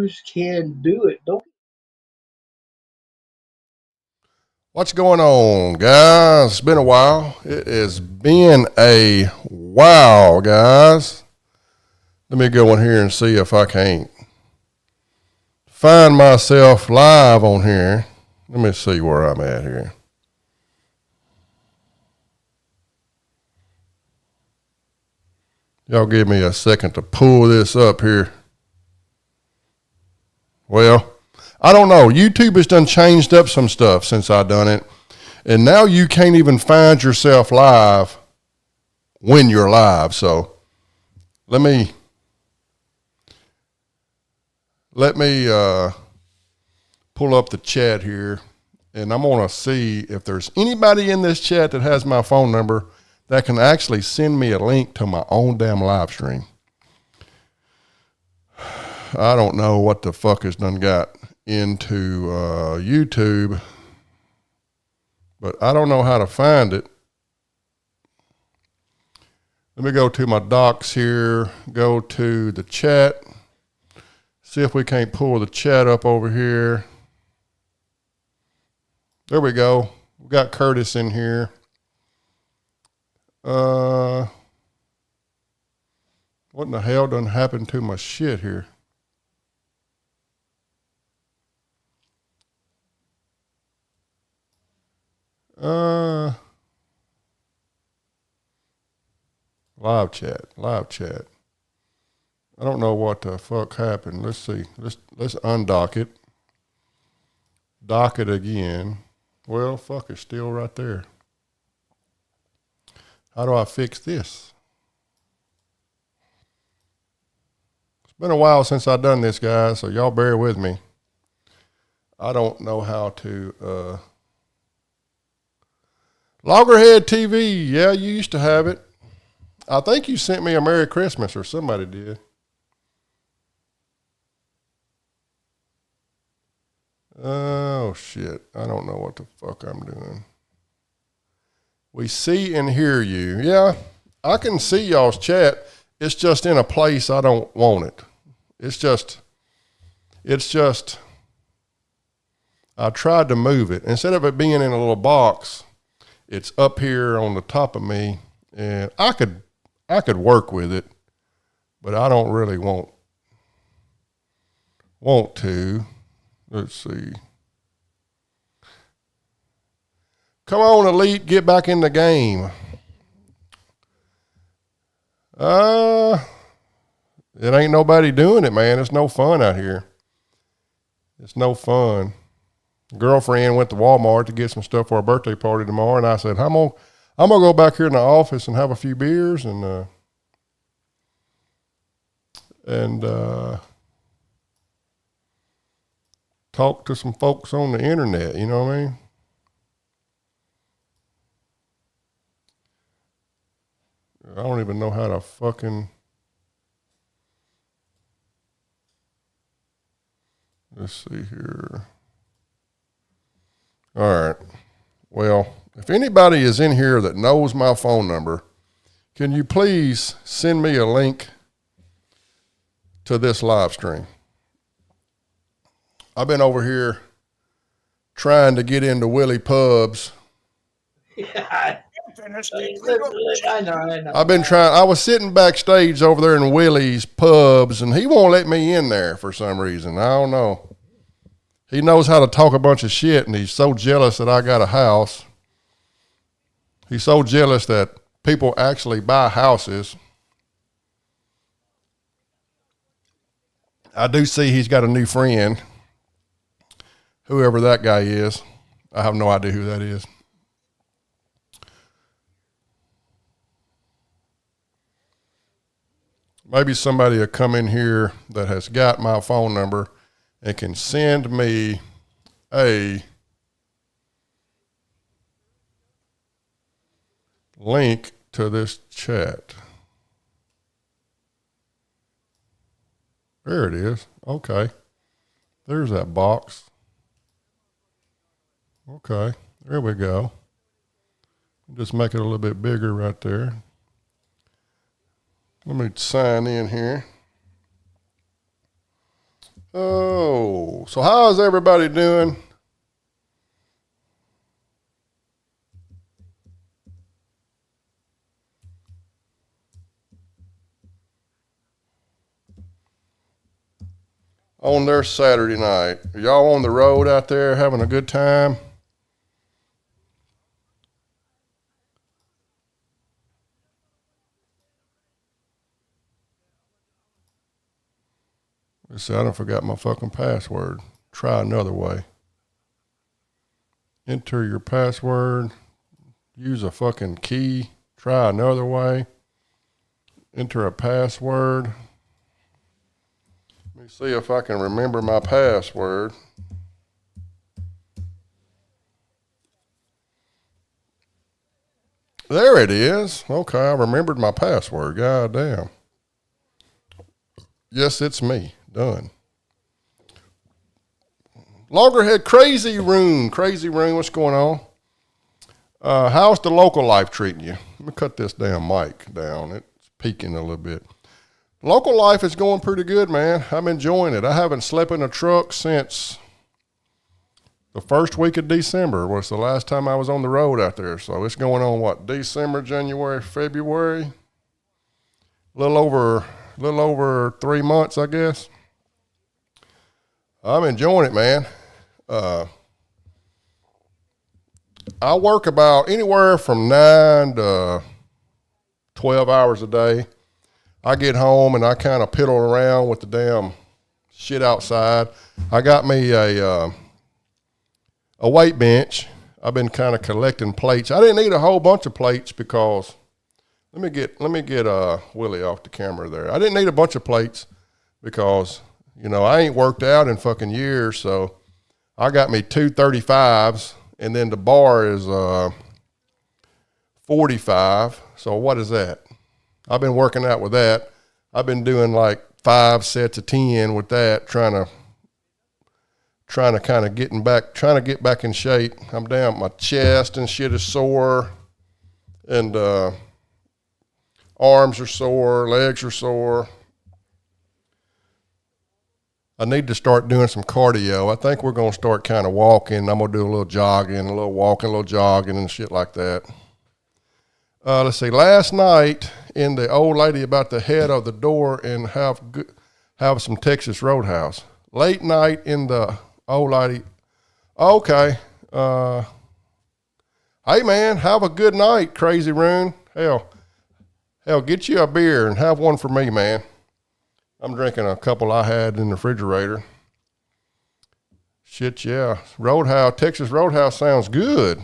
YouTubers can do it. Don't. What's going on, guys? It's been a while. It has been a while, guys. Let me go in here and see if I can't find myself live on here. Let me see where I'm at here. Y'all give me a second to pull this up here. Well, I don't know. YouTube has done changed up some stuff since I done it. And now you can't even find yourself live when you're live. So let me pull up the chat here, and I'm going to see if there's anybody in this chat that has my phone number that can actually send me a link to my own damn live stream. I don't know what the fuck has done got into YouTube, but I don't know how to find it. Let me go to my docs here, go to the chat, see if we can't pull the chat up over here. There we go. We got Curtis in here. What in the hell done happened to my shit here? Live chat. I don't know what the fuck happened. Let's see. Let's undock it. Dock it again. Well, fuck, it's still right there. How do I fix this? It's been a while since I've done this, guys, so y'all bear with me. I don't know how to Loggerhead TV. Yeah, you used to have it. I think you sent me a Merry Christmas, or somebody did. Oh, shit. I don't know what the fuck I'm doing. We see and hear you. Yeah, I can see y'all's chat. It's just in a place I don't want it. It's just, I tried to move it. Instead of it being in a little box, it's up here on the top of me, and I could work with it, but I don't really want to. Let's see. Come on, Elite, get back in the game. It ain't nobody doing it, man. It's no fun out here. It's no fun. Girlfriend went to Walmart to get some stuff for our birthday party tomorrow, and I said, I'm gonna go back here in the office and have a few beers and talk to some folks on the internet. You know what I mean? I don't even know how to fucking. Let's see here. All right. Well, if anybody is in here that knows my phone number, can you please send me a link to this live stream? I've been over here trying to get into Willie Pubs. Yeah, I know. I've been trying. I was sitting backstage over there in Willie's Pubs, and he won't let me in there for some reason. I don't know. He knows how to talk a bunch of shit, and he's so jealous that I got a house. He's so jealous that people actually buy houses. I do see he's got a new friend, whoever that guy is. I have no idea who that is. Maybe somebody will come in here that has got my phone number and can send me a link to this chat. There it is. Okay. There's that box. Okay. There we go. Just make it a little bit bigger right there. Let me sign in here. Oh, so how's everybody doing? On their Saturday night. Are y'all on the road out there having a good time? Let's see, I done forgot my fucking password. Try another way. Enter your password. Use a fucking key. Try another way. Enter a password. Let me see if I can remember my password. There it is. Okay, I remembered my password. God damn. Yes, it's me. Done. Loggerhead Crazy Room. Crazy Room, what's going on? How's the local life treating you? Let me cut this damn mic down. It's peaking a little bit. Local life is going pretty good, man. I'm enjoying it. I haven't slept in a truck since the first week of December was the last time I was on the road out there. So it's going on, what, December, January, February? A little over 3 months, I guess. I'm enjoying it, man. I work about anywhere from 9 to 12 hours a day. I get home and I kind of piddle around with the damn shit outside. I got me a weight bench. I've been kind of collecting plates. I didn't need a whole bunch of plates because let me get Willie off the camera there. I didn't need a bunch of plates because, you know, I ain't worked out in fucking years, so I got me 2 35s, and then the bar is 45. So what is that? I've been working out with that. I've been doing like 5 sets of 10 with that, trying to kind of trying to get back in shape. I'm down. My chest and shit is sore, and arms are sore, legs are sore. I need to start doing some cardio. I think we're going to start kind of walking. I'm going to do a little jogging, a little walking, a little jogging and shit like that. Let's see. Last night in the old lady about the head of the door and have some Texas Roadhouse. Late night in the old lady. Okay. Hey man, have a good night, Crazy Rune. Hell, get you a beer and have one for me, man. I'm drinking a couple I had in the refrigerator. Shit, yeah. Texas Roadhouse sounds good.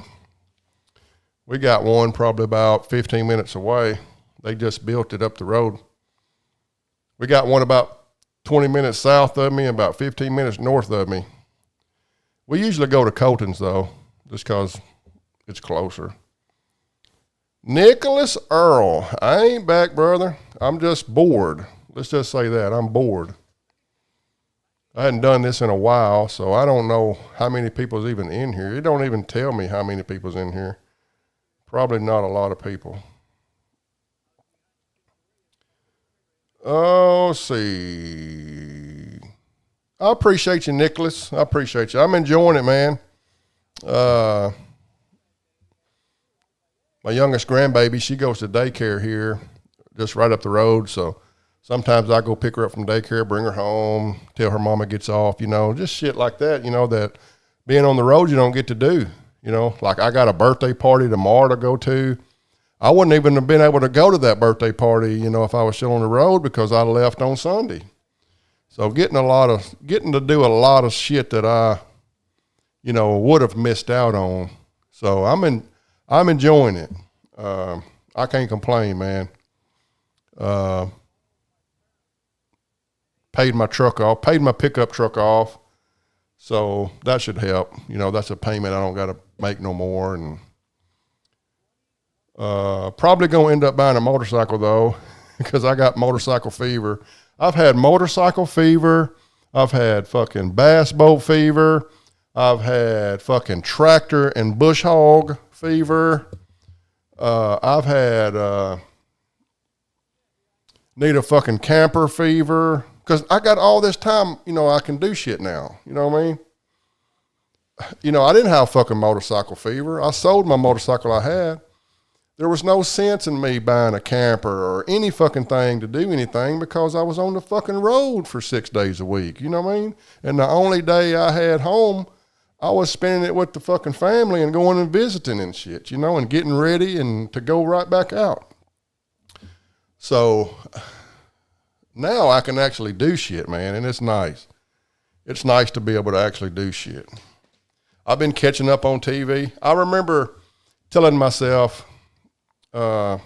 We got one probably about 15 minutes away. They just built it up the road. We got one about 20 minutes south of me and about 15 minutes north of me. We usually go to Colton's, though, just because it's closer. Nicholas Earl. I ain't back, brother. I'm just bored. Let's just say that. I'm bored. I hadn't done this in a while, so I don't know how many people's even in here. It don't even tell me how many people's in here. Probably not a lot of people. Oh, let's see. I appreciate you, Nicholas. I appreciate you. I'm enjoying it, man. My youngest grandbaby, she goes to daycare here, just right up the road. So sometimes I go pick her up from daycare, bring her home, till her mama gets off, you know, just shit like that, you know, that being on the road you don't get to do. You know, like I got a birthday party tomorrow to go to. I wouldn't even have been able to go to that birthday party, you know, if I was still on the road because I left on Sunday. So getting to do a lot of shit that I, you know, would have missed out on. So I'm enjoying it. I can't complain, man. Paid my pickup truck off. So that should help. You know, that's a payment I don't got to make no more. And probably going to end up buying a motorcycle, though, because I got motorcycle fever. I've had motorcycle fever. I've had fucking bass boat fever. I've had fucking tractor and bush hog fever. I've had need a fucking camper fever. Because I got all this time, you know, I can do shit now. You know what I mean? You know, I didn't have fucking motorcycle fever. I sold my motorcycle I had. There was no sense in me buying a camper or any fucking thing to do anything because I was on the fucking road for 6 days a week. You know what I mean? And the only day I had home, I was spending it with the fucking family and going and visiting and shit, you know, and getting ready and to go right back out. So now I can actually do shit, man, and it's nice. It's nice to be able to actually do shit. I've been catching up on TV. I remember telling myself, man,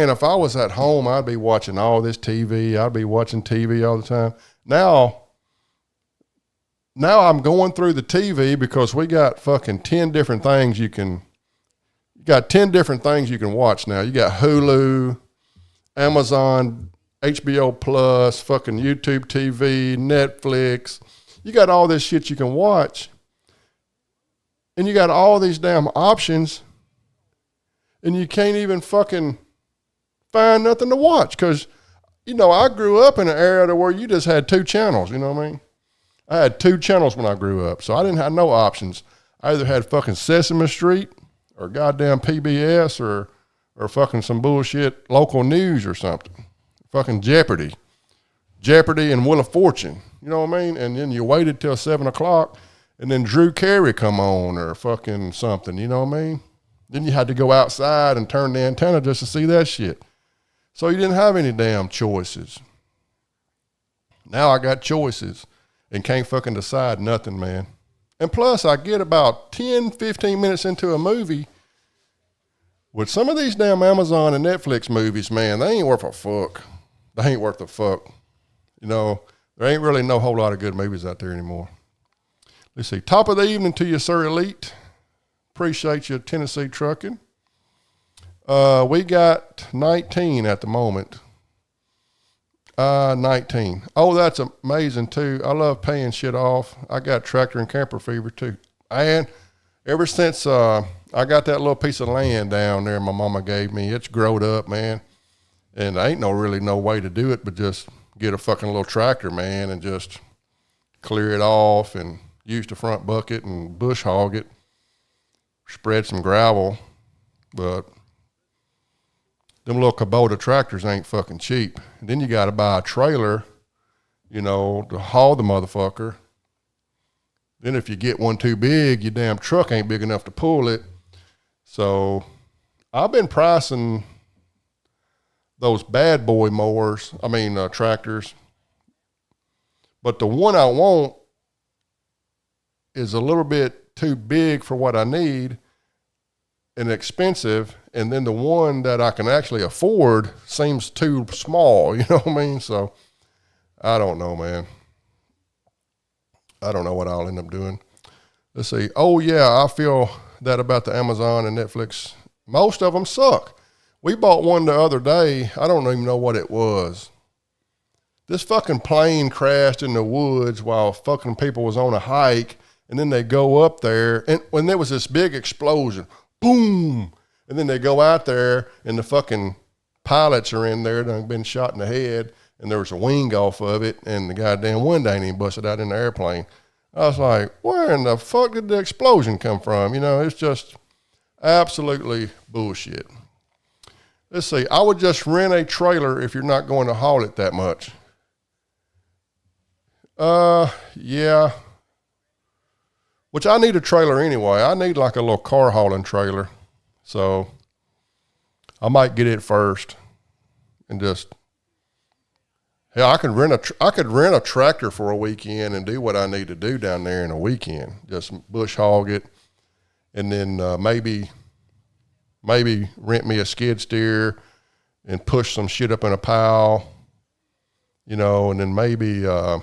if I was at home, I'd be watching all this TV. I'd be watching TV all the time. Now I'm going through the TV because we got fucking 10 different things you can watch now. You got Hulu, Amazon, HBO Plus, fucking YouTube TV, Netflix. You got all this shit you can watch. And you got all these damn options. And you can't even fucking find nothing to watch. Because, you know, I grew up in an era where you just had 2 channels, you know what I mean? I had 2 channels when I grew up. So I didn't have no options. I either had fucking Sesame Street or goddamn PBS or fucking some bullshit local news or something. Fucking Jeopardy and Wheel of Fortune. You know what I mean? And then you waited till 7 o'clock and then Drew Carey come on or fucking something. You know what I mean? Then you had to go outside and turn the antenna just to see that shit. So you didn't have any damn choices. Now I got choices and can't fucking decide nothing, man. And plus I get about 10, 15 minutes into a movie. With some of these damn Amazon and Netflix movies, man, they ain't worth a fuck. They ain't worth a fuck. You know, there ain't really no whole lot of good movies out there anymore. Let's see. Top of the evening to you, Sir Elite. Appreciate you, Tennessee Trucking. We got 19 at the moment. 19. Oh, that's amazing too. I love paying shit off. I got tractor and camper fever too. And ever since I got that little piece of land down there my mama gave me, it's growed up, man. And there ain't really no way to do it but just get a fucking little tractor, man, and just clear it off and use the front bucket and bush hog it. Spread some gravel. But them little Kubota tractors ain't fucking cheap. And then you got to buy a trailer, you know, to haul the motherfucker. Then if you get one too big, your damn truck ain't big enough to pull it. So I've been pricing those bad boy mowers, tractors. But the one I want is a little bit too big for what I need and expensive. And then the one that I can actually afford seems too small, you know what I mean? So I don't know, man. I don't know what I'll end up doing. Let's see. Oh yeah, I feel that about the Amazon and Netflix. Most of them suck. We bought one the other day. I don't even know what it was. This fucking plane crashed in the woods while fucking people was on a hike, and then they go up there, and when there was this big explosion, boom, and then they go out there, and the fucking pilots are in there, they've been shot in the head, and there was a wing off of it, and the goddamn window ain't even busted out in the airplane. I was like, where in the fuck did the explosion come from? You know, it's just absolutely bullshit. Let's see. I would just rent a trailer if you're not going to haul it that much. Yeah. Which I need a trailer anyway. I need like a little car hauling trailer. So I might get it first and just, hell, I could rent a tractor for a weekend and do what I need to do down there in a weekend. Just bush hog it. And then, maybe rent me a skid steer and push some shit up in a pile, you know, and then maybe, I'm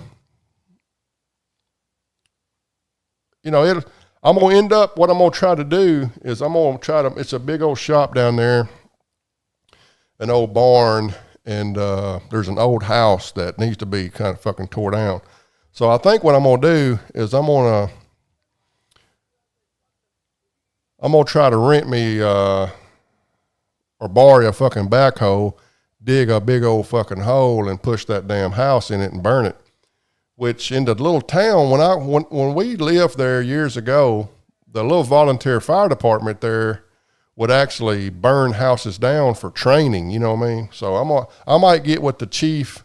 going to end up, what I'm going to try to do is it's a big old shop down there, an old barn, and there's an old house that needs to be kind of fucking tore down. So I think what I'm going to do is I'm going to try to rent me, or borrow a fucking backhoe, dig a big old fucking hole and push that damn house in it and burn it. Which in the little town, when we lived there years ago, the little volunteer fire department there would actually burn houses down for training, you know what I mean? So I might get with the chief,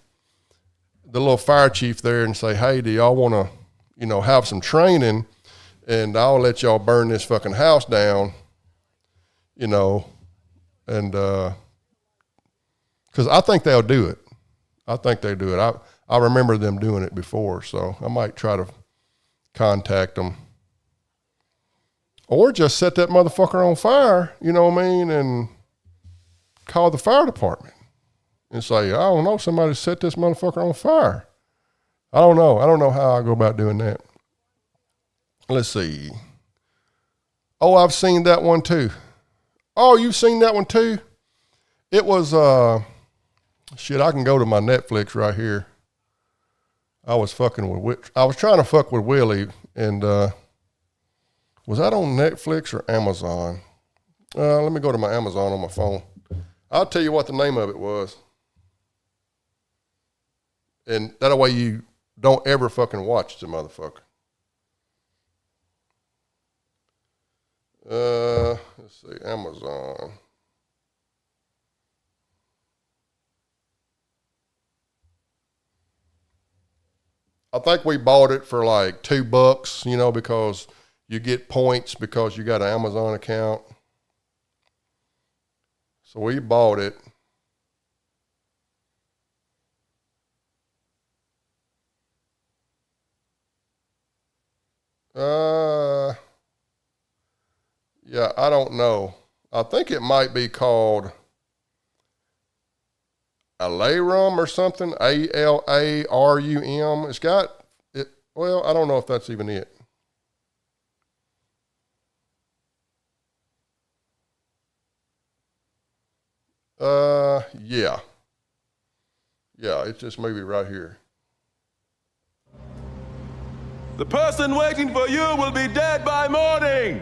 the little fire chief there, and say, hey, do y'all want to, you know, have some training, and I'll let y'all burn this fucking house down, you know, and because I think they'll do it. I think they do it. I remember them doing it before, so I might try to contact them. Or just set that motherfucker on fire, you know what I mean, and call the fire department and say, I don't know, somebody set this motherfucker on fire. I don't know. I don't know how I go about doing that. Let's see. Oh, I've seen that one too. Oh, you've seen that one too? It was, shit, I can go to my Netflix right here. I was trying to fuck with Willie, and was that on Netflix or Amazon? Let me go to my Amazon on my phone. I'll tell you what the name of it was. And that way you don't ever fucking watch the motherfucker. Let's see, Amazon. I think we bought it for like $2, you know, because you get points because you got an Amazon account. So we bought it. Yeah, I don't know. I think it might be called Alarum or something. ALARUM. It's got it. Well, I don't know if that's even it. Yeah. Yeah, it's this movie right here. The person waiting for you will be dead by morning.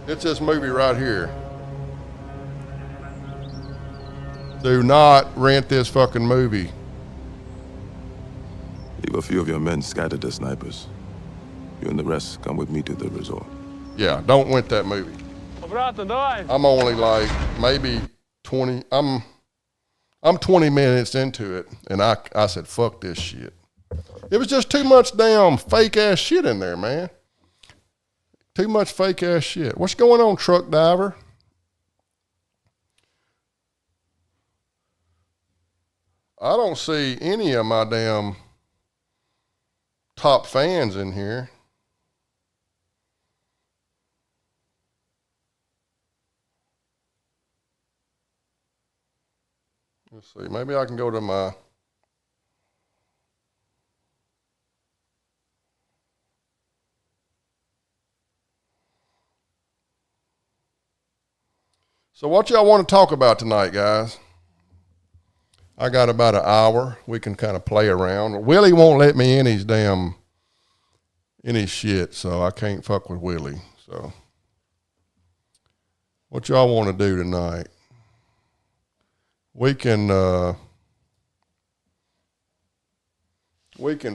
It's this movie right here. Do not rent this fucking movie. Leave a few of your men scattered as snipers. You and the rest come with me to the resort. Yeah, don't rent that movie. I'm only like maybe 20. I'm 20 minutes into it, and I said, fuck this shit. It was just too much damn fake ass shit in there, man. Too much fake ass shit. What's going on, truck diver? I don't see any of my damn top fans in here. Let's see. Maybe I can go to my... So what y'all want to talk about tonight, guys? I got about an hour. We can kind of play around. Willie won't let me in his shit, so I can't fuck with Willie. So what y'all want to do tonight? We can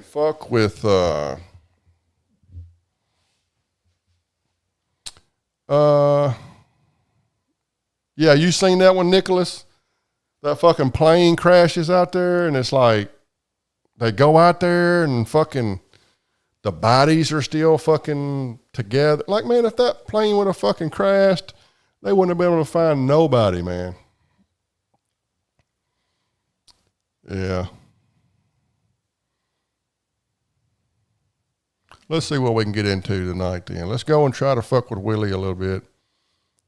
fuck with yeah, you seen that one, Nicholas? That fucking plane crashes out there, and it's like they go out there and fucking the bodies are still fucking together. Like, man, if that plane would have fucking crashed, they wouldn't have been able to find nobody, man. Yeah. Let's see what we can get into tonight then. Let's go and try to fuck with Willie a little bit.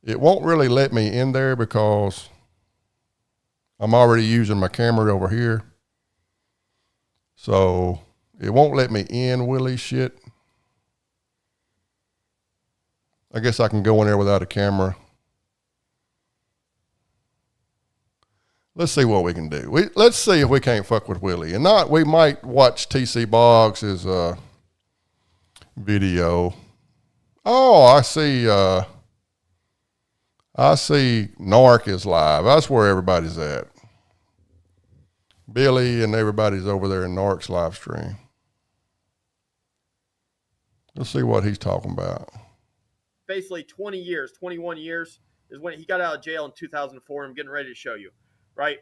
It won't really let me in there because I'm already using my camera over here. So it won't let me in Willie's shit. I guess I can go in there without a camera. Let's see what we can do. Let's see if we can't fuck with Willie. And not, we might watch TC Boggs' video. Oh, I see I see Narc is live. That's where everybody's at. Billy and everybody's over there in Narc's live stream. Let's see what he's talking about. Basically 20 years, 21 years is when he got out of jail in 2004. I'm getting ready to show you, right?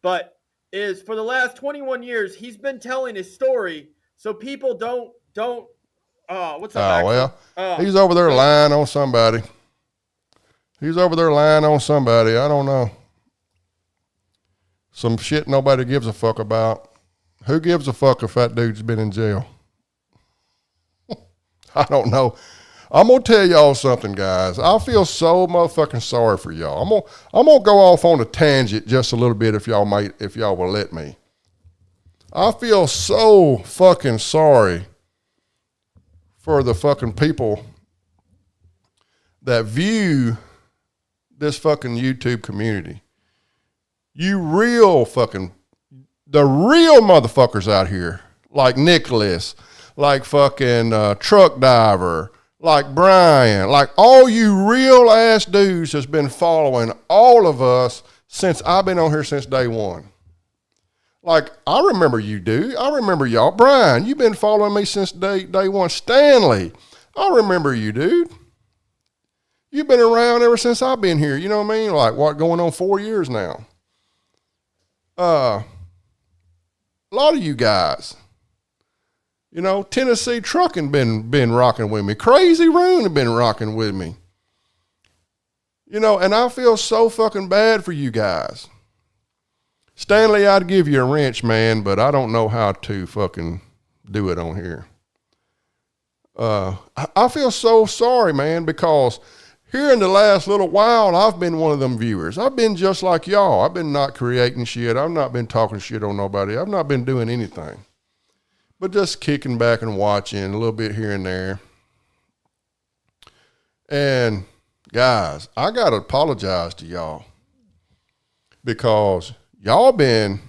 But is for the last 21 years, he's been telling his story so people don't what's up? Oh, well, he's over there lying on somebody. He's over there lying on somebody. I don't know. Some shit nobody gives a fuck about. Who gives a fuck if that dude's been in jail? I don't know. I'm gonna tell y'all something, guys. I feel so motherfucking sorry for y'all. I'm gonna go off on a tangent just a little bit if y'all will let me. I feel so fucking sorry for the fucking people that view this fucking YouTube community. The real motherfuckers out here, like Nicholas, like fucking Truck Diver, like Brian, like all you real ass dudes that's been following all of us since I've been on here since day one. Like, I remember you, dude. I remember y'all. Brian, you've been following me since day one. Stanley, I remember you, dude. You've been around ever since I've been here. You know what I mean? Like, what, going on 4 years now? A lot of you guys, you know, Tennessee Trucking been rocking with me. Crazy Rune been rocking with me. You know, and I feel so fucking bad for you guys. Stanley, I'd give you a wrench, man, but I don't know how to fucking do it on here. I feel so sorry, man, because here in the last little while, I've been one of them viewers. I've been just like y'all. I've been not creating shit. I've not been talking shit on nobody. I've not been doing anything. But just kicking back and watching a little bit here and there. And guys, I got to apologize to y'all. Because y'all ain't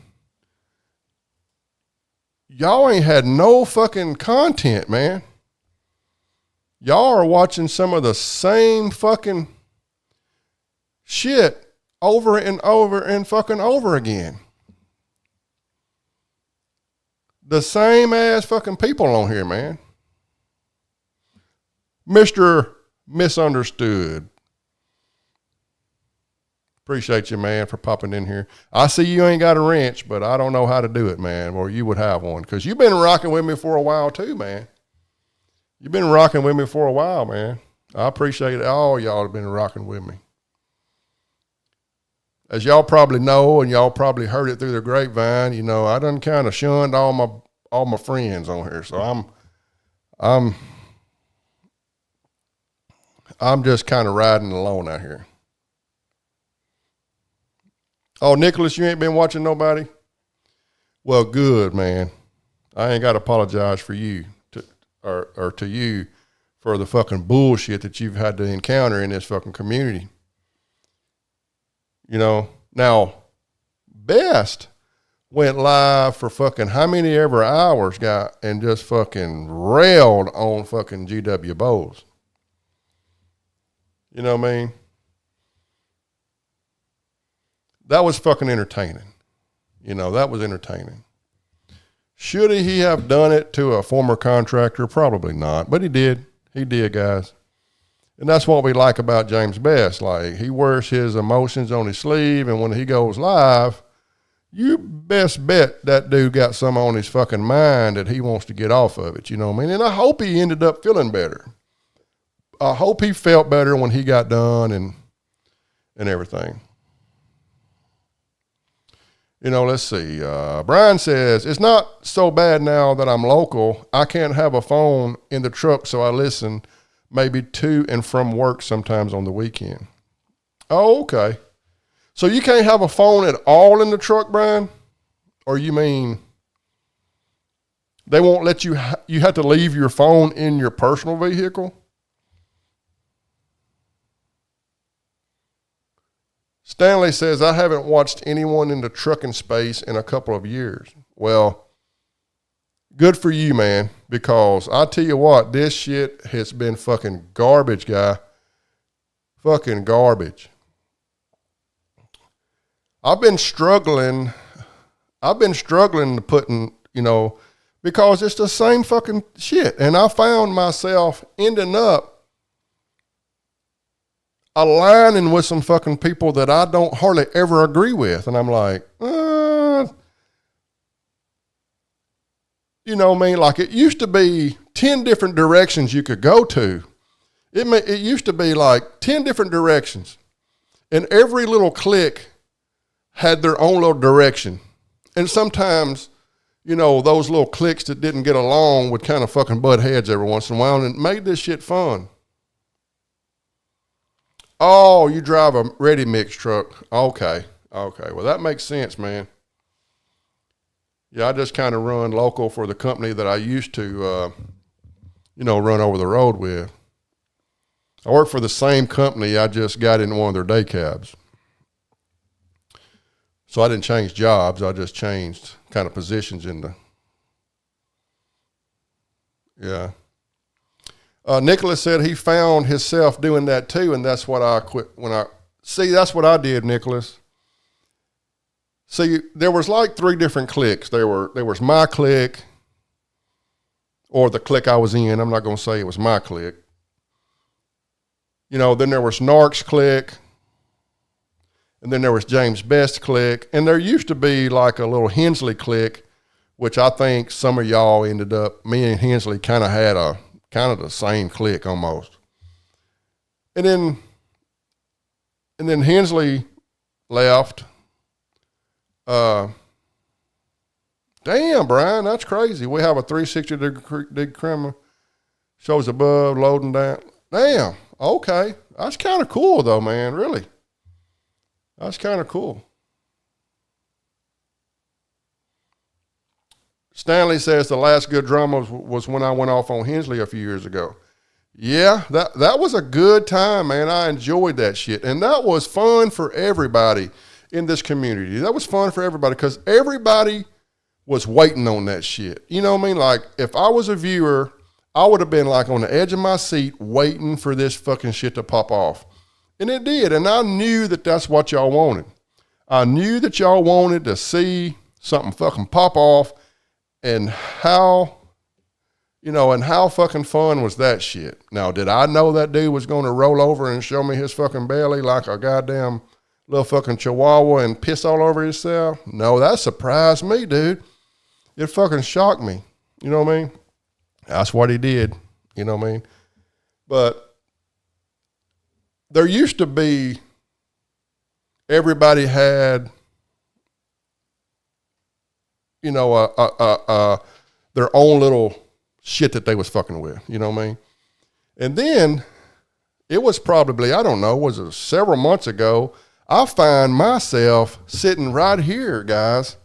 had no fucking content, man. Y'all are watching some of the same fucking shit over and over and fucking over again. The same ass fucking people on here, man. Mr. Misunderstood. Appreciate you, man, for popping in here. I see you ain't got a wrench, but I don't know how to do it, man, or you would have one. Because you've been rocking with me for a while too, man. You've been rocking with me for a while, man. I appreciate it. All y'all have been rocking with me. As y'all probably know, and y'all probably heard it through the grapevine, you know, I done kind of shunned all my friends on here. So I'm just kind of riding alone out here. Oh, Nicholas, you ain't been watching nobody? Well, good, man. I ain't got to apologize for you. Or to you for the fucking bullshit that you've had to encounter in this fucking community. You know, now, Best went live for fucking how many ever hours, got, and just fucking railed on fucking GW Bowles. You know what I mean? That was fucking entertaining. You know, that was entertaining. Should he have done it to a former contractor? Probably not, but he did. He did, guys. And that's what we like about James Best. Like, he wears his emotions on his sleeve, and when he goes live, you best bet that dude got some on his fucking mind that he wants to get off of it. You know what I mean? And I hope he ended up feeling better. I hope he felt better when he got done and everything. You know, let's see. Brian says, it's not so bad now that I'm local. I can't have a phone in the truck, so I listen maybe to and from work sometimes on the weekend. Oh, okay. So you can't have a phone at all in the truck, Brian? Or you mean they won't let you, you have to leave your phone in your personal vehicle? Stanley says, I haven't watched anyone in the trucking space in a couple of years. Well, good for you, man, because I tell you what, this shit has been fucking garbage, guy. Fucking garbage. I've been struggling to putting, because it's the same fucking shit. And I found myself ending up aligning with some fucking people that I don't hardly ever agree with. And I'm like, you know what I mean? Like, it used to be 10 different directions you could go to. It used to be like 10 different directions. And every little clique had their own little direction. And sometimes, those little cliques that didn't get along would kind of fucking butt heads every once in a while, and it made this shit fun. Oh, you drive a ready mix truck. Okay. Well, that makes sense, man. Yeah, I just kind of run local for the company that I used to, run over the road with. I work for the same company. I just got in one of their day cabs. So I didn't change jobs. I just changed kind of positions yeah. Nicholas said he found himself doing that too, and that's what I quit that's what I did, Nicholas. See, there was like 3 different cliques. There was my clique, or the clique I was in. I'm not going to say it was my clique. Then there was Narc's clique, and then there was James Best clique, and there used to be like a little Hensley clique, which I think some of y'all ended up, me and Hensley kind of had the same clique almost. And then Hensley left. Damn, Brian, that's crazy. We have a 360-degree camera, shows above, loading down. Damn, okay. That's kind of cool though, man, really. That's kind of cool. Stanley says the last good drama was when I went off on Hensley a few years ago. Yeah, that was a good time, man. I enjoyed that shit. And that was fun for everybody in this community. That was fun for everybody because everybody was waiting on that shit. You know what I mean? Like, if I was a viewer, I would have been like on the edge of my seat waiting for this fucking shit to pop off. And it did. And I knew that that's what y'all wanted. I knew that y'all wanted to see something fucking pop off. And how fucking fun was that shit? Now, did I know that dude was going to roll over and show me his fucking belly like a goddamn little fucking chihuahua and piss all over himself? No, that surprised me, dude. It fucking shocked me. You know what I mean? That's what he did. You know what I mean? But there used to be, everybody had, their own little shit that they was fucking with. You know what I mean? And then it was probably, I don't know, was it several months ago, I find myself sitting right here, guys,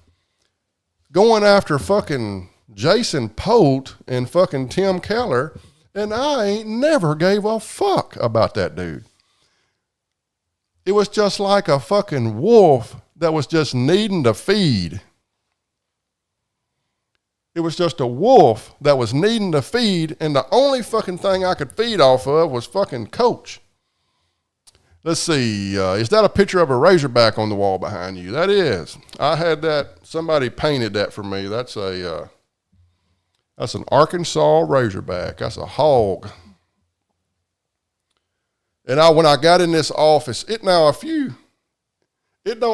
going after fucking Jason Pote and fucking Tim Keller, and I ain't never gave a fuck about that dude. It was just like a fucking wolf that was just needing to feed. It was just a wolf that was needing to feed, and the only fucking thing I could feed off of was fucking Coach. Let's see, is that a picture of a Razorback on the wall behind you? That is. I had that, somebody painted that for me. That's an Arkansas Razorback. That's a hog. And when I got in this office, it don't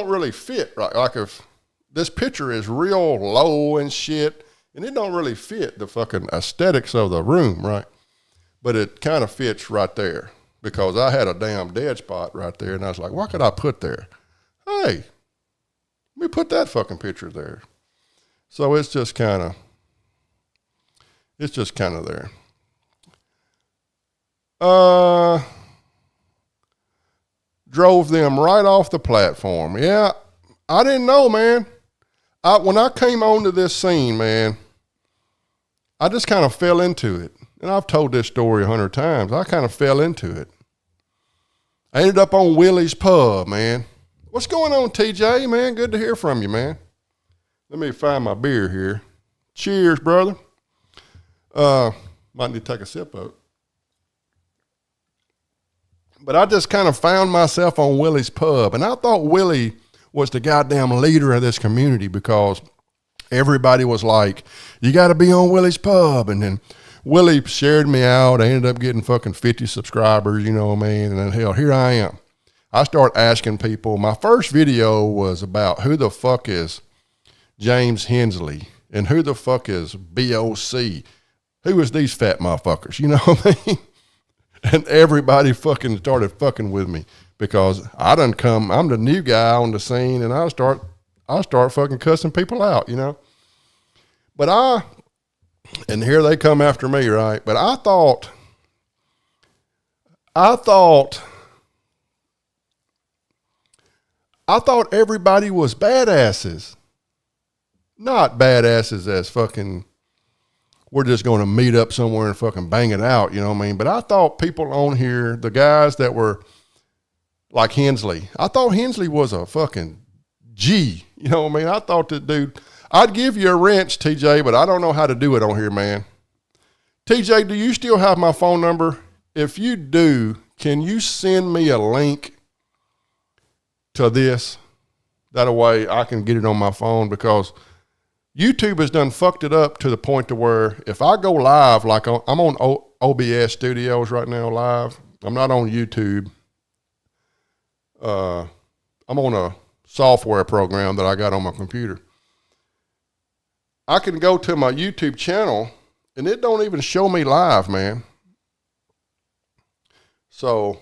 really fit, right? Like if this picture is real low and shit, and it don't really fit the fucking aesthetics of the room, right? But it kind of fits right there because I had a damn dead spot right there, and I was like, what could I put there? Hey, let me put that fucking picture there. So it's just kind of there. Drove them right off the platform. Yeah, I didn't know, man. When I came onto this scene, man, I just kind of fell into it. And I've told this story 100 times. I kind of fell into it. I ended up on Willie's Pub, man. What's going on, TJ, man? Good to hear from you, man. Let me find my beer here. Cheers, brother. Might need to take a sip of it. But I just kind of found myself on Willie's Pub, and I thought Willie was the goddamn leader of this community because everybody was like, you got to be on Willie's Pub. And then Willie shared me out. I ended up getting fucking 50 subscribers, you know what I mean? And then hell, here I am. I start asking people. My first video was about who the fuck is James Hensley and who the fuck is BOC? Who is these fat motherfuckers? You know what I mean? And everybody fucking started fucking with me because I'm the new guy on the scene, and I start fucking cussing people out, you know? But and here they come after me, right? But I thought everybody was badasses. Not badasses as fucking, we're just going to meet up somewhere and fucking bang it out, you know what I mean? But I thought people on here, the guys that were like Hensley, I thought Hensley was a fucking G, you know what I mean? I thought that dude, I'd give you a wrench, TJ, but I don't know how to do it on here, man. TJ, do you still have my phone number? If you do, can you send me a link to this? That way I can get it on my phone because YouTube has done fucked it up to the point to where if I go live, like I'm on OBS Studios right now live. I'm not on YouTube. I'm on a software program that I got on my computer. I can go to my YouTube channel and it don't even show me live, man. So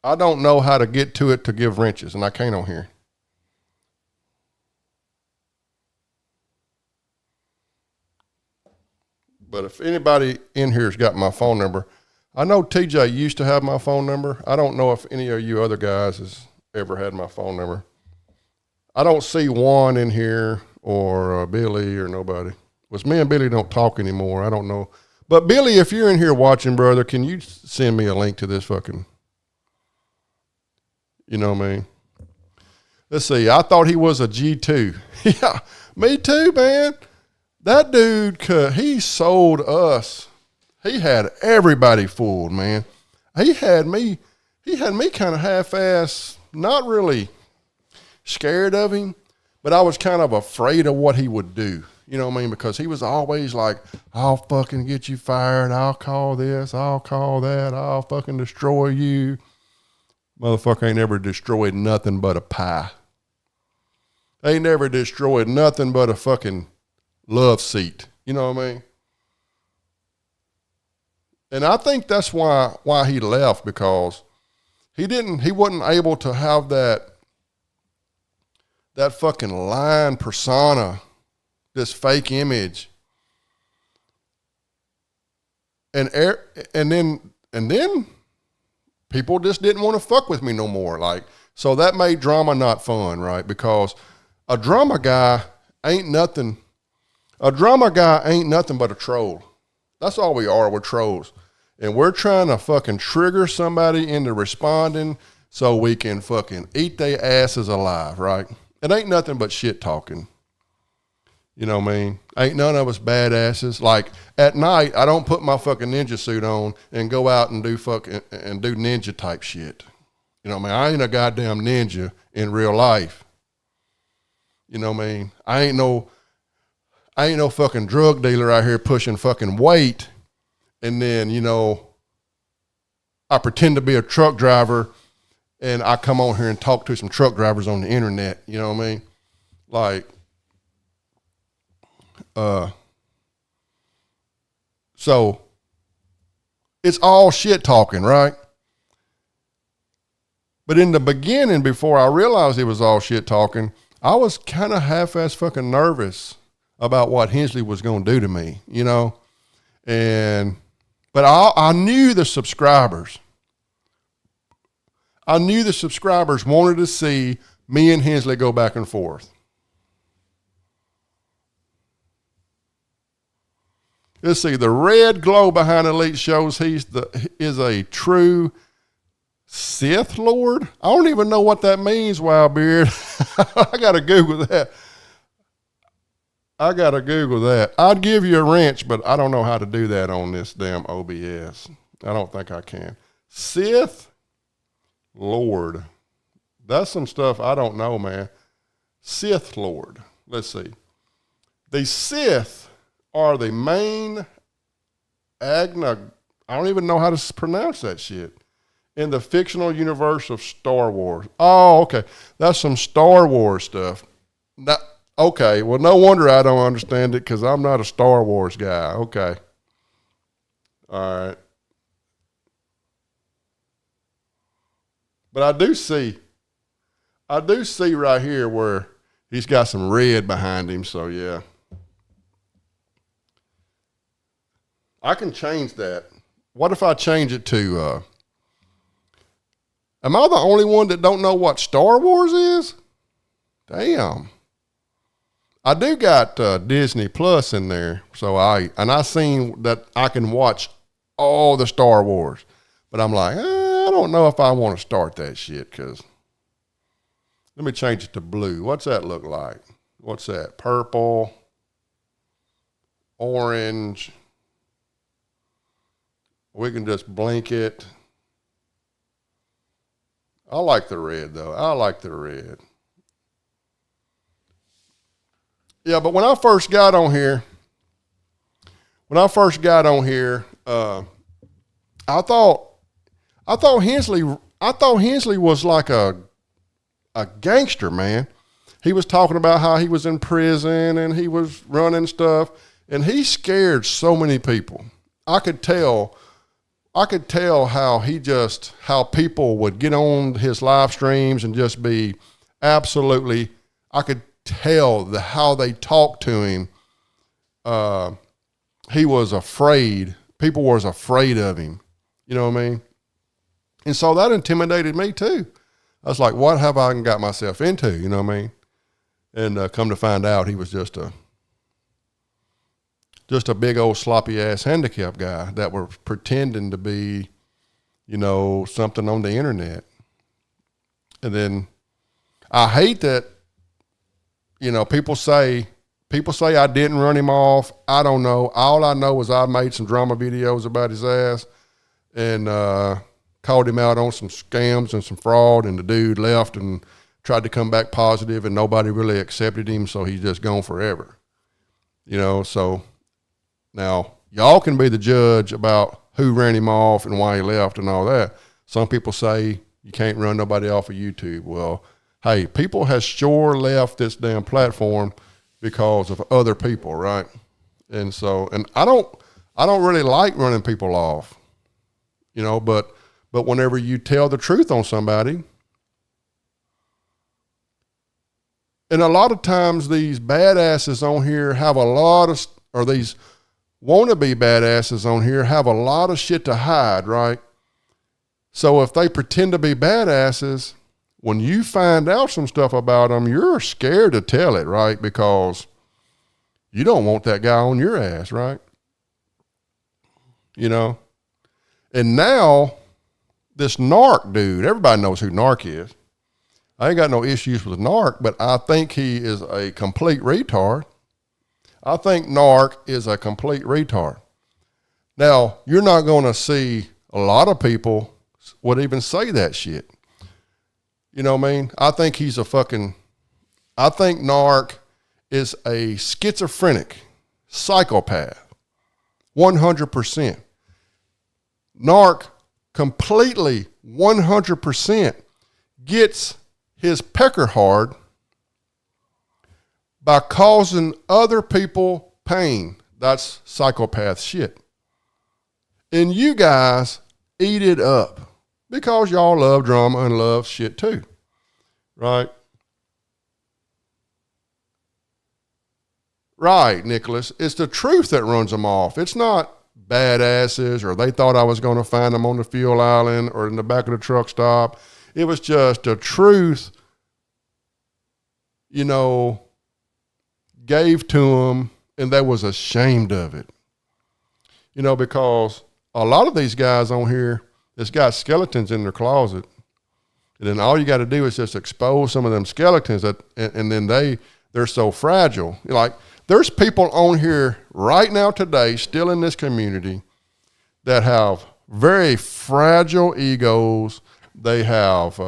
I don't know how to get to it to give wrenches, and I can't on here. But if anybody in here's got my phone number, I know TJ used to have my phone number. I don't know if any of you other guys has ever had my phone number. I don't see Juan in here or Billy or nobody. Well, me and Billy don't talk anymore. I don't know. But Billy, if you're in here watching, brother, can you send me a link to this fucking... You know what I mean? Let's see. I thought he was a G2. Yeah, me too, man. That dude, he sold us. He had everybody fooled, man. He had me kind of half-ass, not really scared of him, but I was kind of afraid of what he would do. You know what I mean? Because he was always like, I'll fucking get you fired. I'll call this. I'll call that. I'll fucking destroy you. Motherfucker ain't never destroyed nothing but a pie. Ain't never destroyed nothing but a fucking love seat. You know what I mean? And I think that's why he left, because he wasn't able to have that fucking lying persona, this fake image. And then people just didn't want to fuck with me no more. Like, so that made drama not fun, right? Because a drama guy ain't nothing but a troll. That's all we are. We're trolls. And we're trying to fucking trigger somebody into responding so we can fucking eat their asses alive, right? It ain't nothing but shit talking. You know what I mean? Ain't none of us badasses. Like, at night, I don't put my fucking ninja suit on and go out and do ninja type shit. You know what I mean? I ain't a goddamn ninja in real life. You know what I mean? I ain't no fucking drug dealer out here pushing fucking weight, and then, you know, I pretend to be a truck driver and I come on here and talk to some truck drivers on the internet. You know what I mean? Like, so it's all shit talking, right? But in the beginning, before I realized it was all shit talking, I was kind of half-ass fucking nervous about what Hensley was going to do to me, you know? But I knew the subscribers. I knew the subscribers wanted to see me and Hensley go back and forth. Let's see, the red glow behind Elite shows is a true Sith Lord. I don't even know what that means, Wildbeard. I got to Google that. I'd give you a wrench, but I don't know how to do that on this damn OBS. I don't think I can. Sith Lord. That's some stuff I don't know, man. Sith Lord. Let's see. The Sith are the main I don't even know how to pronounce that shit. In the fictional universe of Star Wars. Oh, okay. That's some Star Wars stuff. Okay, well, no wonder I don't understand it because I'm not a Star Wars guy. Okay. All right. But I do see right here where he's got some red behind him, so yeah. I can change that. What if I change it to, am I the only one that don't know what Star Wars is? Damn. I do got Disney Plus in there, so I seen that I can watch all the Star Wars, but I'm like, I don't know if I want to start that shit because let me change it to blue. What's that look like? What's that? Purple, orange. We can just blink it. I like the red though. I like the red. Yeah, but when I first got on here, I thought Hensley was like a gangster, man. He was talking about how he was in prison and he was running stuff, and he scared so many people. I could tell how people would get on his live streams and just be absolutely, I could tell how they talked to him. He was afraid. People was afraid of him. You know what I mean? And so that intimidated me too. I was like, what have I got myself into? You know what I mean? And come to find out, he was just a big old sloppy ass handicap guy that were pretending to be, something on the internet. And then I hate that, people say I didn't run him off. I don't know. All I know is I made some drama videos about his ass and called him out on some scams and some fraud, and the dude left and tried to come back positive, and nobody really accepted him, so he's just gone forever. So now y'all can be the judge about who ran him off and why he left and all that. Some people say you can't run nobody off of YouTube. Well, hey, people has sure left this damn platform because of other people, right? And so, and I don't really like running people off, but whenever you tell the truth on somebody, and a lot of times these badasses on here have these wannabe badasses on here have a lot of shit to hide, right? So if they pretend to be badasses, when you find out some stuff about them, you're scared to tell it, right? Because you don't want that guy on your ass, right? And now this Narc dude, everybody knows who Narc is. I ain't got no issues with Narc, but I think he is a complete retard. I think Narc is a complete retard. Now, you're not going to see a lot of people would even say that shit. You know what I mean? I think Narc is a schizophrenic psychopath. 100%. Narc completely 100% gets his pecker hard by causing other people pain. That's psychopath shit. And you guys eat it up because y'all love drama and love shit too, right? Right, Nicholas. It's the truth that runs them off. It's not badasses or they thought I was going to find them on the fuel island or in the back of the truck stop. It was just the truth, gave to them, and they was ashamed of it. Because a lot of these guys on here, it's got skeletons in their closet. And then all you got to do is just expose some of them skeletons and then they're so fragile. Like, there's people on here right now today, still in this community, that have very fragile egos. They have,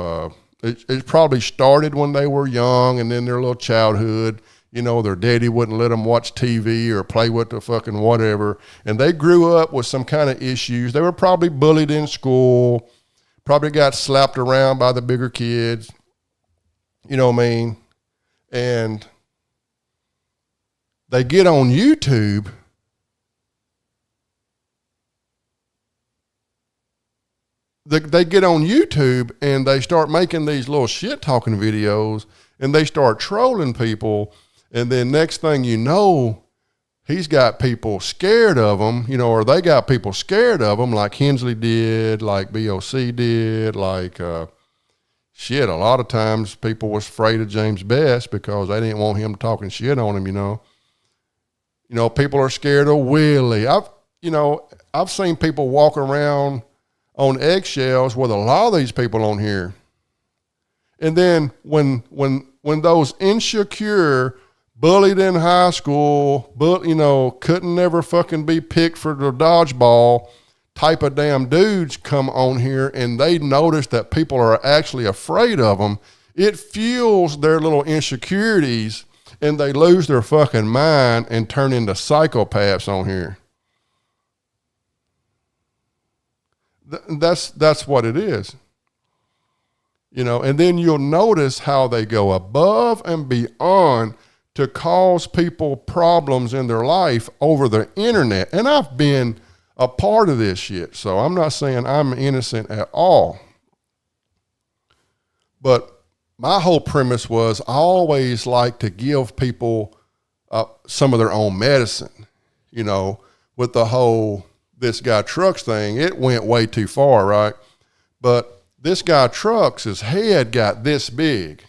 it probably started when they were young and then their little childhood. You know, their daddy wouldn't let them watch TV or play with the fucking whatever. And they grew up with some kind of issues. They were probably bullied in school, probably got slapped around by the bigger kids. You know what I mean? And they get on YouTube. They get on YouTube and they start making these little shit talking videos and they start trolling people. And then next thing you know, he's got people scared of him, you know, or they got people scared of him like Hensley did, like BOC did, like, shit, a lot of times people was afraid of James Best because they didn't want him talking shit on him, you know. You know, people are scared of Willie. I've seen people walk around on eggshells with a lot of these people on here. And then when those insecure, bullied in high school, but couldn't never fucking be picked for the dodgeball type of damn dudes come on here and they notice that people are actually afraid of them, it fuels their little insecurities and they lose their fucking mind and turn into psychopaths on here. That's what it is. You know, and then you'll notice how they go above and beyond to cause people problems in their life over the internet. And I've been a part of this shit, so I'm not saying I'm innocent at all. But my whole premise was I always like to give people some of their own medicine. You know, with the whole this guy Trucks thing, it went way too far, right? But this guy Trucks, his head got this big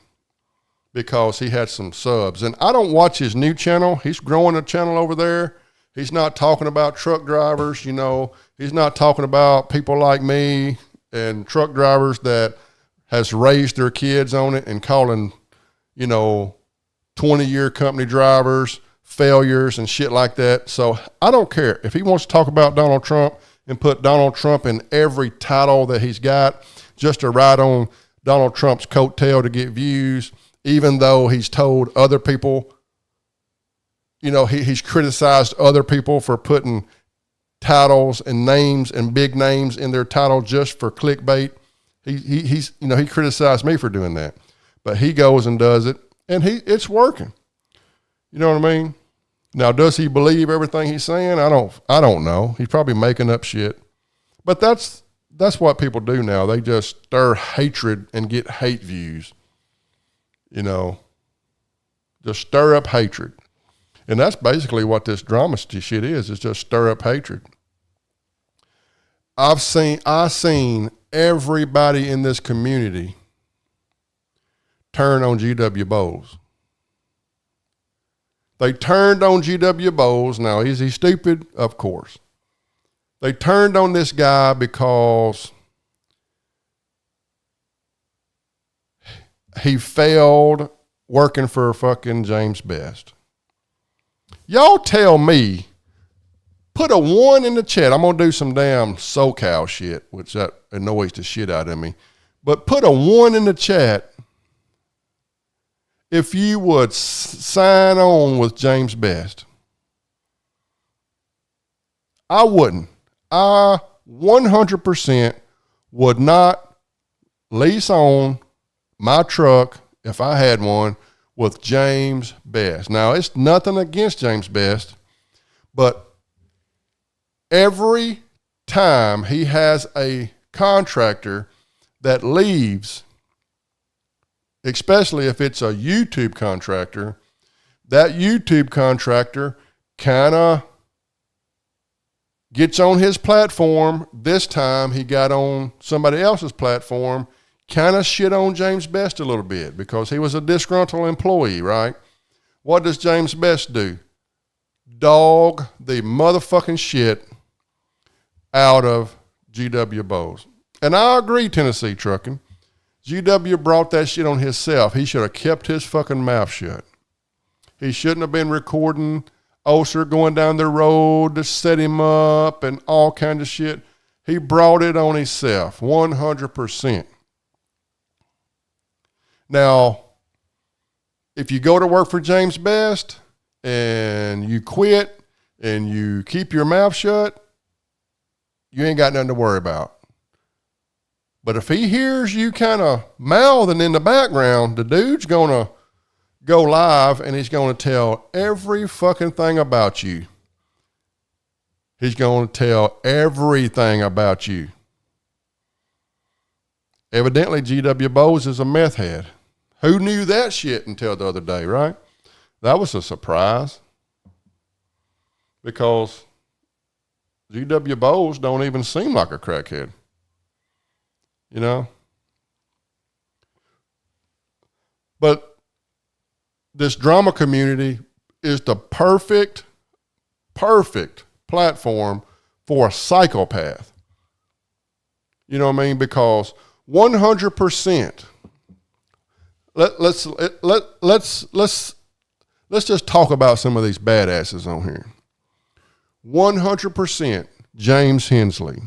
because he had some subs. And I don't watch his new channel. He's growing a channel over there. He's not talking about truck drivers, you know. He's not talking about people like me and truck drivers that has raised their kids on it and calling, 20-year company drivers failures and shit like that. So I don't care. If he wants to talk about Donald Trump and put Donald Trump in every title that he's got just to ride on Donald Trump's coattail to get views, even though he's told other people, he's criticized other people for putting titles and names and big names in their title just for clickbait. He criticized me for doing that, but he goes and does it and it's working. You know what I mean? Now, does he believe everything he's saying? I don't know. He's probably making up shit, but that's what people do now. They just stir hatred and get hate views. Just stir up hatred. And that's basically what this drama shit is just stir up hatred. I've seen everybody in this community turn on G.W. Bowles. They turned on G.W. Bowles. Now, is he stupid? Of course. They turned on this guy because he failed working for fucking James Best. Y'all tell me, put a 1 in the chat. I'm going to do some damn SoCal shit, which that annoys the shit out of me. But put a 1 in the chat if you would sign on with James Best. I wouldn't. I 100% would not lease on my truck, if I had one, with James Best. Now, it's nothing against James Best, but every time he has a contractor that leaves, especially if it's a YouTube contractor, that YouTube contractor kind of gets on his platform. This time he got on somebody else's platform, kind of shit on James Best a little bit because he was a disgruntled employee, right? What does James Best do? Dog the motherfucking shit out of G.W. Bowles. And I agree, Tennessee Trucking. G.W. brought that shit on himself. He should have kept his fucking mouth shut. He shouldn't have been recording Oser going down the road to set him up and all kinds of shit. He brought it on himself, 100%. Now, if you go to work for James Best and you quit and you keep your mouth shut, you ain't got nothing to worry about. But if he hears you kind of mouthing in the background, the dude's going to go live and he's going to tell every fucking thing about you. He's going to tell everything about you. Evidently, G.W. Bowes is a meth head. Who knew that shit until the other day, right? That was a surprise. Because G.W. Bowes don't even seem like a crackhead. You know? But this drama community is the perfect platform for a psychopath. You know what I mean? Because 100%. Let's just talk about some of these badasses on here. 100% James Hensley.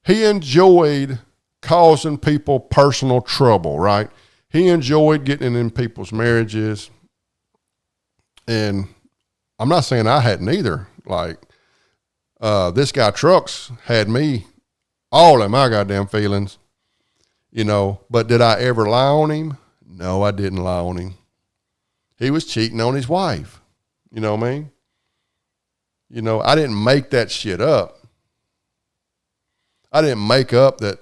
He enjoyed causing people personal trouble, right? He enjoyed getting in people's marriages. And I'm not saying I hadn't either. Like, this guy Trucks had me all in my goddamn feelings, you know, but did I ever lie on him? No, I didn't lie on him. He was cheating on his wife. You know what I mean? You know, I didn't make that shit up. I didn't make up that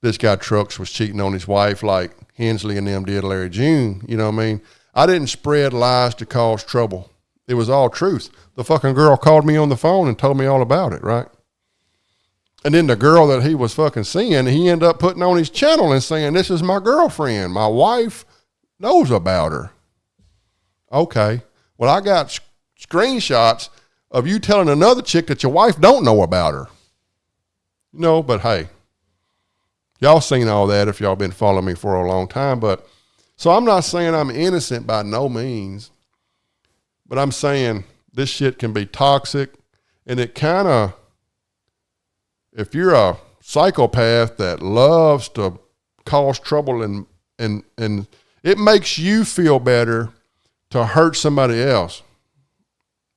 this guy Trucks was cheating on his wife like Hensley and them did Larry June. You know what I mean? I didn't spread lies to cause trouble. It was all truth. The fucking girl called me on the phone and told me all about it, right? And then the girl that he was fucking seeing, he ended up putting on his channel and saying, this is my girlfriend. My wife knows about her. Okay. Well, I got screenshots of you telling another chick that your wife don't know about her. You know, but hey, y'all seen all that if y'all been following me for a long time. But so I'm not saying I'm innocent by no means, but I'm saying this shit can be toxic, and it kind of, if you're a psychopath that loves to cause trouble and it makes you feel better to hurt somebody else.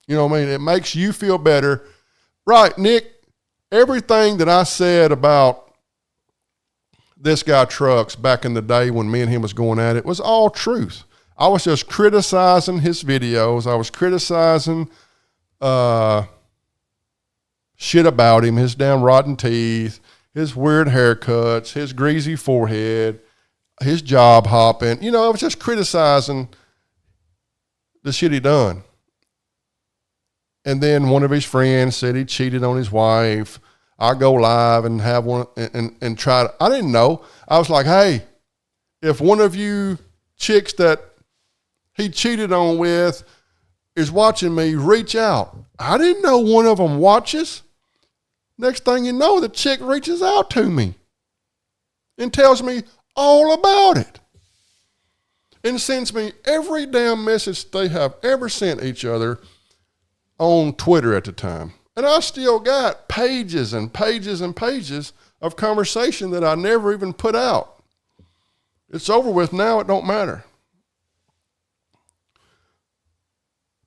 You know what I mean? It makes you feel better. Right, Nick, everything that I said about this guy Trucks back in the day when me and him was going at it was all truth. I was just criticizing his videos. I was criticizing shit about him, his damn rotten teeth, his weird haircuts, his greasy forehead, his job hopping. You know, I was just criticizing the shit he done. And then one of his friends said he cheated on his wife. I go live and have one and try to, I didn't know. I was like, hey, if one of you chicks that he cheated on with is watching me, reach out. I didn't know one of them watches. Next thing you know, the chick reaches out to me and tells me all about it and sends me every damn message they have ever sent each other on Twitter at the time. And I still got pages and pages and pages of conversation that I never even put out. It's over with now. It don't matter.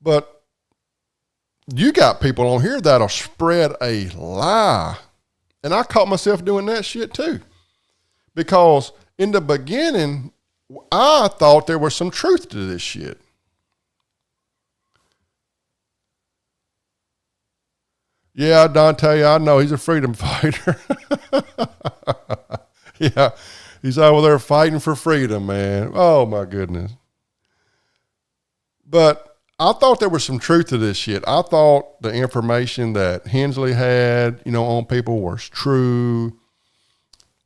But you got people on here that'll spread a lie. And I caught myself doing that shit too. Because in the beginning, I thought there was some truth to this shit. Yeah, Dante, I know he's a freedom fighter. Yeah, he's over there fighting for freedom, man. Oh, my goodness. But I thought there was some truth to this shit. I thought the information that Hensley had, you know, on people was true.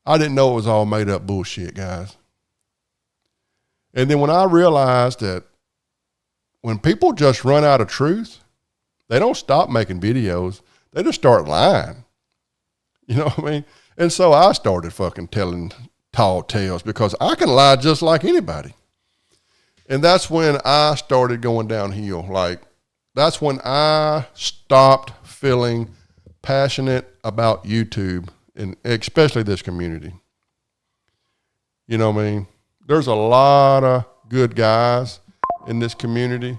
I didn't know it was all made up bullshit, guys. And then when I realized that when people just run out of truth, they don't stop making videos. They just start lying. You know what I mean? And so I started fucking telling tall tales because I can lie just like anybody. And that's when I started going downhill. Like, that's when I stopped feeling passionate about YouTube, and especially this community. You know what I mean? There's a lot of good guys in this community.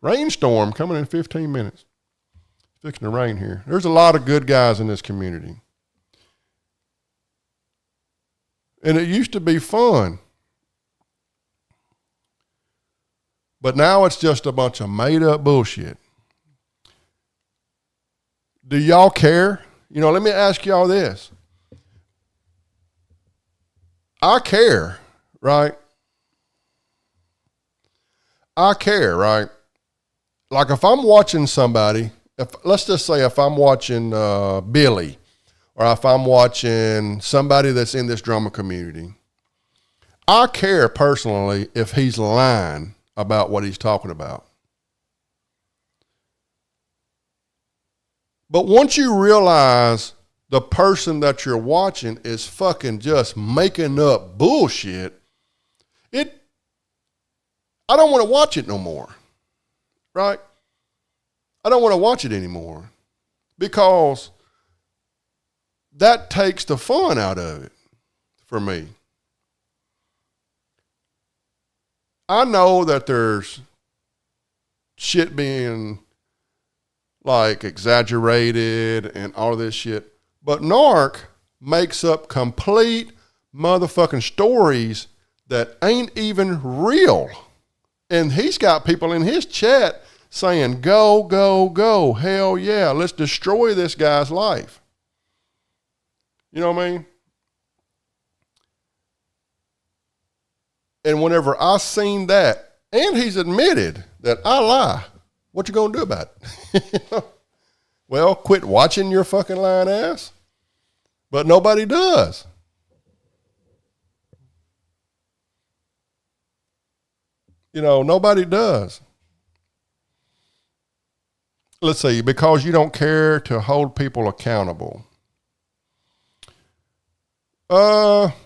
Rainstorm coming in 15 minutes. It's fixing to rain here. There's a lot of good guys in this community. And it used to be fun. But now it's just a bunch of made up bullshit. Do y'all care? You know, let me ask y'all this. I care, right? I care, right? Like if I'm watching somebody, let's just say if I'm watching Billy, or if I'm watching somebody that's in this drama community, I care personally if he's lying about what he's talking about. But once you realize the person that you're watching is fucking just making up bullshit, I don't want to watch it no more, right? I don't want to watch it anymore because that takes the fun out of it for me. I know that there's shit being like exaggerated and all of this shit, but Narc makes up complete motherfucking stories that ain't even real. And he's got people in his chat saying, go, go, go. Hell yeah. Let's destroy this guy's life. You know what I mean? And whenever I seen that, and he's admitted that I lie, what you gonna do about it? Well, quit watching your fucking lying ass. But nobody does. You know, nobody does. Let's see, because you don't care to hold people accountable.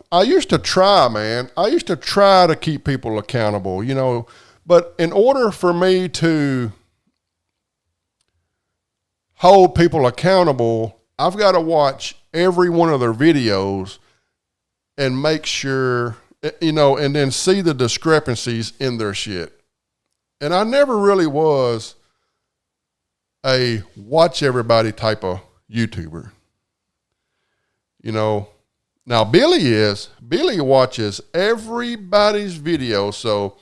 I used to try, man. I used to try to keep people accountable, you know, but in order for me to hold people accountable, I've got to watch every one of their videos and make sure, you know, and then see the discrepancies in their shit. And I never really was a watch everybody type of YouTuber. You know, now Billy watches everybody's video. So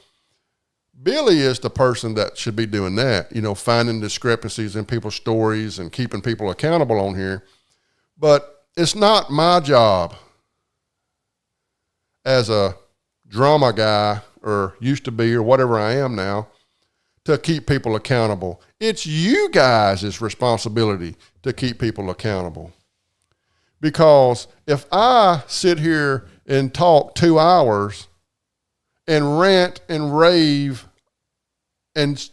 Billy is the person that should be doing that, you know, finding discrepancies in people's stories and keeping people accountable on here. But it's not my job as a drama guy, or used to be, or whatever I am now, to keep people accountable. It's you guys' responsibility to keep people accountable. Because if I sit here and talk 2 hours and rant and rave and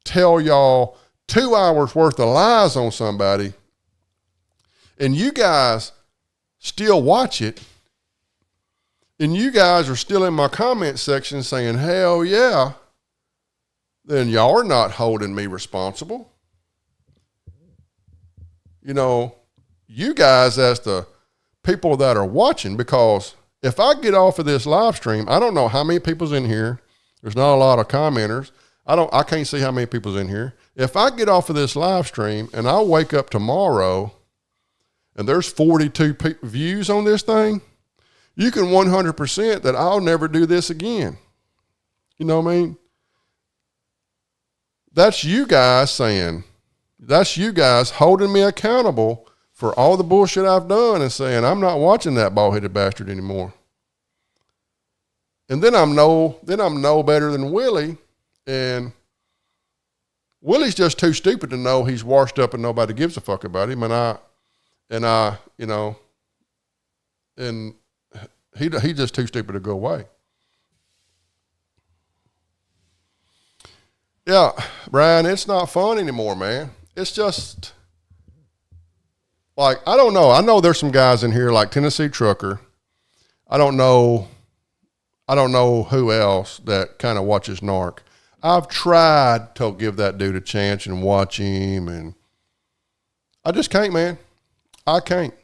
tell y'all 2 hours worth of lies on somebody, and you guys still watch it, and you guys are still in my comment section saying, hell yeah, then y'all are not holding me responsible. You know, you guys as the people that are watching, because if I get off of this live stream, I don't know how many people's in here. There's not a lot of commenters. I can't see how many people's in here. If I get off of this live stream and I wake up tomorrow and there's 42 views on this thing, you can 100% that I'll never do this again. You know what I mean? That's you guys saying, that's you guys holding me accountable for all the bullshit I've done and saying, I'm not watching that bald-headed bastard anymore. And then I'm no better than Willie. And Willie's just too stupid to know he's washed up and nobody gives a fuck about him. And I, you know, and he's just too stupid to go away. Yeah, Brian, it's not fun anymore, man. It's just like, I don't know. I know there's some guys in here like Tennessee Trucker. I don't know who else that kind of watches Narc. I've tried to give that dude a chance and watch him, and I just can't, man. I can't.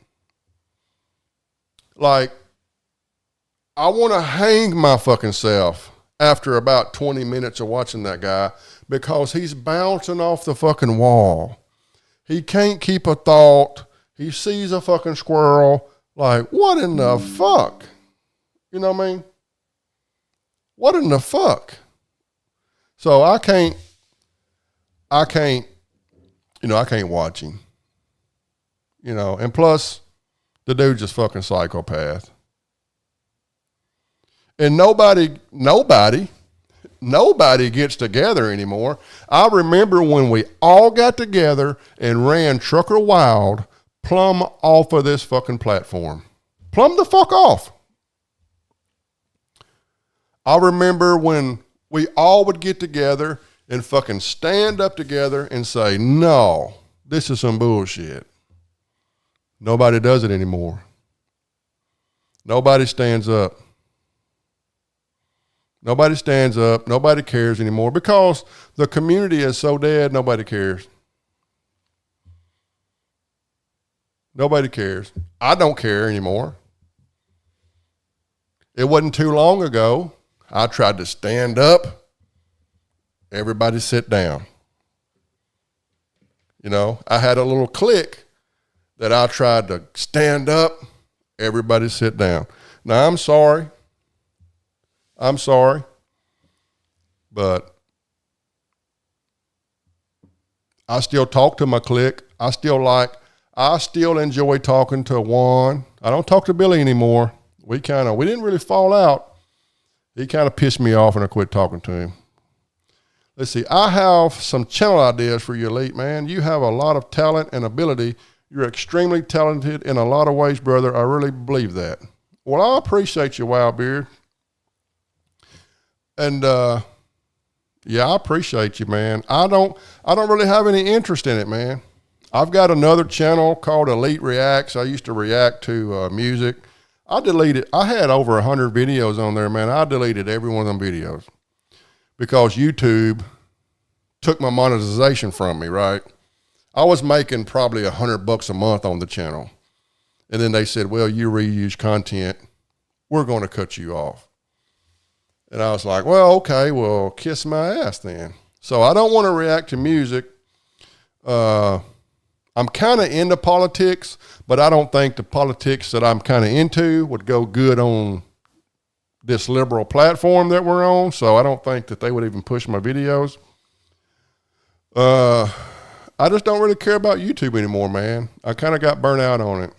Like, I want to hang my fucking self after about 20 minutes of watching that guy because he's bouncing off the fucking wall. He can't keep a thought. He sees a fucking squirrel. Like, what in the fuck? You know what I mean? What in the fuck? So I can't watch him. And plus, the dude's just fucking psychopath. And nobody gets together anymore. I remember when we all got together and ran Trucker Wild plumb off of this fucking platform. Plumb the fuck off. I remember when we all would get together and fucking stand up together and say, no, this is some bullshit. Nobody does it anymore. Nobody stands up. Nobody stands up. Nobody cares anymore because the community is so dead, nobody cares. Nobody cares. I don't care anymore. It wasn't too long ago. I tried to stand up. Everybody sit down. I had a little clique that I tried to stand up. Everybody sit down. Now, I'm sorry, but I still talk to my clique. I still enjoy talking to Juan. I don't talk to Billy anymore. We didn't really fall out. He kind of pissed me off and I quit talking to him. Let's see. I have some channel ideas for you, Elite, man. You have a lot of talent and ability. You're extremely talented in a lot of ways, brother. I really believe that. Well, I appreciate you, Wildbeard. And, yeah, I appreciate you, man. I don't really have any interest in it, man. I've got another channel called Elite Reacts. I used to react to music. I deleted, I had over 100 videos on there, man. I deleted every one of them videos because YouTube took my monetization from me, right? I was making probably $100 a month on the channel. And then they said, well, you reuse content. We're going to cut you off. And I was like, well, okay, well, kiss my ass then. So I don't want to react to music. I'm kind of into politics, but I don't think the politics that I'm kind of into would go good on this liberal platform that we're on. So I don't think that they would even push my videos. I just don't really care about YouTube anymore, man. I kind of got burnt out on it.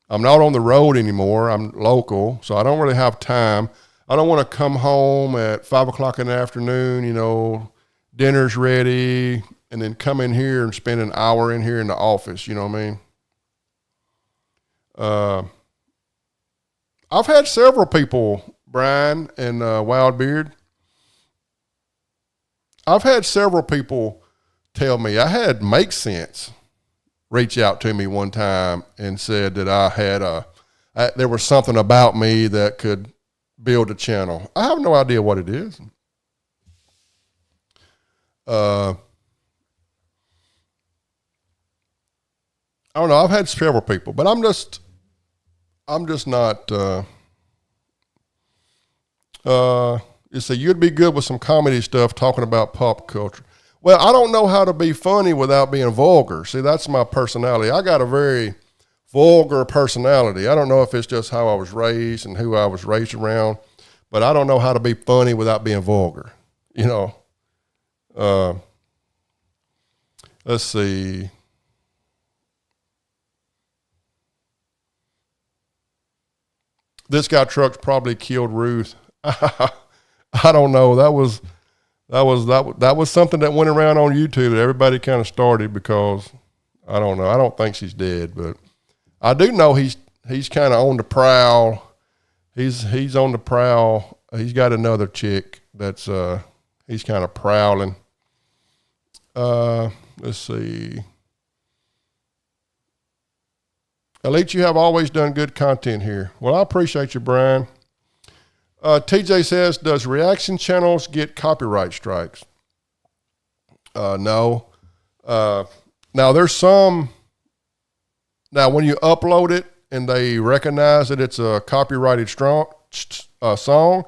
I'm not on the road anymore. I'm local, so I don't really have time. I don't want to come home at 5 o'clock in the afternoon, dinner's ready, and then come in here and spend an hour in here in the office, you know what I mean? I've had several people, Brian and Wildbeard, I've had several people tell me, I had Make Sense reach out to me one time and said that I had there was something about me that could build a channel. I have no idea what it is. I don't know. I've had several people, but I'm just not, you see, you'd be good with some comedy stuff talking about pop culture. Well, I don't know how to be funny without being vulgar. See, that's my personality. I got a very vulgar personality. I don't know if it's just how I was raised and who I was raised around, but I don't know how to be funny without being vulgar. Let's see. This guy trucks probably killed Ruth. I don't know. That was something that went around on YouTube that everybody kind of started because I don't know. I don't think she's dead, but I do know he's kind of on the prowl. He's on the prowl. He's got another chick that's he's kind of prowling. Let's see. Elite, you have always done good content here. Well, I appreciate you, Brian. TJ says, does reaction channels get copyright strikes? No. Now there's some, now when you upload it and they recognize that it's a copyrighted song,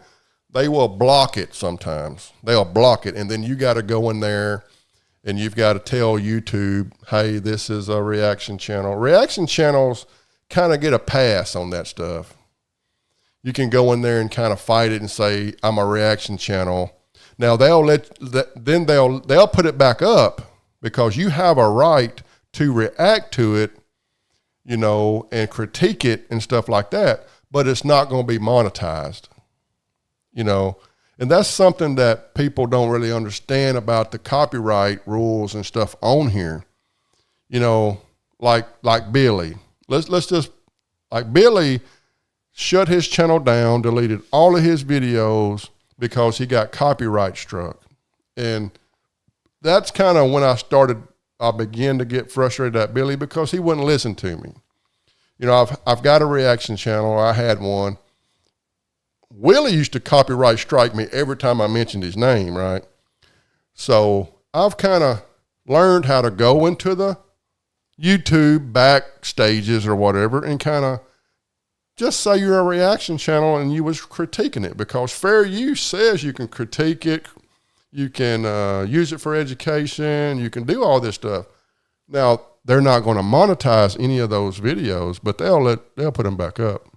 they will block it sometimes. They'll block it. And then you got to go in there and you've got to tell YouTube, hey, this is a reaction channel. Reaction channels kind of get a pass on that stuff. You can go in there and kind of fight it and say, I'm a reaction channel. Now they'll put it back up because you have a right to react to it, you know, and critique it and stuff like that, but it's not going to be monetized, you know. And that's something that people don't really understand about the copyright rules and stuff on here. You know, like Billy. Let's just, like Billy shut his channel down, deleted all of his videos because he got copyright struck. And that's kind of when I began to get frustrated at Billy because he wouldn't listen to me. You know, I've got a reaction channel. I had one. Willie used to copyright strike me every time I mentioned his name, right? So I've kind of learned how to go into the YouTube back stages or whatever and kind of just say you're a reaction channel and you was critiquing it, because fair use says you can critique it, you can use it for education, you can do all this stuff. Now, they're not going to monetize any of those videos, but they'll put them back up.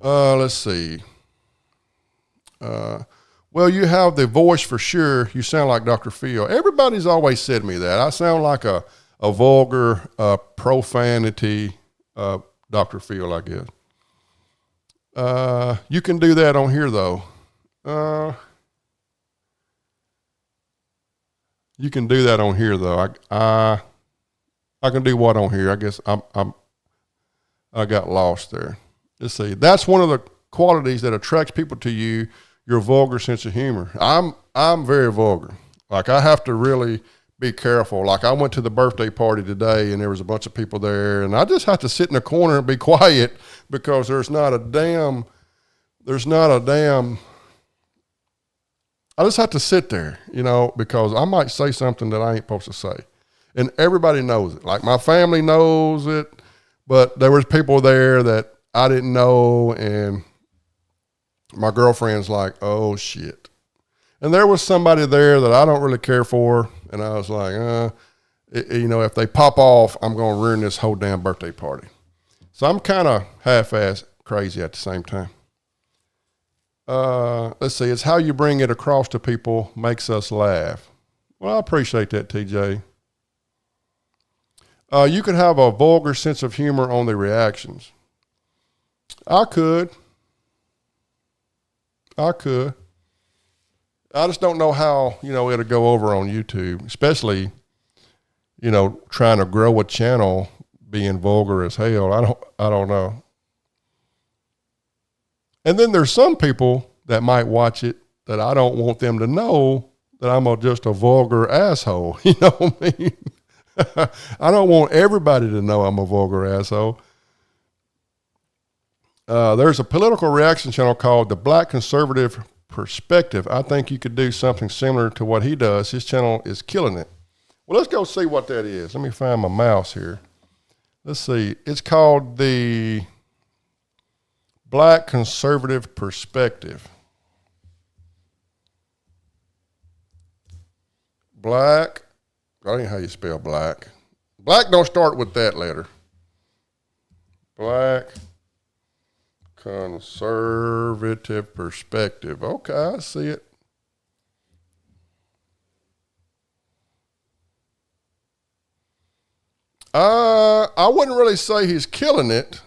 Let's see. Well, you have the voice for sure. You sound like Dr. Phil. Everybody's always said to me that. I sound like a vulgar, profanity Dr. Phil, I guess. You can do that on here, though. You can do that on here, though. I can do what on here? I guess I got lost there. Let's see. That's one of the qualities that attracts people to you, your vulgar sense of humor. I'm very vulgar. Like, I have to really be careful. Like, I went to the birthday party today and there was a bunch of people there, and I just have to sit in the corner and be quiet because there's not a damn, I just have to sit there, you know, because I might say something that I ain't supposed to say. And everybody knows it. Like, my family knows it, but there was people there that I didn't know, and my girlfriend's like, oh shit. And there was somebody there that I don't really care for, and I was like, you know, if they pop off, I'm going to ruin this whole damn birthday party. So I'm kind of half-ass crazy at the same time. Let's see, it's how you bring it across to people makes us laugh. Well, I appreciate that, TJ. You could have a vulgar sense of humor on the reactions. I could. I just don't know how, you know, it'll go over on YouTube, especially, you know, trying to grow a channel being vulgar as hell. I don't know. And then there's some people that might watch it that I don't want them to know that I'm just a vulgar asshole. You know what I mean? I don't want everybody to know I'm a vulgar asshole. There's a political reaction channel called The Black Conservative Perspective. I think you could do something similar to what he does. His channel is killing it. Well, let's go see what that is. Let me find my mouse here. Let's see. It's called The Black Conservative Perspective. Black. I don't know how you spell black. Black don't start with that letter. Black Conservative Perspective. Okay, I see it. I wouldn't really say he's killing it.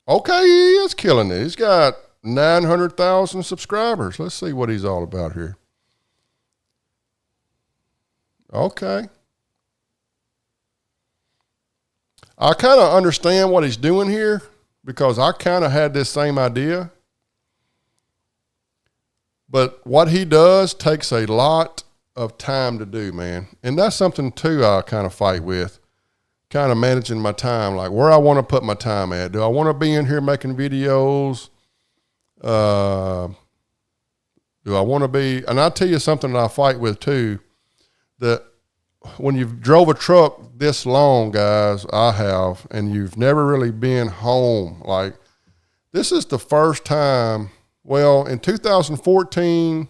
Okay, he is killing it. He's got 900,000 subscribers. Let's see what he's all about here. Okay. I kind of understand what he's doing here because I kind of had this same idea. But what he does takes a lot of time to do, man. And that's something, too, I kind of fight with. Kind of managing my time, like where I want to put my time at. Do I want to be in here making videos, Do I want to be, and I'll tell you something that I fight with too, that when you've drove a truck this long, guys, I have, and you've never really been home. Like, this is the first time, well, in 2014,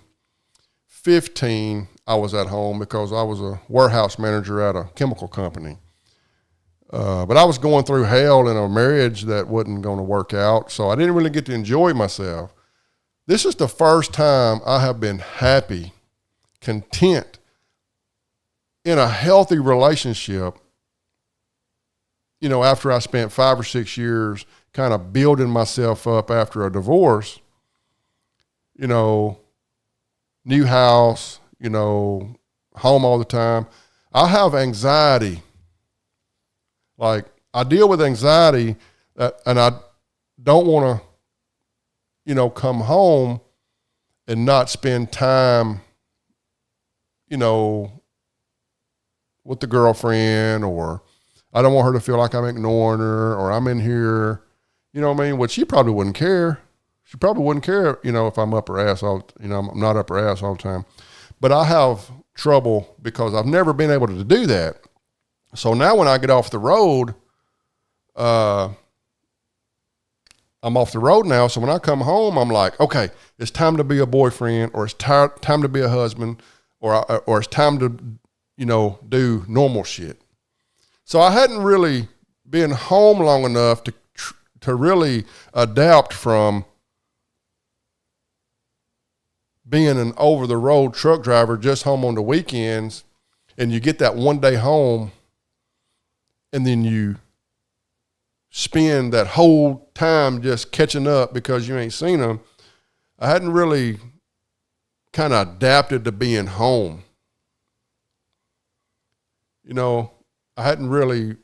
15, I was at home because I was a warehouse manager at a chemical company. But I was going through hell in a marriage that wasn't going to work out, so I didn't really get to enjoy myself. This is the first time I have been happy, content, in a healthy relationship, you know, after I spent 5 or 6 years kind of building myself up after a divorce, you know, new house, you know, home all the time. I have anxiety. Like, I deal with anxiety, and I don't want to, you know, come home and not spend time, you know, with the girlfriend, or I don't want her to feel like I'm ignoring her, or I'm in here, you know what I mean? Which she probably wouldn't care. She probably wouldn't care, you know, if I'm up her ass all, you know, I'm not up her ass all the time. But I have trouble because I've never been able to do that. So now when I get off the road, I'm off the road now. So when I come home, I'm like, okay, it's time to be a boyfriend, or it's time to be a husband, or it's time to, you know, do normal shit. So I hadn't really been home long enough to really adapt from being an over-the-road truck driver just home on the weekends, and you get that one day home, and then you spend that whole time just catching up because you ain't seen them. I hadn't really kind of adapted to being home. You know, I hadn't really,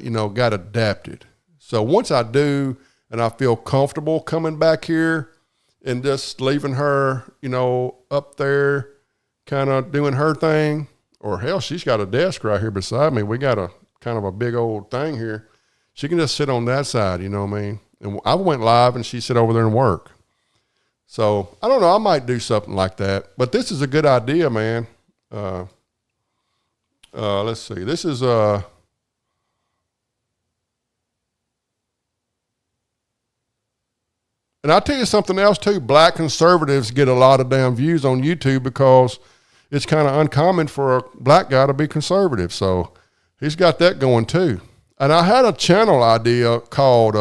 you know, got adapted. So once I do, and I feel comfortable coming back here and just leaving her, you know, up there kind of doing her thing, or hell, she's got a desk right here beside me. We got a kind of a big old thing here. She can just sit on that side, you know what I mean? And I went live and she sit over there and work. So I don't know, I might do something like that, but this is a good idea, man. Let's see. This is, and I'll tell you something else too. Black conservatives get a lot of damn views on YouTube because it's kind of uncommon for a black guy to be conservative. So he's got that going too. And I had a channel idea called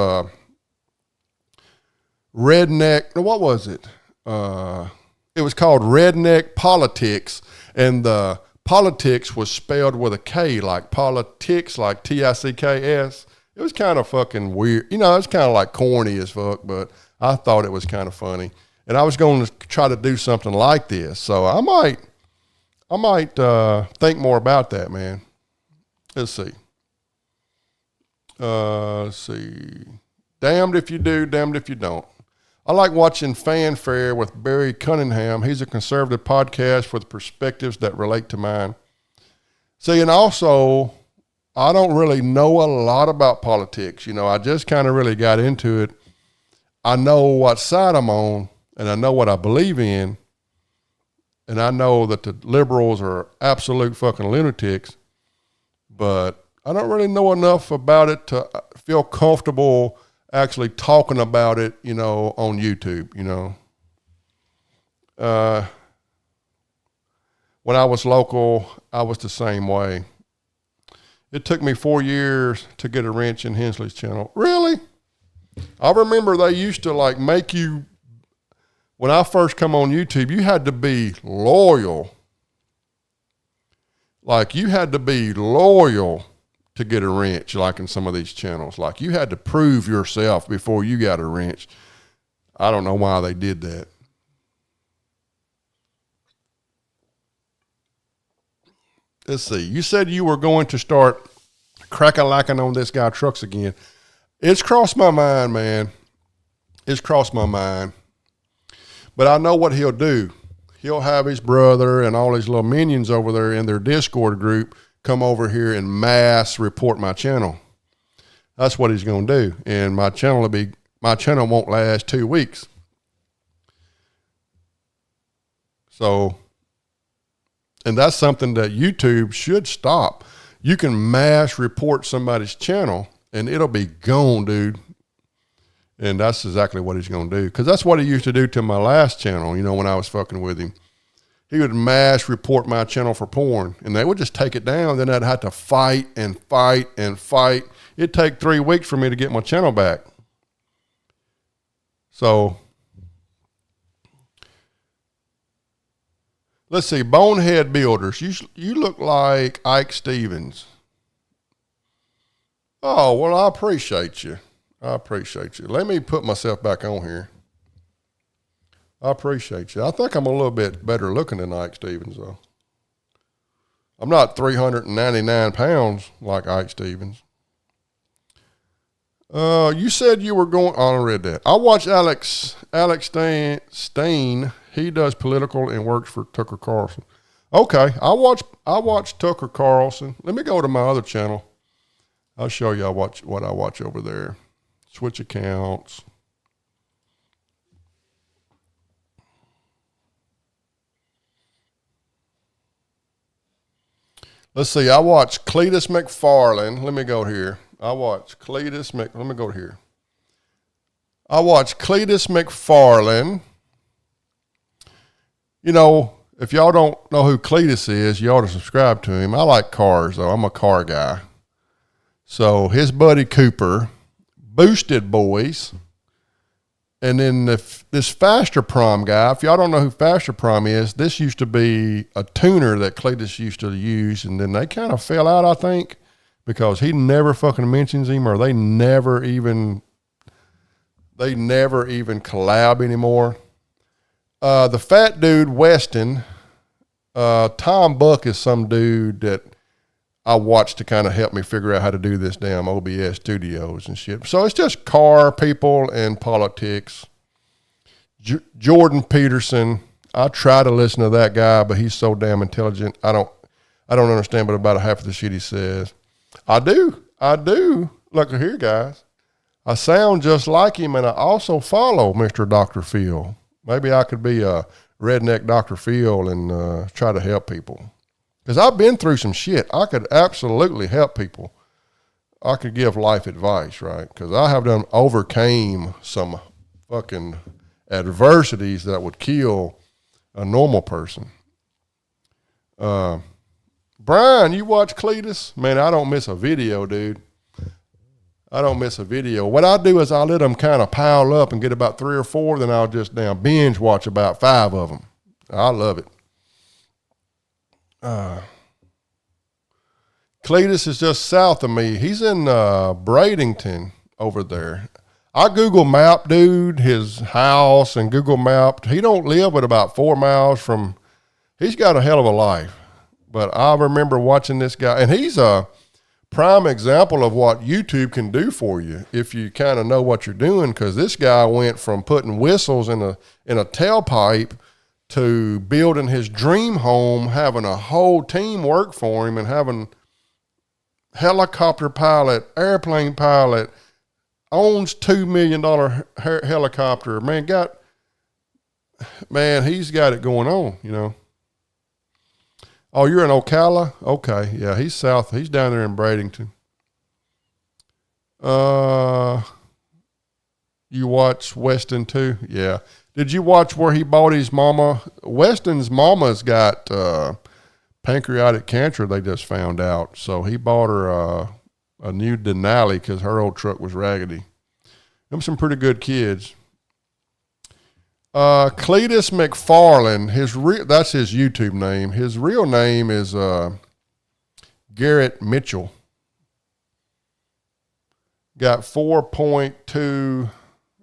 Redneck. What was it? It was called Redneck Politics, and the politics was spelled with a K, like politics, like T-I-C-K-S. It was kind of fucking weird. You know, it's kind of like corny as fuck, but I thought it was kind of funny. And I was going to try to do something like this. So I might think more about that, man. Let's see. Damned if you do, damned if you don't. I like watching Fanfare with Barry Cunningham. He's a conservative podcast with perspectives that relate to mine. See, and also, I don't really know a lot about politics. You know, I just kind of really got into it. I know what side I'm on, and I know what I believe in, and I know that the liberals are absolute fucking lunatics, but I don't really know enough about it to feel comfortable actually talking about it, you know, on YouTube, you know. When I was local, I was the same way. It took me 4 years to get a wrench in Hensley's channel. Really? I remember they used to like make you, when I first come on YouTube, you had to be loyal. Like you had to be loyal to get a wrench, like in some of these channels. Like you had to prove yourself before you got a wrench. I don't know why they did that. Let's see. You said you were going to start crack-a-lacking on this guy trucks again. It's crossed my mind, man. It's crossed my mind. But I know what he'll do. He'll have his brother and all his little minions over there in their Discord group come over here and mass report my channel. That's what he's going to do. And my channel won't last 2 weeks. So, and that's something that YouTube should stop. You can mass report somebody's channel and it'll be gone, dude. And that's exactly what he's going to do. Because that's what he used to do to my last channel, you know, when I was fucking with him. He would mass report my channel for porn. And they would just take it down. Then I'd have to fight and fight and fight. It'd take 3 weeks for me to get my channel back. So, let's see. Bonehead Builders. You look like Ike Stevens. Oh, well, I appreciate you. I appreciate you. Let me put myself back on here. I appreciate you. I think I'm a little bit better looking than Ike Stevens, though. I'm not 399 pounds like Ike Stevens. You said you were going. Oh, I read that. I watch Alex Stain. He does political and works for Tucker Carlson. Okay, I watch Tucker Carlson. Let me go to my other channel. I'll show you what I watch over there. Switch accounts. Let's see. I watch Cletus McFarland. Let me go here. Let me go here. I watch Cletus McFarland. You know, if y'all don't know who Cletus is, you ought to subscribe to him. I like cars, though. I'm a car guy. So his buddy Cooper, Boosted Boys, and then this Faster Prom guy. If y'all don't know who Faster Prom is, this used to be a tuner that Cletus used to use, and then they kind of fell out, I think, because he never fucking mentions him, or they never even collab anymore. The fat dude Weston, Tom Buck is some dude that I watched to kind of help me figure out how to do this damn OBS studios and shit. So it's just car people and politics. Jordan Peterson. I try to listen to that guy, but he's so damn intelligent. I don't understand but about half of the shit he says. I do. Look here, guys. I sound just like him, and I also follow Mr. Dr. Phil. Maybe I could be a redneck Dr. Phil and try to help people. Because I've been through some shit. I could absolutely help people. I could give life advice, right? Because I have overcame some fucking adversities that would kill a normal person. Brian, you watch Cletus? Man, I don't miss a video, dude. I don't miss a video. What I do is I let them kind of pile up and get about 3 or 4, then I'll just binge watch about 5 of them. I love it. Cletus is just south of me. He's in Bradenton over there. I Google Map, dude, his house and Google Map. He don't live but about 4 miles from, he's got a hell of a life. But I remember watching this guy, and he's a prime example of what YouTube can do for you if you kind of know what you're doing, because this guy went from putting whistles in a tailpipe to building his dream home, having a whole team work for him, and having helicopter pilot, airplane pilot, owns $2 million helicopter. Man, he's got it going on, you know. Oh, you're in Ocala? Okay, yeah, he's south. He's down there in Bradenton. You watch Weston too? Yeah. Did you watch where he bought his mama? Weston's mama's got pancreatic cancer, they just found out. So he bought her a new Denali because her old truck was raggedy. Them some pretty good kids. Cletus McFarland, that's his YouTube name. His real name is Garrett Mitchell. Got 4.2,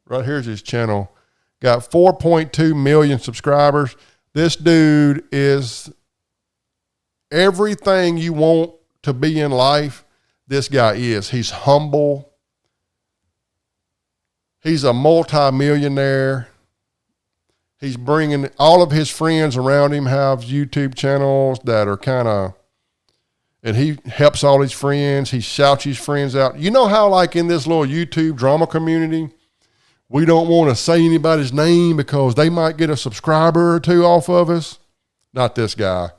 right here's his channel. Got 4.2 million subscribers. This dude is everything you want to be in life. This guy is. He's humble. He's a multi-millionaire. He's bringing all of his friends around him have YouTube channels that are kind of, and he helps all his friends. He shouts his friends out. You know how like in this little YouTube drama community, we don't want to say anybody's name because they might get a subscriber or 2 off of us. Not this guy.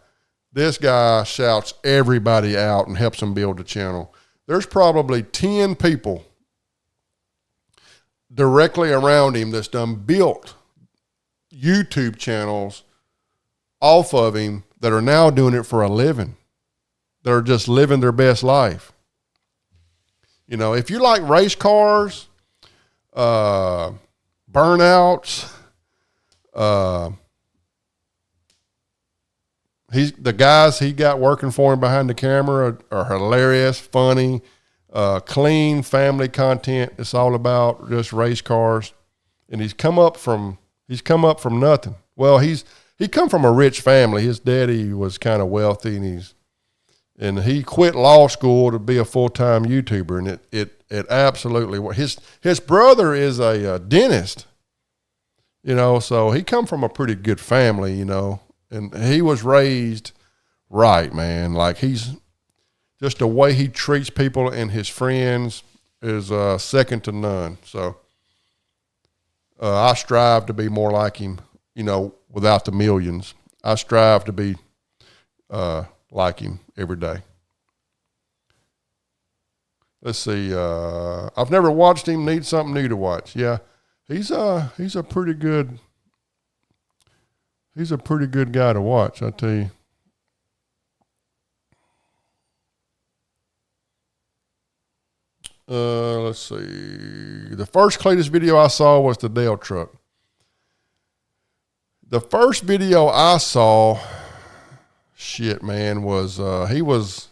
This guy shouts everybody out and helps them build the channel. There's probably 10 people directly around him that's done built YouTube channels off of him that are now doing it for a living. They're just living their best life. You know, if you like race cars, burnouts, the guys he got working for him behind the camera are hilarious, funny, clean family content. It's all about just race cars. And he's come up from nothing. Well, he come from a rich family. His daddy was kind of wealthy, and he quit law school to be a full-time YouTuber, and it absolutely, his brother is a dentist, you know, so he come from a pretty good family, you know, and he was raised right, man. Like, he's just the way he treats people and his friends is second to none. So I strive to be more like him, you know, without the millions. I strive to be like him every day. Let's see. I've never watched him. Need something new to watch. Yeah, he's a pretty good guy to watch, I tell you. Let's see. The first Cletus video I saw was the Dale truck. The first video I saw, shit, man, was he was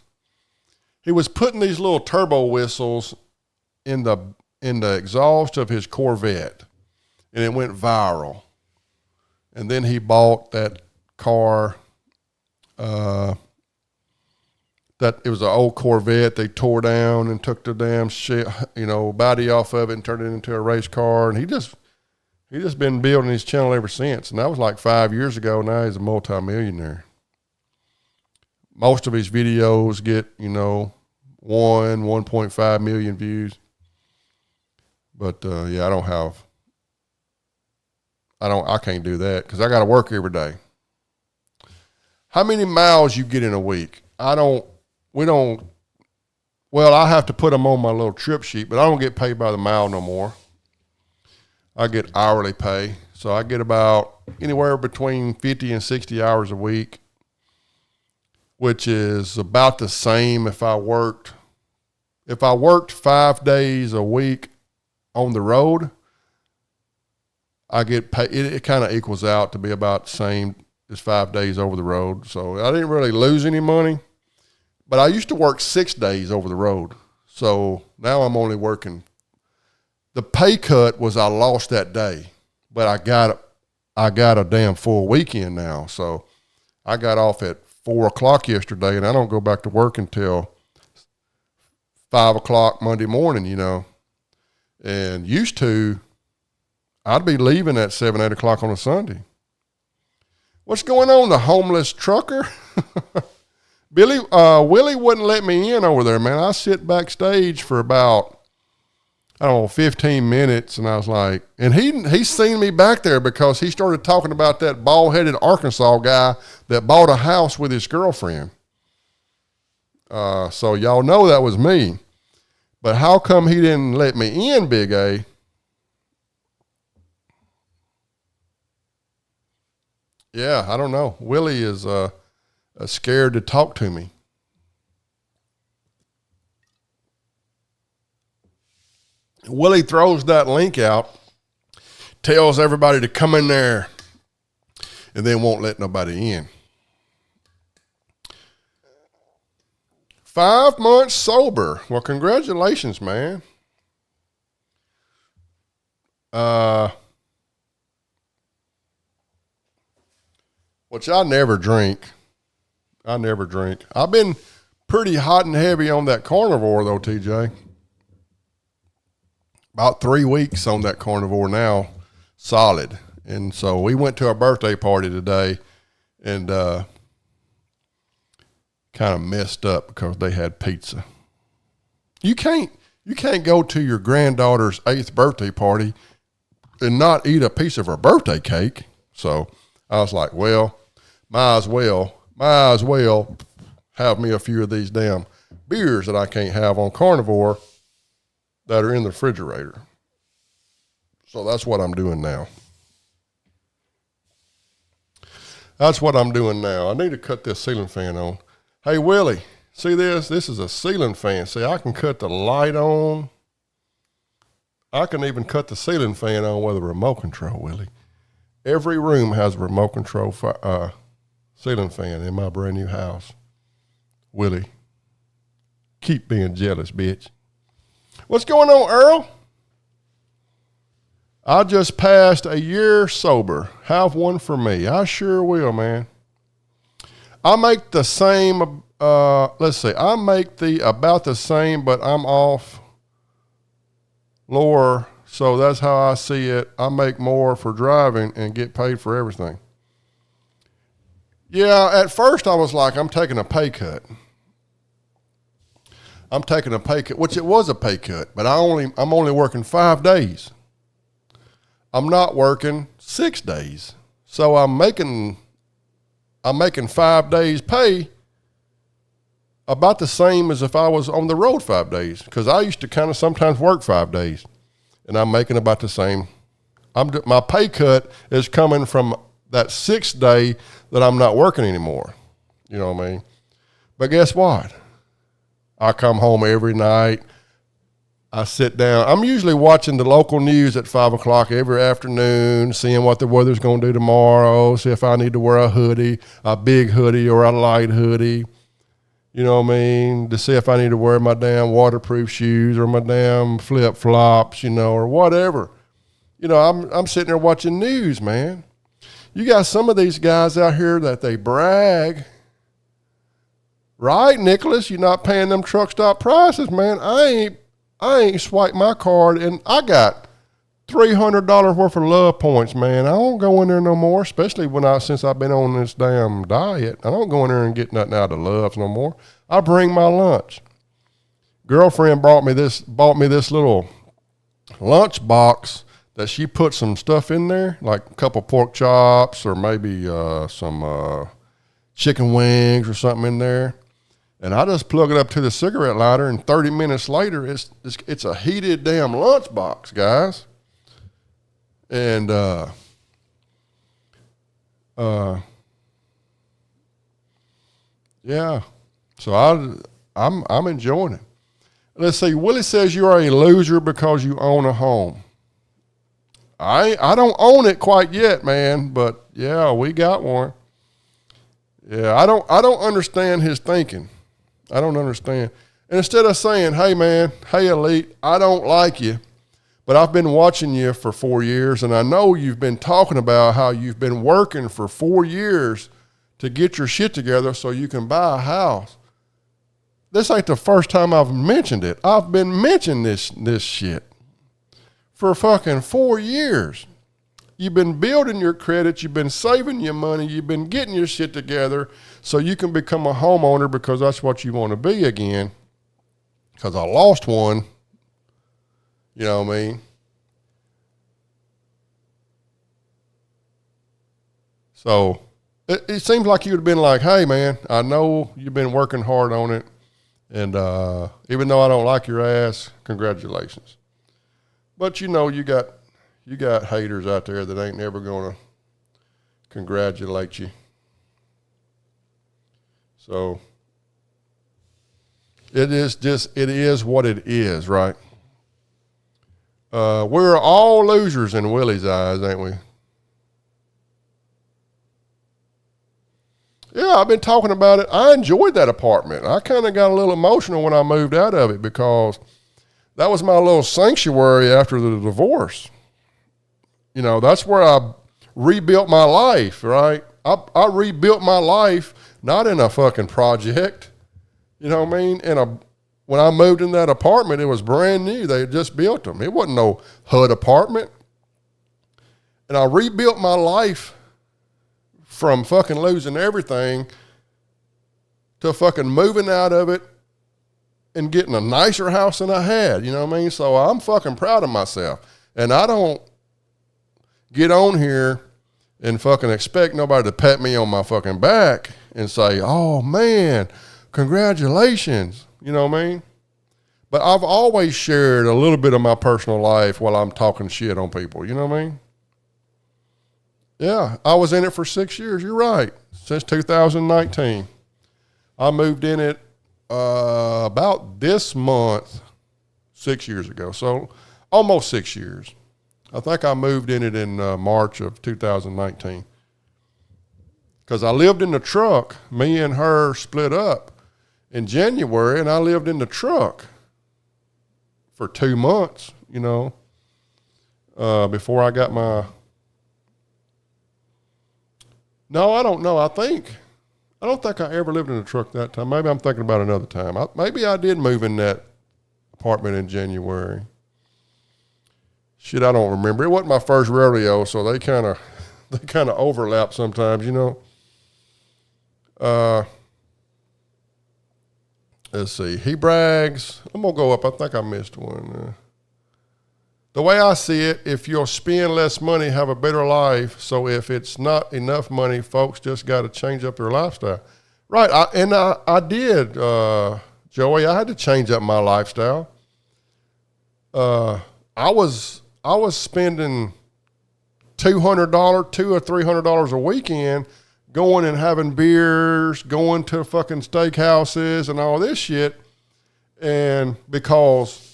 putting these little turbo whistles in the exhaust of his Corvette, and it went viral. And then he bought that car. That it was an old Corvette they tore down and took the damn shit, you know, body off of it and turned it into a race car. And he just been building his channel ever since. And that was like 5 years ago. Now he's a multimillionaire. Most of his videos get, you know, 1.5 million views. But yeah, I can't do that because I got to work every day. How many miles you get in a week? Well, I have to put them on my little trip sheet, but I don't get paid by the mile no more. I get hourly pay. So I get about anywhere between 50 and 60 hours a week, which is about the same if I worked 5 days a week on the road. I get paid. It kind of equals out to be about the same as 5 days over the road. So I didn't really lose any money. But I used to work 6 days over the road. So now I'm only working. The pay cut was I lost that day, but I got a damn full weekend now. So I got off at 4 o'clock yesterday, and I don't go back to work until 5 o'clock Monday morning, you know. And used to, I'd be leaving at 7, 8 o'clock on a Sunday. What's going on, the homeless trucker? Willie wouldn't let me in over there, man. I sit backstage for about, 15 minutes, and I was like, and he seen me back there because he started talking about that bald-headed Arkansas guy that bought a house with his girlfriend. So y'all know that was me. But how come he didn't let me in, Big A? Yeah, I don't know. Willie is scared to talk to me. Willie throws that link out, tells everybody to come in there, and then won't let nobody in. 5 months sober. Well, congratulations, man. Which I never drink. I've been pretty hot and heavy on that carnivore, though, TJ. About 3 weeks on that carnivore now, solid. And so we went to a birthday party today and kind of messed up because they had pizza. You can't go to your granddaughter's 8th birthday party and not eat a piece of her birthday cake. So I was like, well, might as well have me a few of these damn beers that I can't have on Carnivore that are in the refrigerator. So that's what I'm doing now. I need to cut this ceiling fan on. Hey, Willie, see this? This is a ceiling fan. See, I can cut the light on. I can even cut the ceiling fan on with a remote control, Willie. Every room has a remote control ceiling fan in my brand new house. Willie, keep being jealous, bitch. What's going on, Earl? I just passed a year sober. Have one for me. I sure will, man. I make the same, I make about the same, but I'm off lower. So that's how I see it. I make more for driving and get paid for everything. Yeah, at first I was like, I'm taking a pay cut. Which it was a pay cut, but I'm only working 5 days. I'm not working 6 days. So I'm making 5 days pay about the same as if I was on the road 5 days. Because I used to kind of sometimes work 5 days. And I'm making about the same. My pay cut is coming from that 6th day that I'm not working anymore. You know what I mean? But guess what? I come home every night. I sit down. I'm usually watching the local news at 5 o'clock every afternoon, seeing what the weather's going to do tomorrow, see if I need to wear a hoodie, a big hoodie or a light hoodie. You know what I mean? To see if I need to wear my damn waterproof shoes or my damn flip-flops, or whatever. I'm sitting there watching news, man. You got some of these guys out here that they brag. Right, Nicholas? You're not paying them truck stop prices, man. I ain't swiped my card, and I got $300 worth of love points, man. I don't go in there no more, especially since I've been on this damn diet. I don't go in there and get nothing out of Loves no more. I bring my lunch. Girlfriend bought me this little lunch box that she put some stuff in there, like a couple pork chops or maybe some chicken wings or something in there. And I just plug it up to the cigarette lighter, and 30 minutes later, it's a heated damn lunch box, guys. And yeah, so I'm enjoying it. Let's see. Willie says you are a loser because you own a home. I don't own it quite yet, man, but yeah, we got one. Yeah, I don't understand his thinking. I don't understand. And instead of saying, hey, man, hey, Elite, I don't like you, but I've been watching you for 4 years, and I know you've been talking about how you've been working for 4 years to get your shit together so you can buy a house. This ain't the first time I've mentioned it. I've been mentioning this shit for fucking 4 years. You've been building your credit. You've been saving your money. You've been getting your shit together so you can become a homeowner because that's what you want to be again. Because I lost one. You know what I mean? So it seems like you would have been like, hey, man, I know you've been working hard on it. And even though I don't like your ass, congratulations. But you got haters out there that ain't never going to congratulate you. So it is what it is, right? We're all losers in Willie's eyes, ain't we? Yeah, I've been talking about it. I enjoyed that apartment. I kind of got a little emotional when I moved out of it because that was my little sanctuary after the divorce. That's where I rebuilt my life, right? I rebuilt my life, not in a fucking project. You know what I mean? When I moved in that apartment, it was brand new. They had just built them. It wasn't no HUD apartment. And I rebuilt my life from fucking losing everything to fucking moving out of it and getting a nicer house than I had. You know what I mean? So I'm fucking proud of myself. And I don't get on here and fucking expect nobody to pat me on my fucking back and say, oh man, congratulations. You know what I mean? But I've always shared a little bit of my personal life while I'm talking shit on people. You know what I mean? Yeah, I was in it for 6 years. You're right. Since 2019. I moved in it about this month, 6 years ago. So almost 6 years. I think I moved in it in March of 2019. Because I lived in the truck. Me and her split up in January, and I lived in the truck for 2 months, you know, before I got my... No, I don't know. I don't think I ever lived in a truck that time. Maybe I'm thinking about another time. Maybe I did move in that apartment in January. Shit, I don't remember. It wasn't my first rodeo, so they kind of overlap sometimes, you know. Let's see. He brags. I'm going to go up. I think I missed one. The way I see it, if you'll spend less money, have a better life. So if it's not enough money, folks just got to change up their lifestyle. Right. I did, Joey. I had to change up my lifestyle. I was spending $200, $200 or $300 a weekend going and having beers, going to fucking steakhouses and all this shit. And because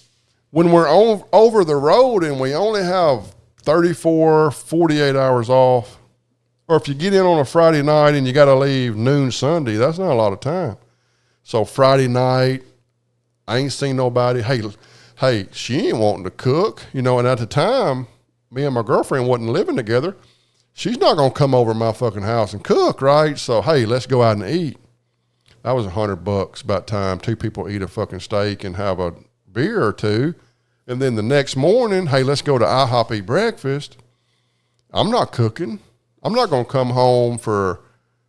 when we're over the road and we only have 34, 48 hours off, or if you get in on a Friday night and you got to leave noon Sunday, that's not a lot of time. So Friday night, I ain't seen nobody. Hey, she ain't wanting to cook, you know, and at the time, me and my girlfriend wasn't living together. She's not going to come over to my fucking house and cook, right? So, hey, let's go out and eat. That was $100 about time. 2 people eat a fucking steak and have a beer or two. And then the next morning, hey, let's go to IHOP eat breakfast. I'm not cooking. I'm not going to come home for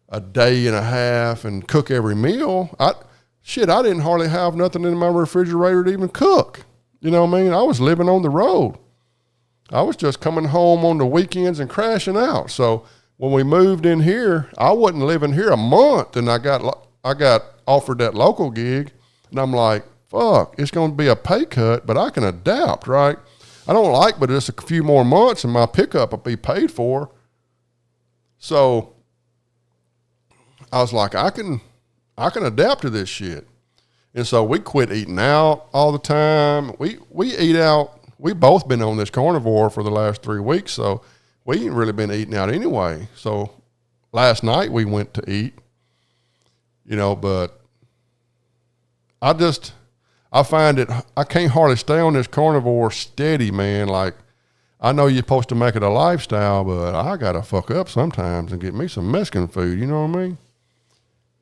a day and a half and cook every meal. I didn't hardly have nothing in my refrigerator to even cook. You know what I mean? I was living on the road. I was just coming home on the weekends and crashing out. So when we moved in here, I wasn't living here a month, and I got offered that local gig, and I'm like, fuck, it's going to be a pay cut, but I can adapt, right? I don't like, but just a few more months and my pickup will be paid for. So I was like, I can adapt to this shit. And so we quit eating out all the time. We eat out. We both been on this carnivore for the last 3 weeks, so we ain't really been eating out anyway. So last night we went to eat, you know, but I find it, I can't hardly stay on this carnivore steady, man. Like, I know you're supposed to make it a lifestyle, but I got to fuck up sometimes and get me some Mexican food, you know what I mean?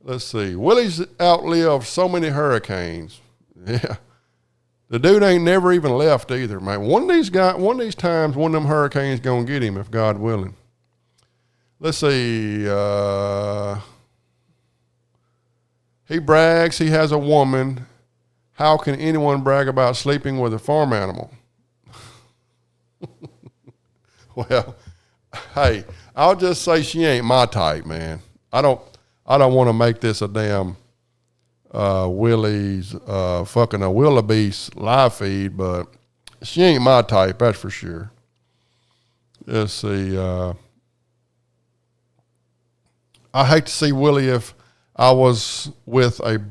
Let's see. Willie's outlived so many hurricanes. Yeah. The dude ain't never even left either, man. One of these times, one of them hurricanes gonna get him, if God willing. Let's see. He brags he has a woman. How can anyone brag about sleeping with a farm animal? Well, hey, I'll just say she ain't my type, man. I don't want to make this a damn Willie's fucking a wildebeest live feed, but she ain't my type, that's for sure. Let's see. I hate to see Willie if I was with a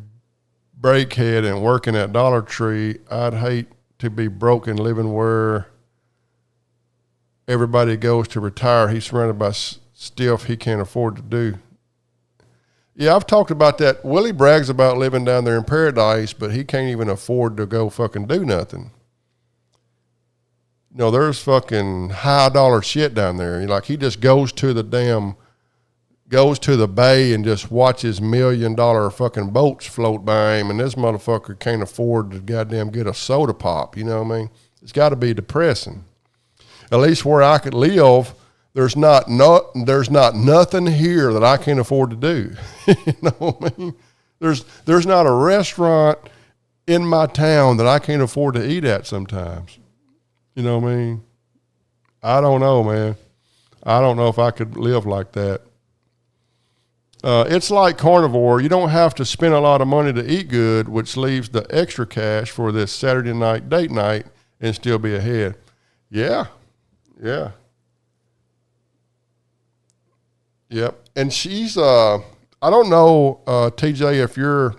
breakhead and working at Dollar Tree. I'd hate to be broke and living where everybody goes to retire. He's surrounded by stuff he can't afford to do. Yeah, I've talked about that. Willie brags about living down there in paradise, but he can't even afford to go fucking do nothing. You know, there's fucking high dollar shit down there. Like, he just goes to the bay and just watches $1 million fucking boats float by him, and this motherfucker can't afford to goddamn get a soda pop. You know what I mean? It's got to be depressing. At least where I could live, there's not nothing here that I can't afford to do. You know what I mean? There's not a restaurant in my town that I can't afford to eat at sometimes. You know what I mean? I don't know, man. I don't know if I could live like that. It's like carnivore. You don't have to spend a lot of money to eat good, which leaves the extra cash for this Saturday night date night and still be ahead. Yeah. Yeah. Yep. And she's, I don't know, TJ, if your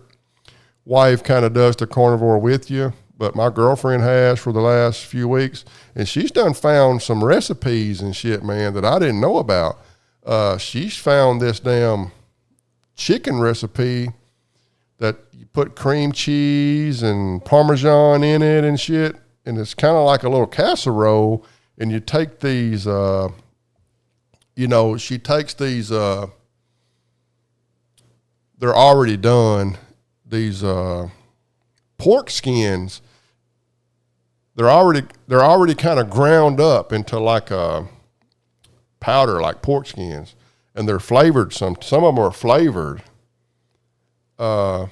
wife kind of does the carnivore with you, but my girlfriend has for the last few weeks, and she's done found some recipes and shit, man, that I didn't know about. She's found this damn chicken recipe that you put cream cheese and Parmesan in it and shit, and it's kind of like a little casserole, and you take these, she takes these, they're already done, these pork skins. They're already kind of ground up into like a powder, like pork skins, and they're flavored. Some of them are flavored. They're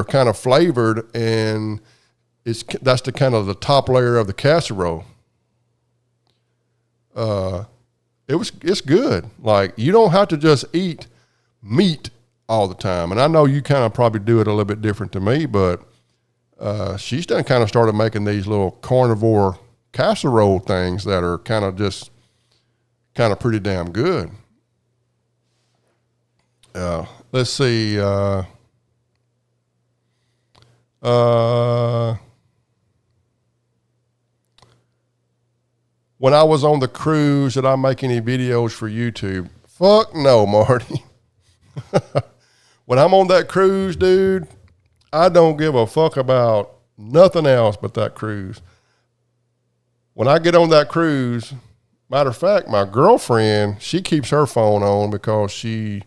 kind of flavored, and that's the kind of the top layer of the casserole. It's good. Like, you don't have to just eat meat all the time. And I know you kind of probably do it a little bit different to me, but she's done kind of started making these little carnivore casserole things that are kind of pretty damn good. Let's see. When I was on the cruise, did I make any videos for YouTube? Fuck no, Marty. When I'm on that cruise, dude, I don't give a fuck about nothing else but that cruise. When I get on that cruise, matter of fact, my girlfriend, she keeps her phone on because she,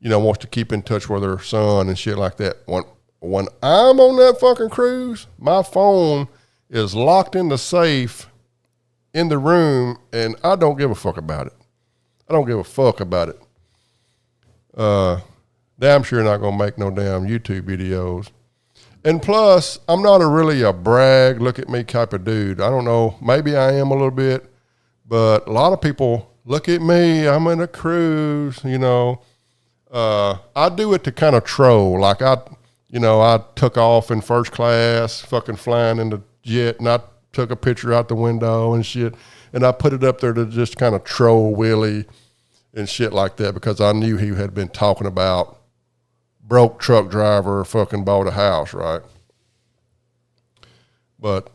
wants to keep in touch with her son and shit like that. When I'm on that fucking cruise, my phone is locked in the safe in the room, and I don't give a fuck about it. I don't give a fuck about it. Damn sure not gonna make no damn YouTube videos. And plus, I'm not really a brag, look at me type of dude. I don't know, maybe I am a little bit, but a lot of people, look at me, I'm in a cruise, I do it to kind of troll. Like I took off in first class, fucking flying in the jet, and I took a picture out the window and shit, and I put it up there to just kind of troll Willie and shit like that, because I knew he had been talking about broke truck driver fucking bought a house, right? But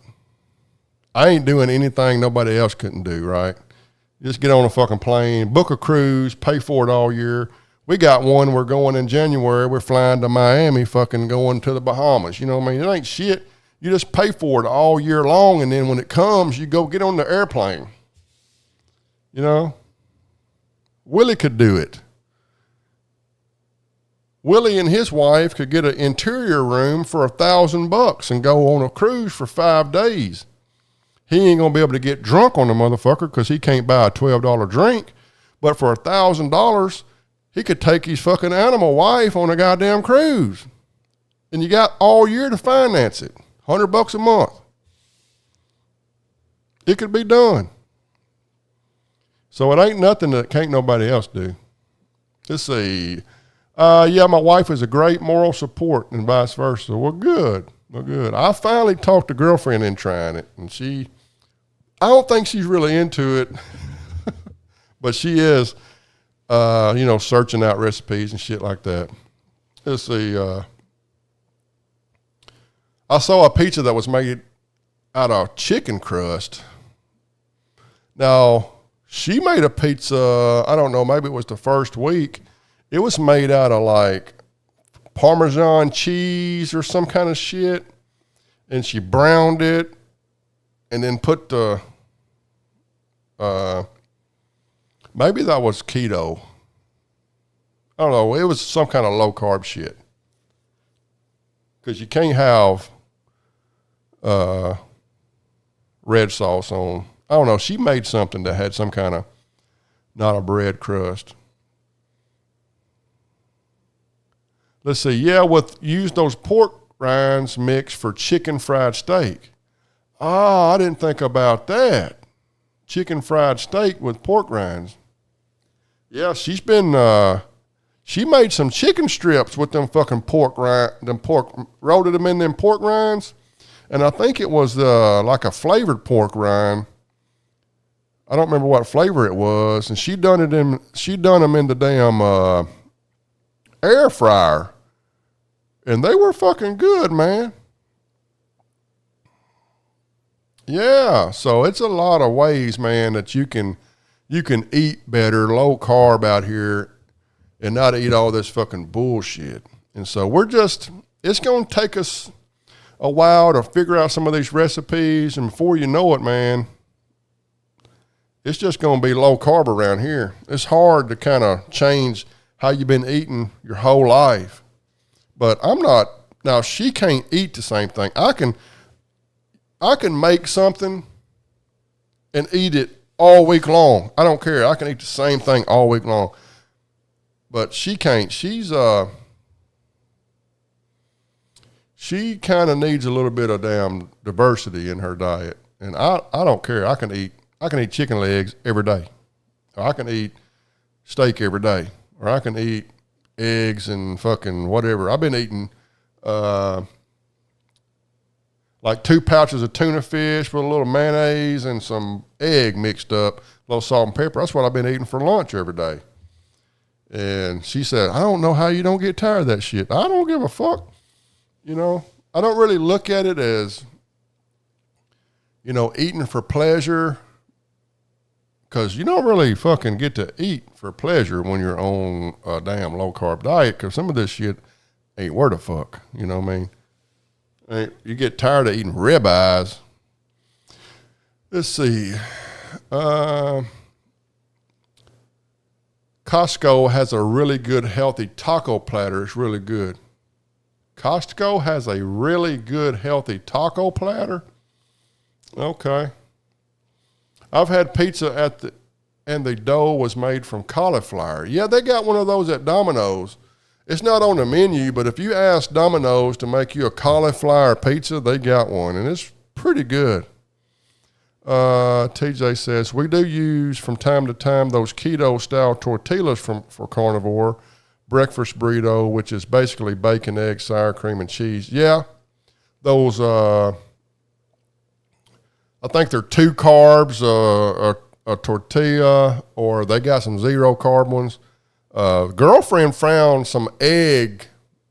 I ain't doing anything nobody else couldn't do, right? Just get on a fucking plane, book a cruise, pay for it all year. We got one, we're going in January, we're flying to Miami, fucking going to the Bahamas. You know what I mean? It ain't shit. You just pay for it all year long, and then when it comes, you go get on the airplane. Willie could do it. Willie and his wife could get an interior room for $1,000 and go on a cruise for 5 days. He ain't gonna be able to get drunk on the motherfucker because he can't buy a $12 drink. But for $1,000, he could take his fucking animal wife on a goddamn cruise. And you got all year to finance it. $100 a month. It could be done. So it ain't nothing that can't nobody else do. Let's see. Yeah, my wife is a great moral support and vice versa. Well, good. Well, good. I finally talked the girlfriend in trying it, and I don't think she's really into it, but she is, searching out recipes and shit like that. Let's see. I saw a pizza that was made out of chicken crust. Now, she made a pizza, I don't know, maybe it was the first week. It was made out of like Parmesan cheese or some kind of shit. And she browned it and then put maybe that was keto. I don't know. It was some kind of low carb shit. Because you can't have red sauce on. I don't know. She made something that had some kind of, not a bread crust. Let's see. Yeah, use those pork rinds mix for chicken fried steak. Oh, I didn't think about that. Chicken fried steak with pork rinds. Yeah, she's been, she made some chicken strips with them fucking rolled them in them pork rinds. And I think it was like a flavored pork rind. I don't remember what flavor it was. And she done them in the damn air fryer. And they were fucking good, man. Yeah, so it's a lot of ways, man, that you can eat better, low carb out here, and not eat all this fucking bullshit. And so it's going to take us a while to figure out some of these recipes, and before you know it, man, it's just going to be low carb around here. It's hard to kind of change how you've been eating your whole life. But now she can't eat the same thing. I can make something and eat it all week long. I don't care. I can eat the same thing all week long. But she can't. She kind of needs a little bit of damn diversity in her diet. And I don't care. I can eat chicken legs every day. Or I can eat steak every day. Or I can eat eggs and fucking whatever. I've been eating like 2 pouches of tuna fish with a little mayonnaise and some egg mixed up, a little salt and pepper. That's what I've been eating for lunch every day. And she said, I don't know how you don't get tired of that shit. I don't give a fuck. You know, I don't really look at it as, you know, eating for pleasure, because you don't really fucking get to eat for pleasure when you're on a damn low carb diet, because some of this shit ain't worth a fuck. You know what I mean? You get tired of eating ribeyes. Let's see. Costco has a really good healthy taco platter. It's really good. Costco has a really good healthy taco platter? Okay. I've had pizza and the dough was made from cauliflower. Yeah, they got one of those at Domino's. It's not on the menu, but if you ask Domino's to make you a cauliflower pizza, they got one, and it's pretty good. TJ says, we do use from time to time those keto-style tortillas for carnivore, breakfast burrito, which is basically bacon, eggs, sour cream, and cheese. Yeah, those, I think they're 2 carbs, a tortilla, or they got some 0 carb ones. Girlfriend found some egg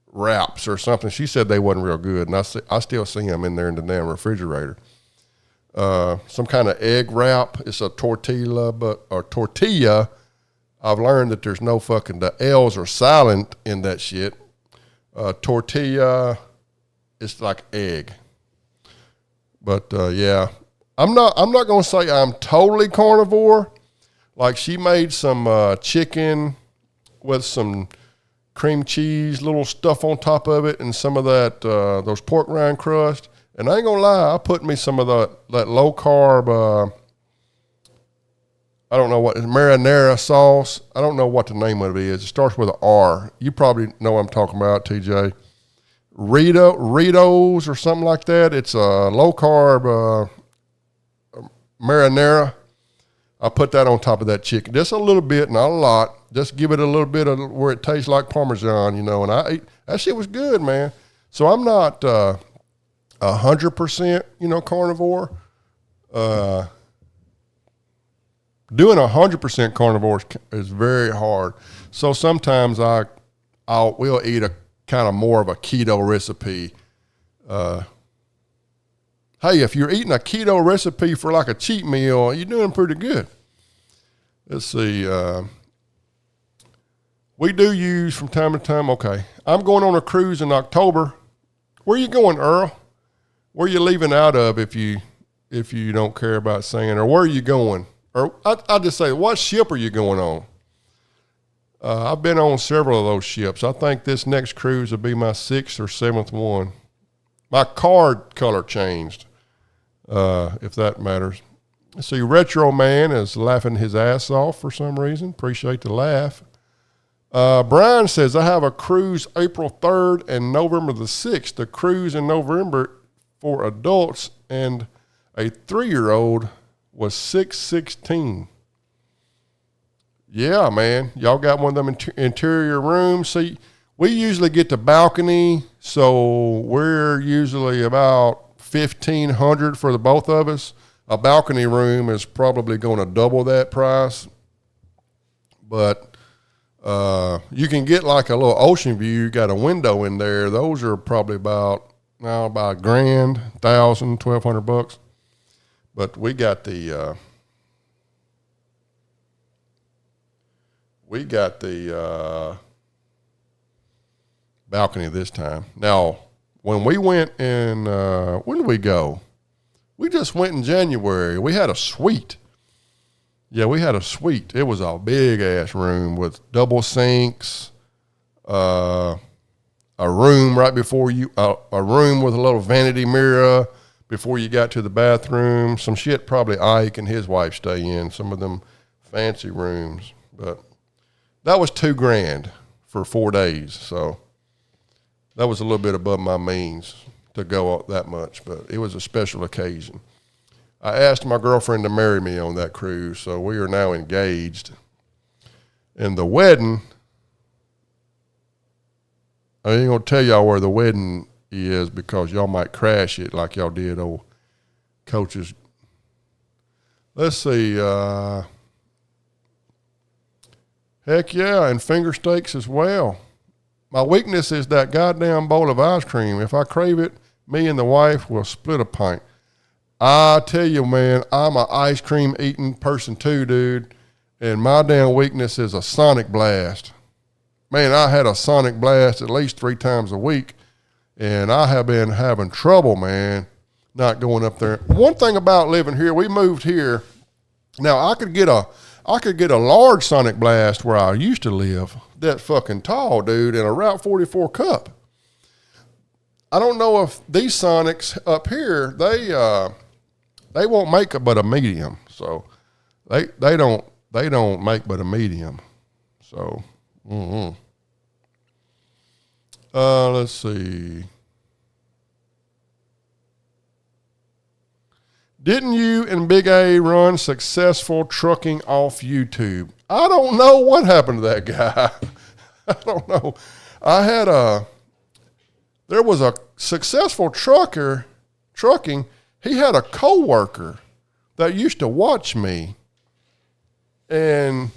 wraps or something. She said they wasn't real good, and I still see them in there in the damn refrigerator. Some kind of egg wrap. It's a tortilla, tortilla. I've learned that there's no fucking, the L's are silent in that shit. Tortilla, it's like egg. But yeah, I'm not gonna say I'm totally carnivore. Like, she made some chicken with some cream cheese, little stuff on top of it, and some of that those pork rind crust. And I ain't gonna lie, I put me some of that low carb. I don't know what, marinara sauce. I don't know what the name of it is. It starts with an R. You probably know what I'm talking about, TJ. Ritos or something like that. It's a low carb marinara. I put that on top of that chicken. Just a little bit, not a lot. Just give it a little bit of where it tastes like Parmesan, you know. And I ate, that shit was good, man. So I'm not 100%, you know, carnivore. Doing 100% carnivore is very hard. So sometimes we'll eat a kind of more of a keto recipe. Hey, if you're eating a keto recipe for like a cheat meal, you're doing pretty good. Let's see. We do use from time to time. Okay. I'm going on a cruise in October. Where are you going, Earl? Where are you leaving out of if you don't care about saying, or where are you going? Or I'll just say, what ship are you going on? I've been on several of those ships. I think this next cruise will be my 6th or 7th one. My card color changed, if that matters. See, Retro Man is laughing his ass off for some reason. Appreciate the laugh. Brian says, I have a cruise April 3rd and November the 6th. The cruise in November for adults and A 3-year-old was 616. Yeah, man. Y'all got one of them interior rooms. See, we usually get the balcony, so we're usually about $1,500 for the both of us. A balcony room is probably going to double that price. But you can get like a little ocean view. You got a window in there. Those are probably about $1,000, $1,000, $1,200. But we got the balcony this time. Now, when we went in, when did we go? We just went in January. We had a suite. Yeah, we had a suite. It was a big ass room with double sinks, a room right before you, a room with a little vanity mirror before you got to the bathroom. Some shit probably Ike and his wife stay in, some of them fancy rooms. But that was $2,000 for 4 days. So that was a little bit above my means to go up that much, but it was a special occasion. I asked my girlfriend to marry me on that cruise, so we are now engaged. And the wedding, I ain't gonna tell y'all where the wedding is because y'all might crash it like y'all did old Coach's. Let's see, heck yeah, and finger steaks as well. My weakness is that goddamn bowl of ice cream. If I crave it, me and the wife will split a pint. I tell you, man, I'm an ice cream eating person too, dude. And my damn weakness is a Sonic Blast. Man, I had a Sonic Blast at least 3 times a week. And I have been having trouble, man, not going up there. One thing about living here, we moved here. Now I could get a large Sonic Blast where I used to live. That fucking tall, dude, in a Route 44 cup. I don't know if these Sonics up here, they won't make it but a medium. So they don't make but a medium. So let's see. Didn't you and Big A run successful trucking off YouTube? I don't know what happened to that guy. I don't know. There was a successful trucking. He had a coworker that used to watch me. And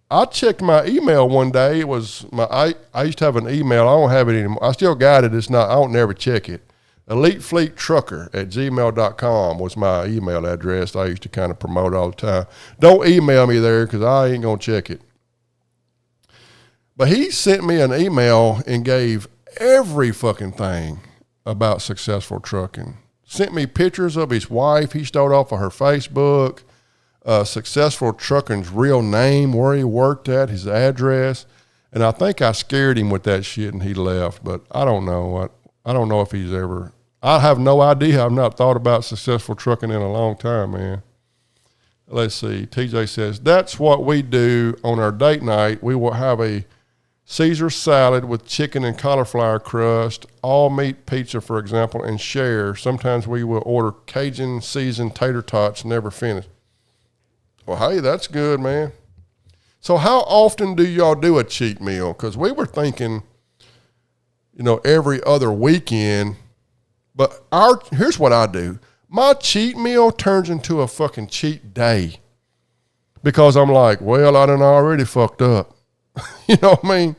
I checked my email one day. It was I used to have an email. I don't have it anymore. I still got it. It's not, I don't never check it. EliteFleetTrucker@gmail.com was my email address. I used to kind of promote all the time. Don't email me there because I ain't going to check it. But he sent me an email and gave every fucking thing about successful trucking. Sent me pictures of his wife he stole off of her Facebook, successful trucking's real name, where he worked at, his address. And I think I scared him with that shit and he left. But I don't know. I don't know if he's ever... I have no idea. I've not thought about successful trucking in a long time, man. Let's see. TJ says, that's what we do on our date night. We will have a Caesar salad with chicken and cauliflower crust, all meat pizza, for example, and share. Sometimes we will order Cajun seasoned tater tots, never finish. Well, hey, that's good, man. So how often do y'all do a cheat meal? Because we were thinking, every other weekend. But here's what I do. My cheat meal turns into a fucking cheat day. Because I'm like, well, I done already fucked up. You know what I mean?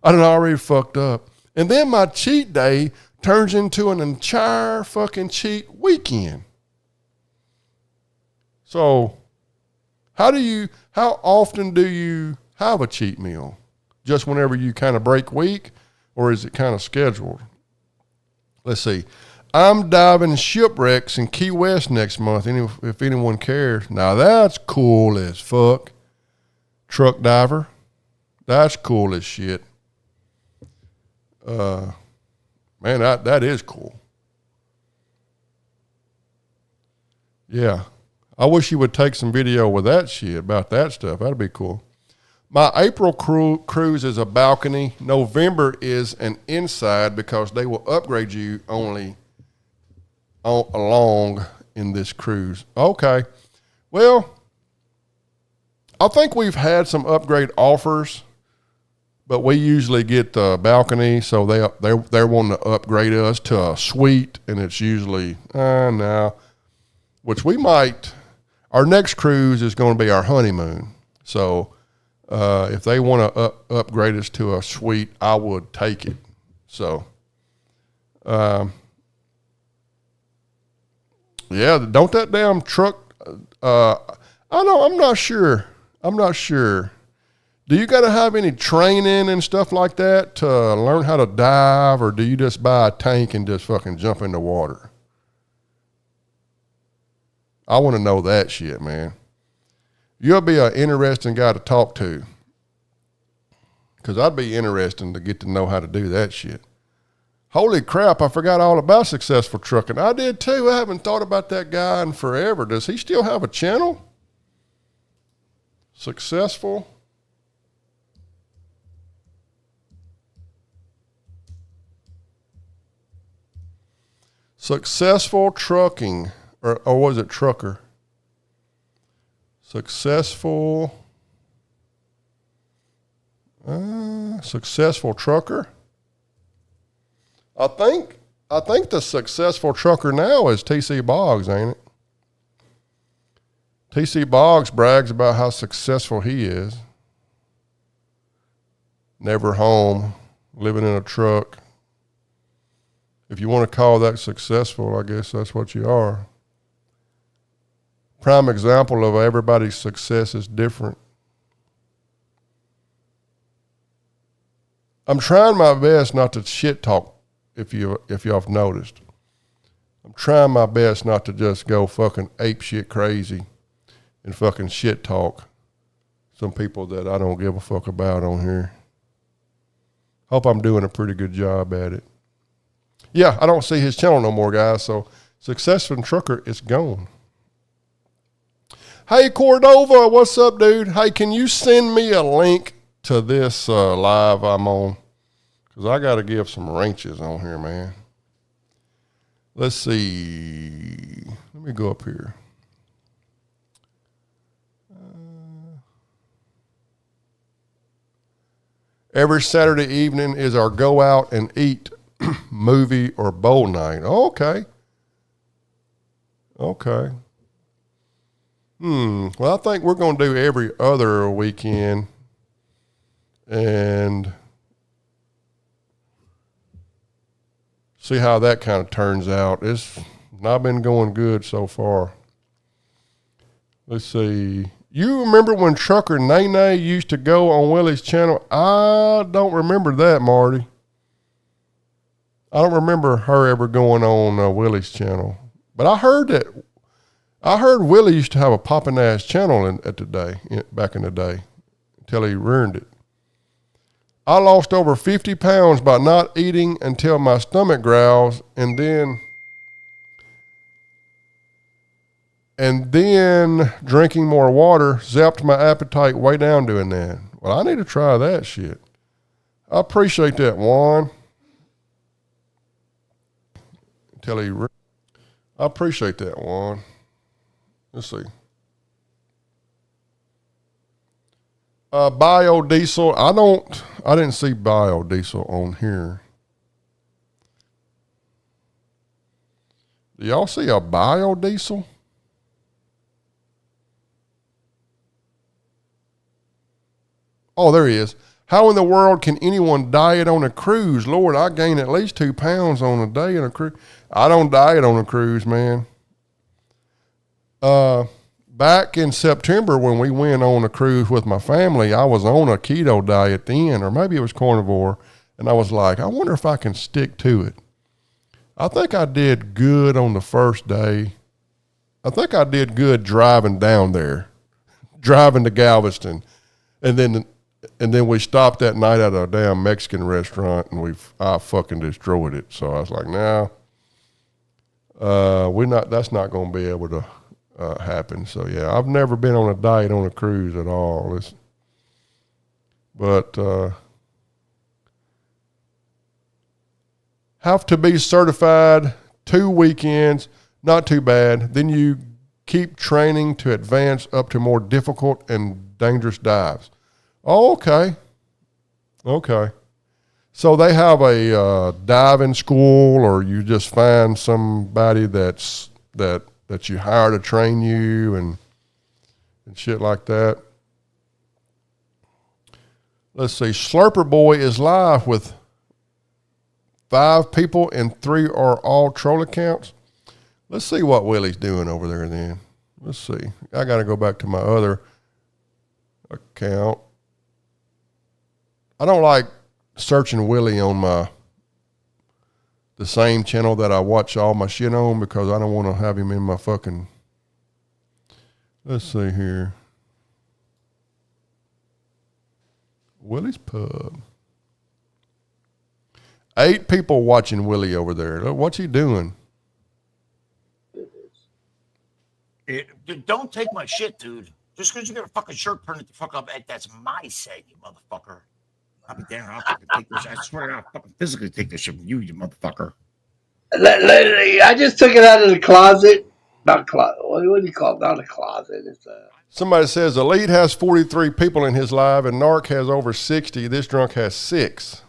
I done already fucked up. And then my cheat day turns into an entire fucking cheat weekend. So how often do you have a cheat meal? Just whenever you kind of break week, or is it kind of scheduled? Let's see. I'm diving shipwrecks in Key West next month, if anyone cares. Now that's cool as fuck. Truck diver. That's cool as shit. Man, that is cool. Yeah. I wish you would take some video with that shit, about that stuff. That'd be cool. My April cruise is a balcony. November is an inside because they will upgrade you only along in this cruise. Okay. Well, I think we've had some upgrade offers, but we usually get the balcony, so they're wanting to upgrade us to a suite, and it's usually no, which we might. Our next cruise is going to be our honeymoon, so if they want to upgrade us to a suite, I would take it. So, yeah, don't that damn truck. I'm not sure. Do you got to have any training and stuff like that to learn how to dive, or do you just buy a tank and just fucking jump in the water? I want to know that shit, man. You'll be an interesting guy to talk to, because I'd be interested to get to know how to do that shit. Holy crap, I forgot all about Successful Trucking. I did too. I haven't thought about that guy in forever. Does he still have a channel? Successful Trucking, or was it Trucker? Successful Trucker. I think the Successful Trucker now is TC Boggs, ain't it? TC Boggs brags about how successful he is. Never home, living in a truck. If you want to call that successful, I guess that's what you are. Prime example of everybody's success is different. I'm trying my best not to shit talk, if y'all have noticed. I'm trying my best not to just go fucking ape shit crazy and fucking shit talk some people that I don't give a fuck about on here. Hope I'm doing a pretty good job at it. Yeah, I don't see his channel no more, guys, so Successful Trucker is gone. Hey, Cordova, what's up, dude? Hey, can you send me a link to this live I'm on? Because I got to give some wrenches on here, man. Let's see. Let me go up here. Every Saturday evening is our go out and eat movie or bowl night. Okay. Well, I think we're going to do every other weekend and see how that kind of turns out. It's not been going good so far. Let's see. You remember when Trucker Nene used to go on Willie's channel? I don't remember that, Marty. I don't remember her ever going on Willie's channel. But I heard Willie used to have a poppin' ass channel back in the day, until he ruined it. I lost over 50 pounds by not eating until my stomach growls, and then drinking more water zapped my appetite way down doing that. Well, I need to try that shit. I appreciate that, Juan. I appreciate that, Juan. Let's see. Biodiesel. I didn't see biodiesel on here. Do y'all see a biodiesel? Oh, there he is. How in the world can anyone diet on a cruise? Lord, I gain at least 2 pounds on a day in a cruise. I don't diet on a cruise, man. Back in September when we went on a cruise with my family, I was on a keto diet then, or maybe it was carnivore, and I was like, I wonder if I can stick to it. I think I did good on the first day. I think I did good driving down there, driving to Galveston, and then we stopped that night at a damn Mexican restaurant, and I fucking destroyed it. So I was like, nah, that's not going to be able to happen. So yeah, I've never been on a diet on a cruise at all. But have to be certified 2 weekends, not too bad. Then you keep training to advance up to more difficult and dangerous dives. Oh, okay. Okay. So they have a diving school, or you just find somebody that you hire to train you and shit like that. Let's see. Slurper Boy is live with 5 people and 3 are all troll accounts. Let's see what Willie's doing over there then. Let's see. I got to go back to my other account. I don't like searching Willie on the same channel that I watch all my shit on, because I don't want to have him in my fucking. Let's see here. Willie's Pub. 8 people watching Willie over there. What's he doing? Don't take my shit, dude. Just because you got a fucking shirt, turn it the fuck up. That's my say, you motherfucker. I'll be damned. I'll fucking take this. I swear I'll fucking physically take this shit from you, you motherfucker. I just took it out of the closet. Not closet. What do you call it? Not a closet. It's a. Somebody says Elite has 43 people in his live and Narc has over 60. This drunk has 6.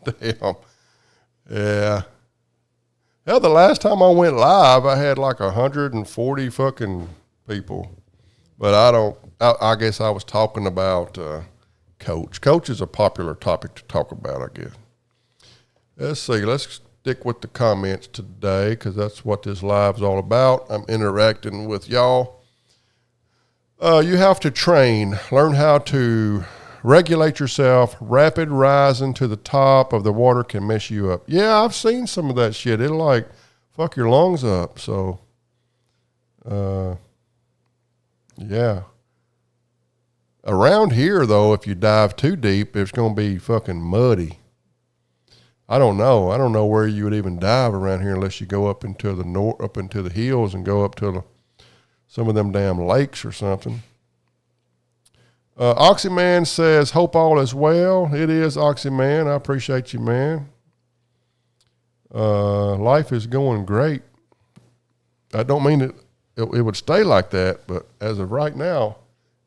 Damn. Yeah. Hell, the last time I went live, I had like 140 fucking people. But I guess I was talking about Coach. Coach is a popular topic to talk about, I guess. Let's see. Let's stick with the comments today, because that's what this live's all about. I'm interacting with y'all. You have to train, learn how to regulate yourself. Rapid rising to the top of the water can mess you up. Yeah, I've seen some of that shit. It'll like fuck your lungs up. So, yeah. Around here, though, if you dive too deep, it's going to be fucking muddy. I don't know. I don't know where you would even dive around here unless you go up into the up into the hills and go up to some of them damn lakes or something. Oxyman says, hope all is well. It is, Oxyman. I appreciate you, man. Life is going great. I don't mean it would stay like that, but as of right now,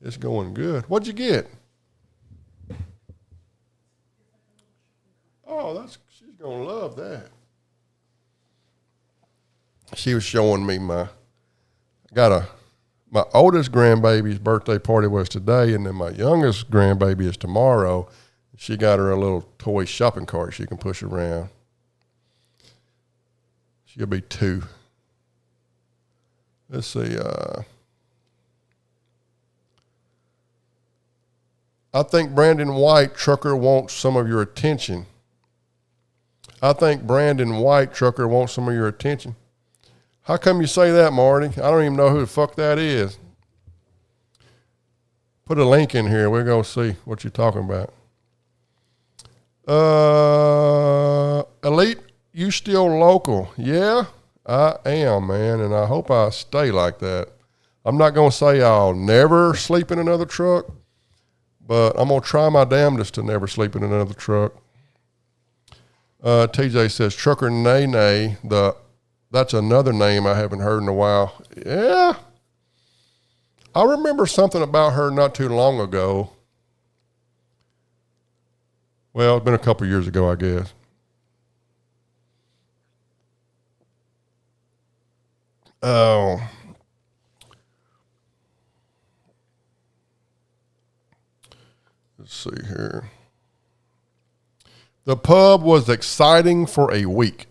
it's going good. What'd you get? Oh, she's going to love that. She was showing me my oldest grandbaby's birthday party was today, and then my youngest grandbaby is tomorrow. She got her a little toy shopping cart she can push around. She'll be 2. Let's see. I think Brandon White, trucker, wants some of your attention. I think Brandon White, trucker, wants some of your attention. How come you say that, Marty? I don't even know who the fuck that is. Put a link in here. We're going to see what you're talking about. Elite, you still local? Yeah, I am, man, and I hope I stay like that. I'm not going to say I'll never sleep in another truck, but I'm going to try my damnedest to never sleep in another truck. TJ says, Trucker Nay, that's another name I haven't heard in a while. Yeah. I remember something about her not too long ago. Well, it's been a couple years ago, I guess. Oh. Let's see here. The pub was exciting for a week.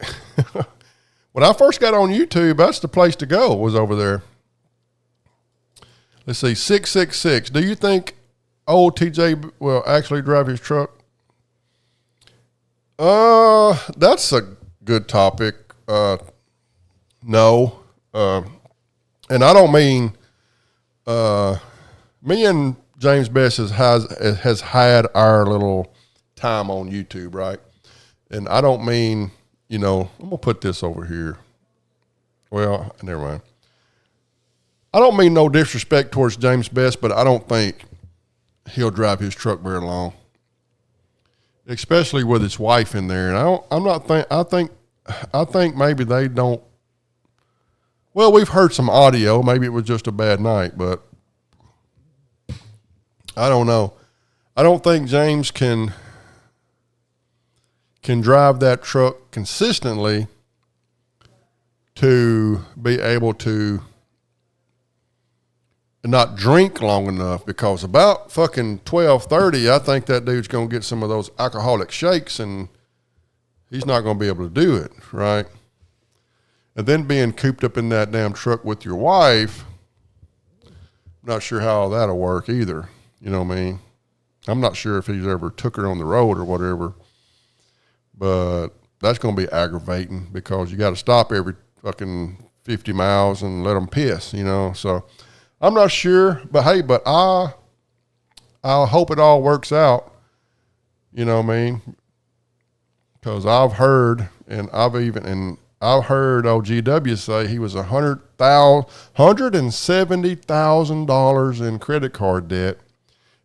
When I first got on YouTube, that's the place to go, was over there. Let's see, 666. Do you think old TJ will actually drive his truck? That's a good topic. No. And I don't mean, me and James Best has had our little time on YouTube, right? And I don't mean, I'm going to put this over here. Well, never mind. I don't mean no disrespect towards James Best, but I don't think he'll drive his truck very long. especially with his wife in there. And I think maybe they don't. Well, we've heard some audio. Maybe it was just a bad night, but I don't know. I don't think James can drive that truck consistently to be able to not drink long enough, because about fucking 12:30, I think that dude's going to get some of those alcoholic shakes and he's not going to be able to do it, right? And then being cooped up in that damn truck with your wife, I'm not sure how that'll work either. You know what I mean? I'm not sure if he's ever took her on the road or whatever, but that's going to be aggravating because you got to stop every fucking 50 miles and let them piss, you know? So I'm not sure, but hey, but I hope it all works out. You know what I mean? Because I've heard, and I've heard OGW say he was $170,000 in credit card debt,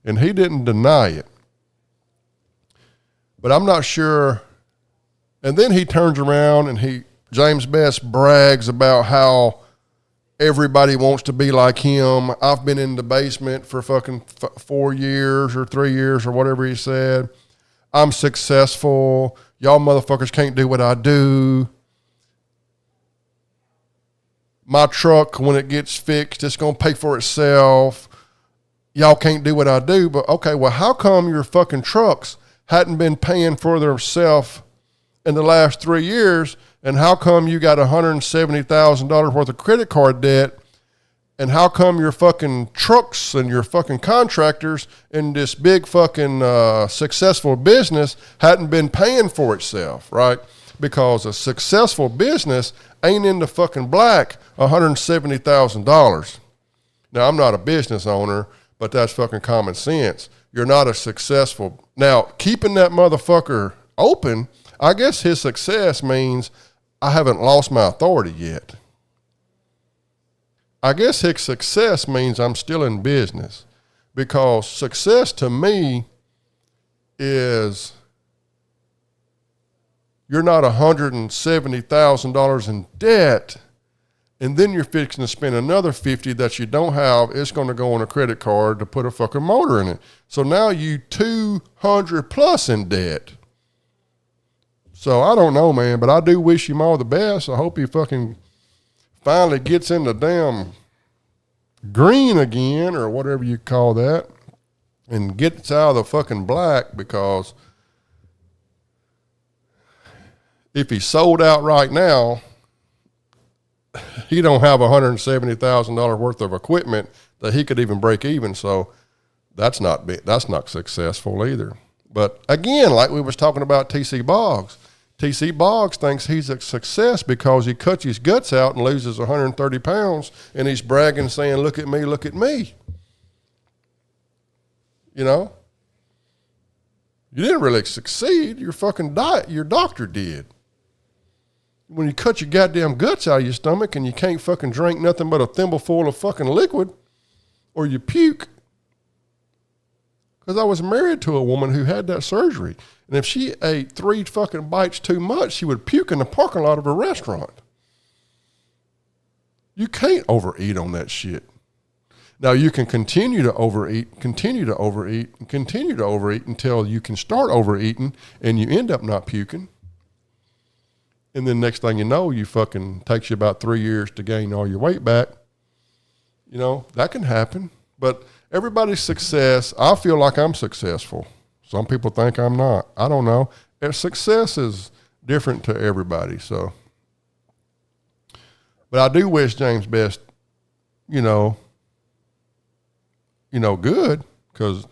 and he didn't deny it. But I'm not sure. And then he turns around and James Best brags about how everybody wants to be like him. I've been in the basement for fucking 4 years or 3 years or whatever he said. I'm successful. Y'all motherfuckers can't do what I do. My truck, when it gets fixed, it's going to pay for itself. Y'all can't do what I do. But okay, well, how come your fucking trucks hadn't been paying for themselves in the last 3 years? And how come you got $170,000 worth of credit card debt? And how come your fucking trucks and your fucking contractors in this big fucking successful business hadn't been paying for itself, right? Because a successful business ain't in the fucking black $170,000. Now, I'm not a business owner, but that's fucking common sense. You're not a successful. Now, keeping that motherfucker open, I guess his success means I haven't lost my authority yet. I guess his success means I'm still in business, because success to me is you're not $170,000 in debt, and then you're fixing to spend another $50 that you don't have. It's going to go on a credit card to put a fucking motor in it. So now you 200 plus in debt. So I don't know, man, but I do wish him all the best. I hope he fucking finally gets in the damn green again, or whatever you call that, and gets out of the fucking black, because if he sold out right now, he don't have $170,000 worth of equipment that he could even break even. So that's not successful either. But again, like we was talking about TC Boggs, TC Boggs thinks he's a success because he cuts his guts out and loses 130 pounds, and he's bragging, saying, look at me, look at me. You know? You didn't really succeed. Your fucking your doctor did. When you cut your goddamn guts out of your stomach and you can't fucking drink nothing but a thimbleful of fucking liquid, or you puke. Because I was married to a woman who had that surgery. And if she ate 3 fucking bites too much, she would puke in the parking lot of a restaurant. You can't overeat on that shit. Now, you can continue to overeat until you can start overeating and you end up not puking. And then next thing you know, you fucking takes you about 3 years to gain all your weight back. You know, that can happen. But everybody's success, I feel like I'm successful. Some people think I'm not. I don't know. And success is different to everybody. So, but I do wish James Best, good, because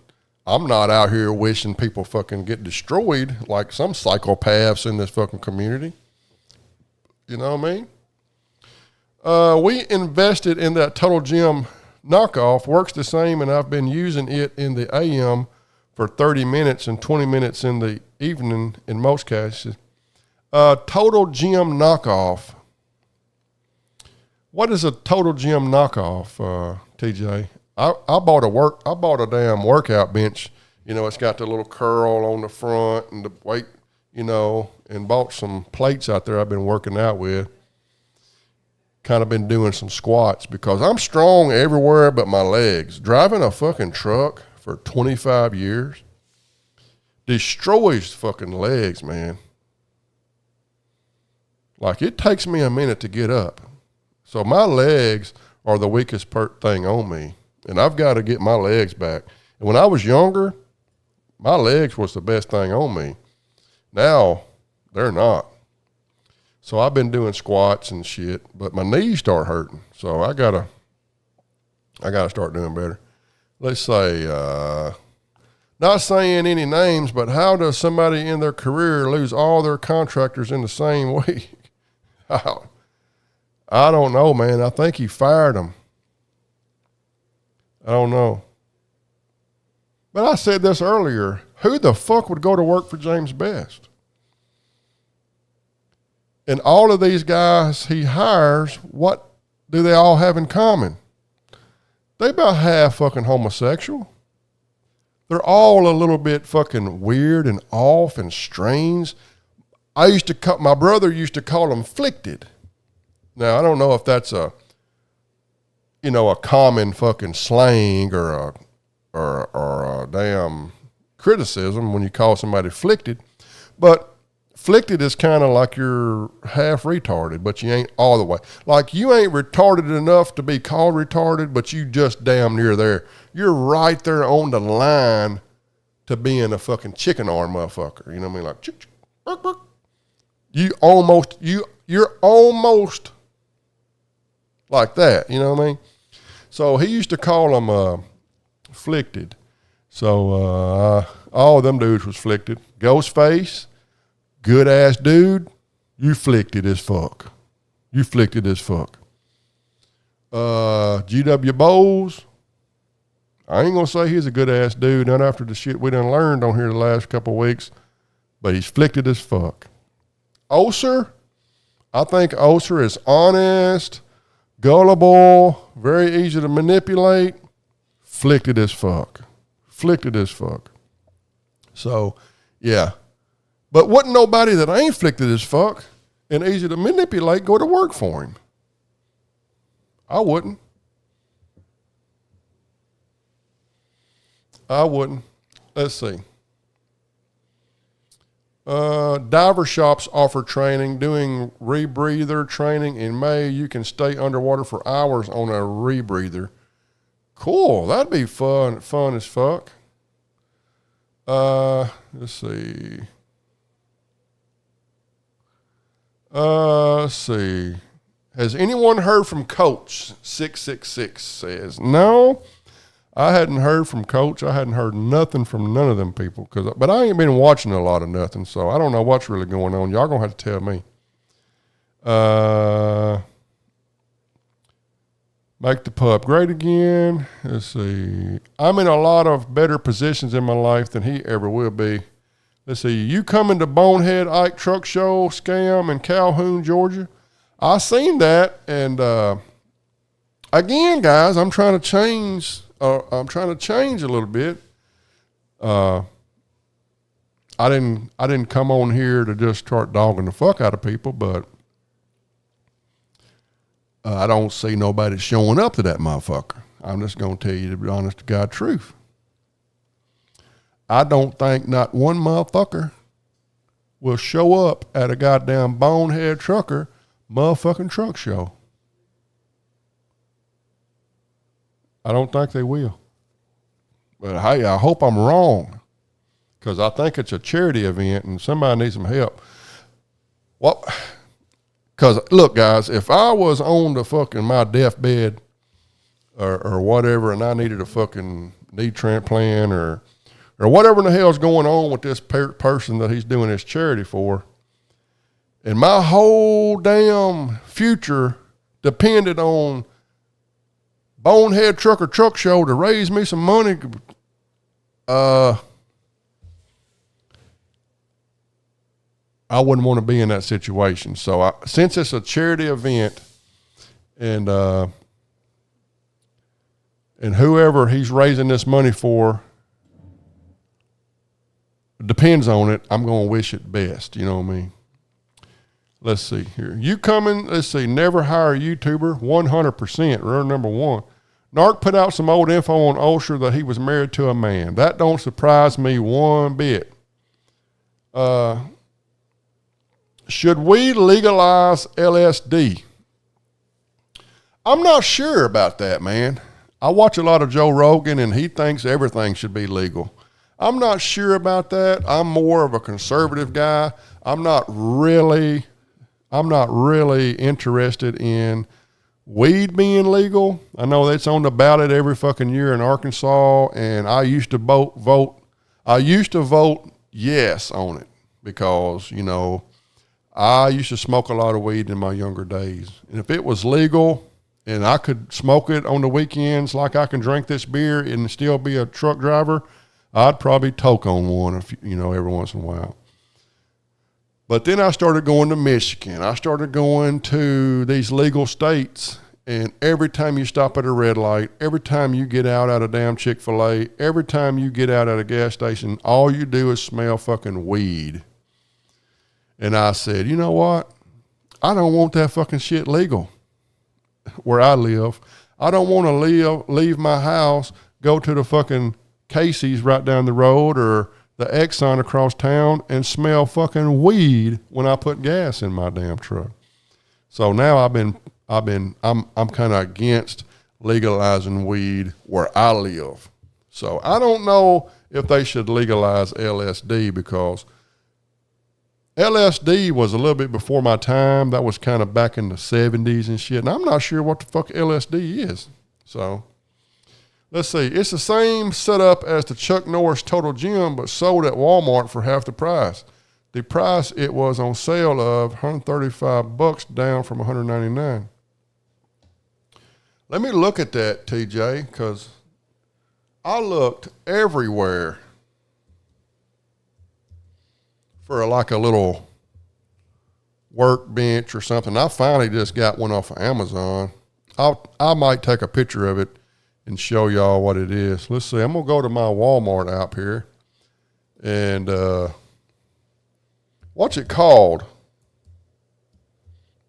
I'm not out here wishing people fucking get destroyed like some psychopaths in this fucking community. You know what I mean? We invested in that Total Gym knockoff. Works the same, and I've been using it in the AM for 30 minutes and 20 minutes in the evening in most cases. Total Gym knockoff. What is a Total Gym knockoff, TJ? I bought a damn workout bench You know, it's got the little curl on the front and the weight, you know, and bought some plates out there I've been working out with. Kind of been doing some squats because I'm strong everywhere but my legs. Driving a fucking truck for 25 years destroys fucking legs, man. Like, it takes me a minute to get up. So my legs are the weakest thing on me, and I've got to get my legs back. And when I was younger, my legs was the best thing on me. Now, they're not. So I've been doing squats and shit, but my knees start hurting. So I gotta start doing better. Let's say, not saying any names, but how does somebody in their career lose all their contractors in the same week? I don't know, man. I think he fired them. I don't know. But I said this earlier. Who the fuck would go to work for James Best? And all of these guys he hires, what do they all have in common? They about half fucking homosexual. They're all a little bit fucking weird and off and strange. My brother used to call them flicted. Now, I don't know if that's a common fucking slang or a damn criticism when you call somebody flicted, but flicted is kind of like you're half retarded, but you ain't all the way. Like, you ain't retarded enough to be called retarded, but you just damn near there. You're right there on the line to being a fucking chicken arm motherfucker. You know what I mean? Like, chick, chick, bark, bark. You're almost like that. You know what I mean? So he used to call them flicted. So all of them dudes was flicted. Ghostface, good ass dude, you flicted as fuck. You flicted as fuck. GW Bowles, I ain't gonna say he's a good ass dude, not after the shit we done learned on here the last couple of weeks, but he's flicted as fuck. Oser, I think Oser is honest, gullible, very easy to manipulate, flicted as fuck. Flicted as fuck. So, yeah. But wouldn't nobody that ain't flicted as fuck and easy to manipulate go to work for him? I wouldn't. Let's see. Diver shops offer training. Doing rebreather training in May. You can stay underwater for hours on a rebreather. Cool. That'd be fun as fuck. Let's see. Let's see. Has anyone heard from Coach? 666 says. No, I hadn't heard from Coach. I hadn't heard nothing from none of them people. But I ain't been watching a lot of nothing, so I don't know what's really going on. Y'all gonna have to tell me. Make the pup great again. Let's see. I'm in a lot of better positions in my life than he ever will be. Let's see. You coming to Bonehead Ike Truck Show scam in Calhoun, Georgia? I seen that, and again, guys, I'm trying to change. I'm trying to change a little bit. I didn't come on here to just start dogging the fuck out of people, but I don't see nobody showing up to that motherfucker. I'm just going to tell you the honest to God truth. I don't think not one motherfucker will show up at a goddamn Bonehead Trucker motherfucking truck show. I don't think they will. But hey, I hope I'm wrong, because I think it's a charity event and somebody needs some help. Well, because look, guys, if I was on the fucking my deathbed or whatever, and I needed a fucking knee transplant or whatever in the hell's going on with this person that he's doing this charity for, and my whole damn future depended on Bonehead Trucker Truck Show to raise me some money, I wouldn't want to be in that situation. So since it's a charity event, and whoever he's raising this money for, depends on it. I'm going to wish it best. You know what I mean? Let's see here. You coming? Let's see. Never hire a YouTuber. 100%. Rule number one. Narc put out some old info on Osher that he was married to a man. That don't surprise me one bit. Should we legalize LSD? I'm not sure about that, man. I watch a lot of Joe Rogan, and he thinks everything should be legal. I'm not sure about that. I'm more of a conservative guy. I'm not really interested in weed being legal. I know that's on the ballot every fucking year in Arkansas, and I used to vote yes on it because, you know, I used to smoke a lot of weed in my younger days. And if it was legal and I could smoke it on the weekends like I can drink this beer and still be a truck driver, I'd probably toke on one, every once in a while. But then I started going to Michigan. I started going to these legal states, and every time you stop at a red light, every time you get out at a damn Chick-fil-A, every time you get out at a gas station, all you do is smell fucking weed. And I said, you know what? I don't want that fucking shit legal where I live. I don't want to leave my house, go to the fucking Casey's right down the road or the Exxon across town and smell fucking weed when I put gas in my damn truck. So now I'm kind of against legalizing weed where I live. So I don't know if they should legalize LSD because LSD was a little bit before my time. That was kind of back in the 70s and shit. And I'm not sure what the fuck LSD is. So let's see. It's the same setup as the Chuck Norris Total Gym, but sold at Walmart for half the price. The price it was on sale of $135 down from $199. Let me look at that, TJ, because I looked everywhere for like a little workbench or something. I finally just got one off of Amazon. I might take a picture of it and show y'all what it is. Let's see. I'm going to go to my Walmart app here. And what's it called?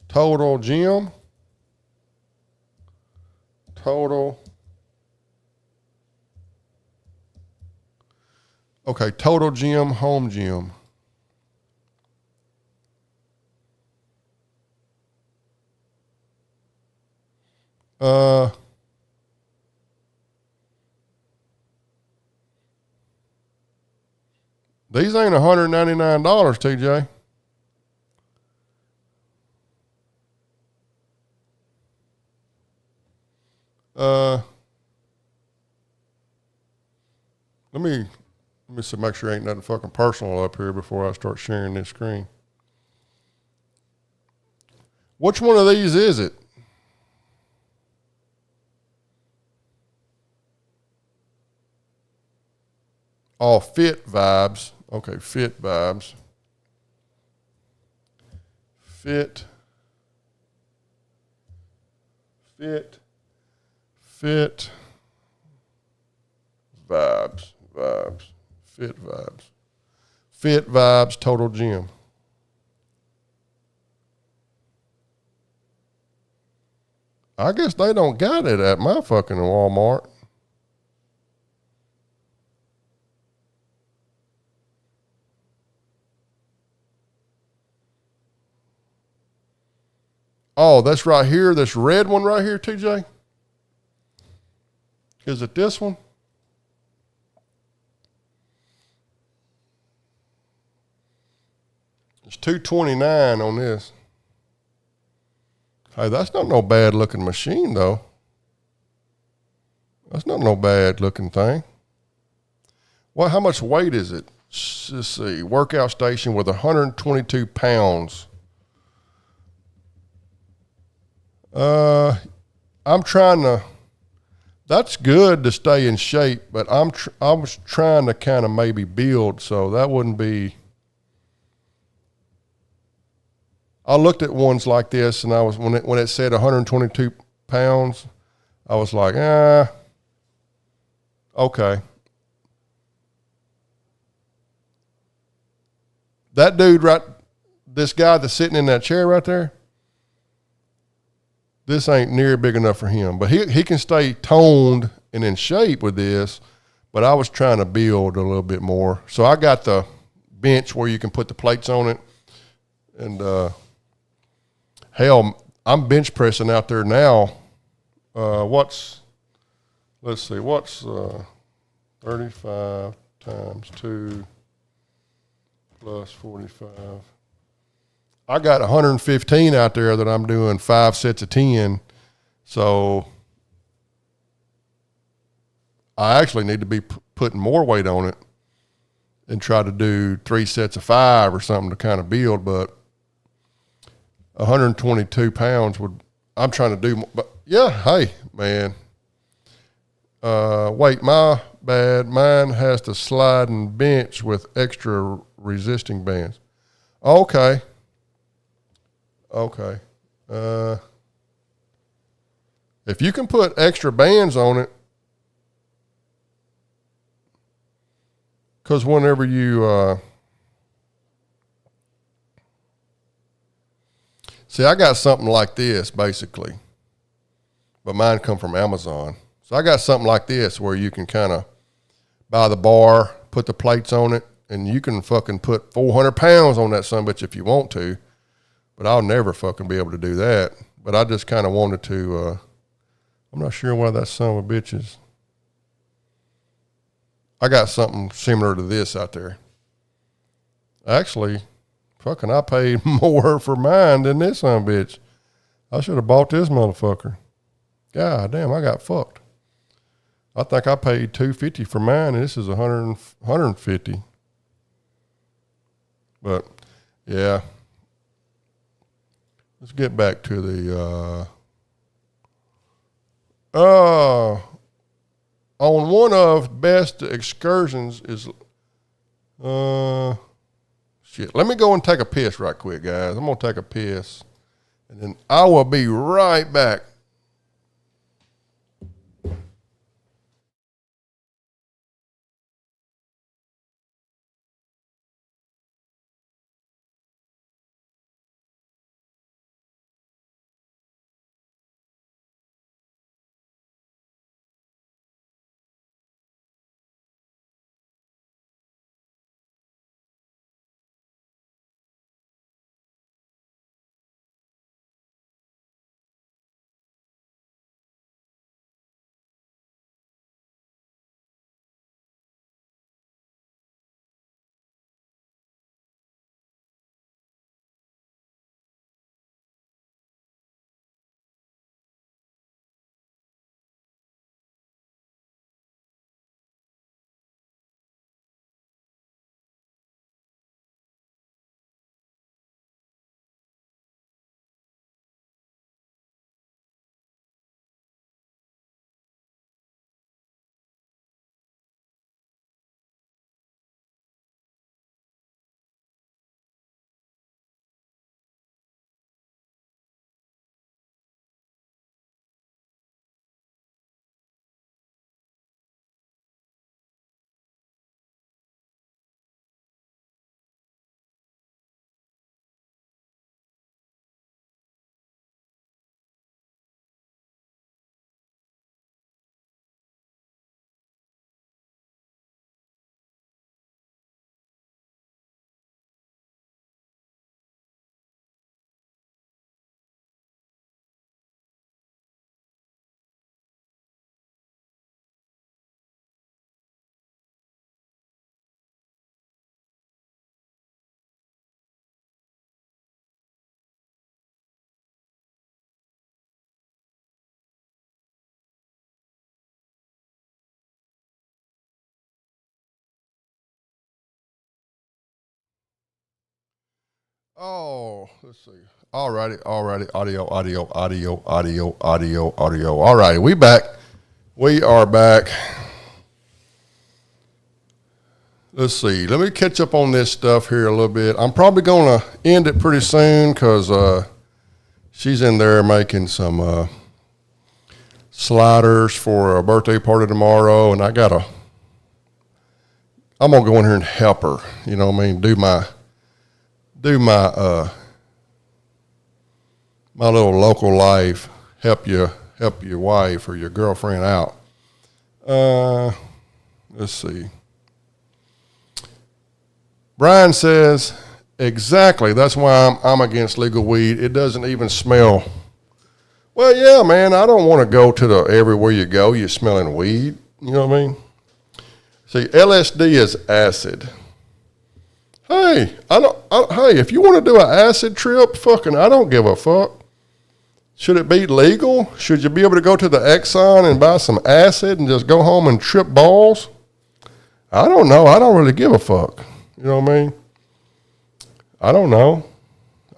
Total Gym? Total. Okay, Total Gym, Home Gym. These ain't $199, TJ. Let me see, make sure ain't nothing fucking personal up here before I start sharing this screen. Which one of these is it? Oh, Fit Vibes. Okay, Fit Vibes. Fit Vibes. Fit Vibes Total Gym. I guess they don't got it at my fucking Walmart. Oh, that's right here. This red one right here, TJ. Is it this one? It's $229 on this. Hey, that's not no bad looking machine though. That's not no bad looking thing. Well, how much weight is it? Let's see. Workout station with 122 pounds. I'm trying to, that's good to stay in shape, but I was trying to kind of maybe build, so that wouldn't be. I looked at ones like this, and I was when it said 122 pounds, I was like, okay. that dude this guy that's sitting in that chair right there, this ain't near big enough for him. But he can stay toned and in shape with this, but I was trying to build a little bit more. So I got the bench where you can put the plates on it. And hell, I'm bench pressing out there now. What's 35 times 2 plus 45? I got 115 out there that I'm doing 5 sets of 10. So I actually need to be putting more weight on it and try to do 3 sets of 5 or something to kind of build. But 122 pounds I'm trying to do, but yeah, hey, man. Wait, my bad. Mine has to slide and bench with extra resisting bands. Okay. If you can put extra bands on it, because whenever you, see, I got something like this basically, but mine come from Amazon. So I got something like this where you can kind of buy the bar, put the plates on it, and you can fucking put 400 pounds on that sumbitch if you want to, but I'll never fucking be able to do that. But I just kind of wanted to, I'm not sure why that son of a bitch is. I got something similar to this out there. Actually, fucking I paid more for mine than this son of a bitch. I should have bought this motherfucker. God damn, I got fucked. I think I paid $250 for mine, and this is $150. But yeah, let's get back to the on one of best excursions is shit. Let me go and take a piss right quick, guys. I'm gonna take a piss, and then I will be right back. Oh, let's see. Alrighty. Audio. Alrighty, we back. We are back. Let's see. Let me catch up on this stuff here a little bit. I'm probably going to end it pretty soon because she's in there making some sliders for a birthday party tomorrow, and I'm going to go in here and help her, you know what I mean, do my do my my little local life, help your wife or your girlfriend out. Let's see. Brian says, exactly. That's why I'm against legal weed. It doesn't even smell. Well, yeah, man. I don't want to go to the everywhere you go, you're smelling weed. You know what I mean? See, LSD is acid. Hey, hey, if you want to do an acid trip, fucking, I don't give a fuck. Should it be legal? Should you be able to go to the Exxon and buy some acid and just go home and trip balls? I don't know. I don't really give a fuck. You know what I mean? I don't know.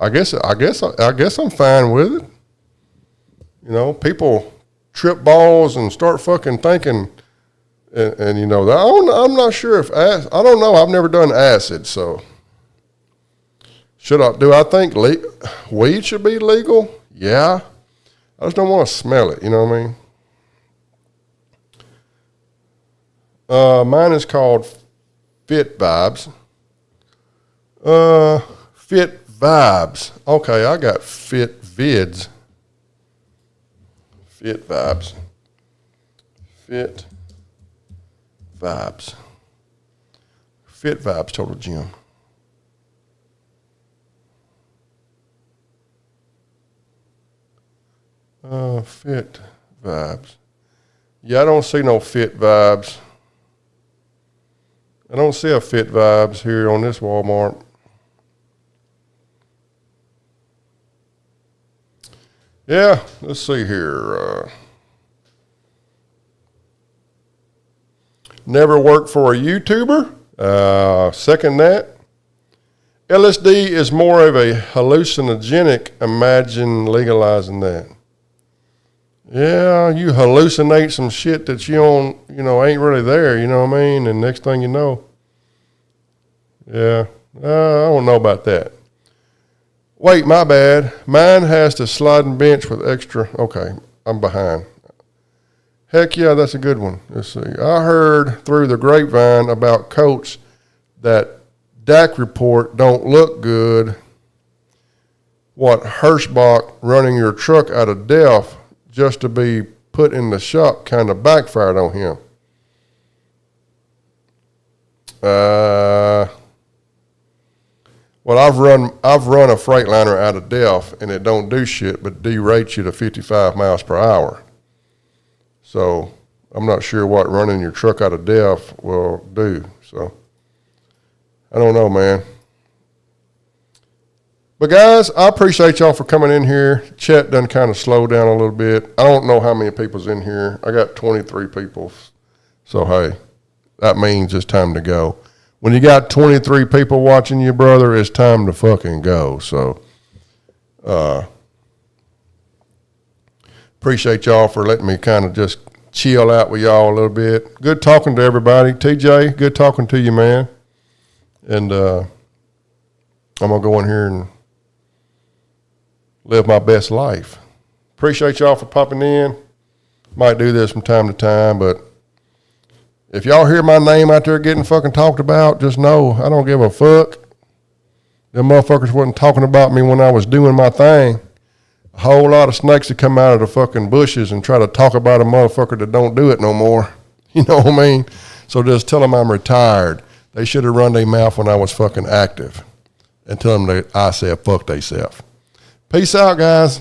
I guess I'm fine with it. You know, people trip balls and start fucking thinking, and you know, I'm not sure if I don't know. I've never done acid, so do I think weed should be legal? Yeah. I just don't want to smell it, you know what I mean? Mine is called Fit Vibes. Fit Vibes. Okay, I got Fit Vids. Fit Vibes. Fit Vibes. Fit Vibes Total Gym. Fit Vibes. Yeah, I don't see no Fit Vibes. I don't see a Fit Vibes here on this Walmart. Yeah, let's see here. Never worked for a YouTuber. Second that. LSD is more of a hallucinogenic. Imagine legalizing that. Yeah, you hallucinate some shit that you don't, ain't really there, you know what I mean? And next thing you know, yeah, I don't know about that. Wait, my bad. Mine has the sliding bench with extra. Okay, I'm behind. Heck yeah, that's a good one. Let's see. I heard through the grapevine about Coach that DAC report don't look good. What Hirschbach running your truck out of Delph just to be put in the shop kind of backfired on him. Well, I've run a Freightliner out of Delph, and it don't do shit but derate you to 55 miles per hour. So I'm not sure what running your truck out of Delph will do. So I don't know, man. But guys, I appreciate y'all for coming in here. Chat done kind of slowed down a little bit. I don't know how many people's in here. I got 23 people. So hey, that means it's time to go. When you got 23 people watching you, brother, it's time to fucking go. So appreciate y'all for letting me kind of just chill out with y'all a little bit. Good talking to everybody. TJ, good talking to you, man. And I'm going to go in here and live my best life. Appreciate y'all for popping in. Might do this from time to time, but if y'all hear my name out there getting fucking talked about, just know I don't give a fuck. Them motherfuckers wasn't talking about me when I was doing my thing. A whole lot of snakes that come out of the fucking bushes and try to talk about a motherfucker that don't do it no more. You know what I mean? So just tell them I'm retired. They should have run their mouth when I was fucking active and tell them that I said fuck they self. Peace out, guys.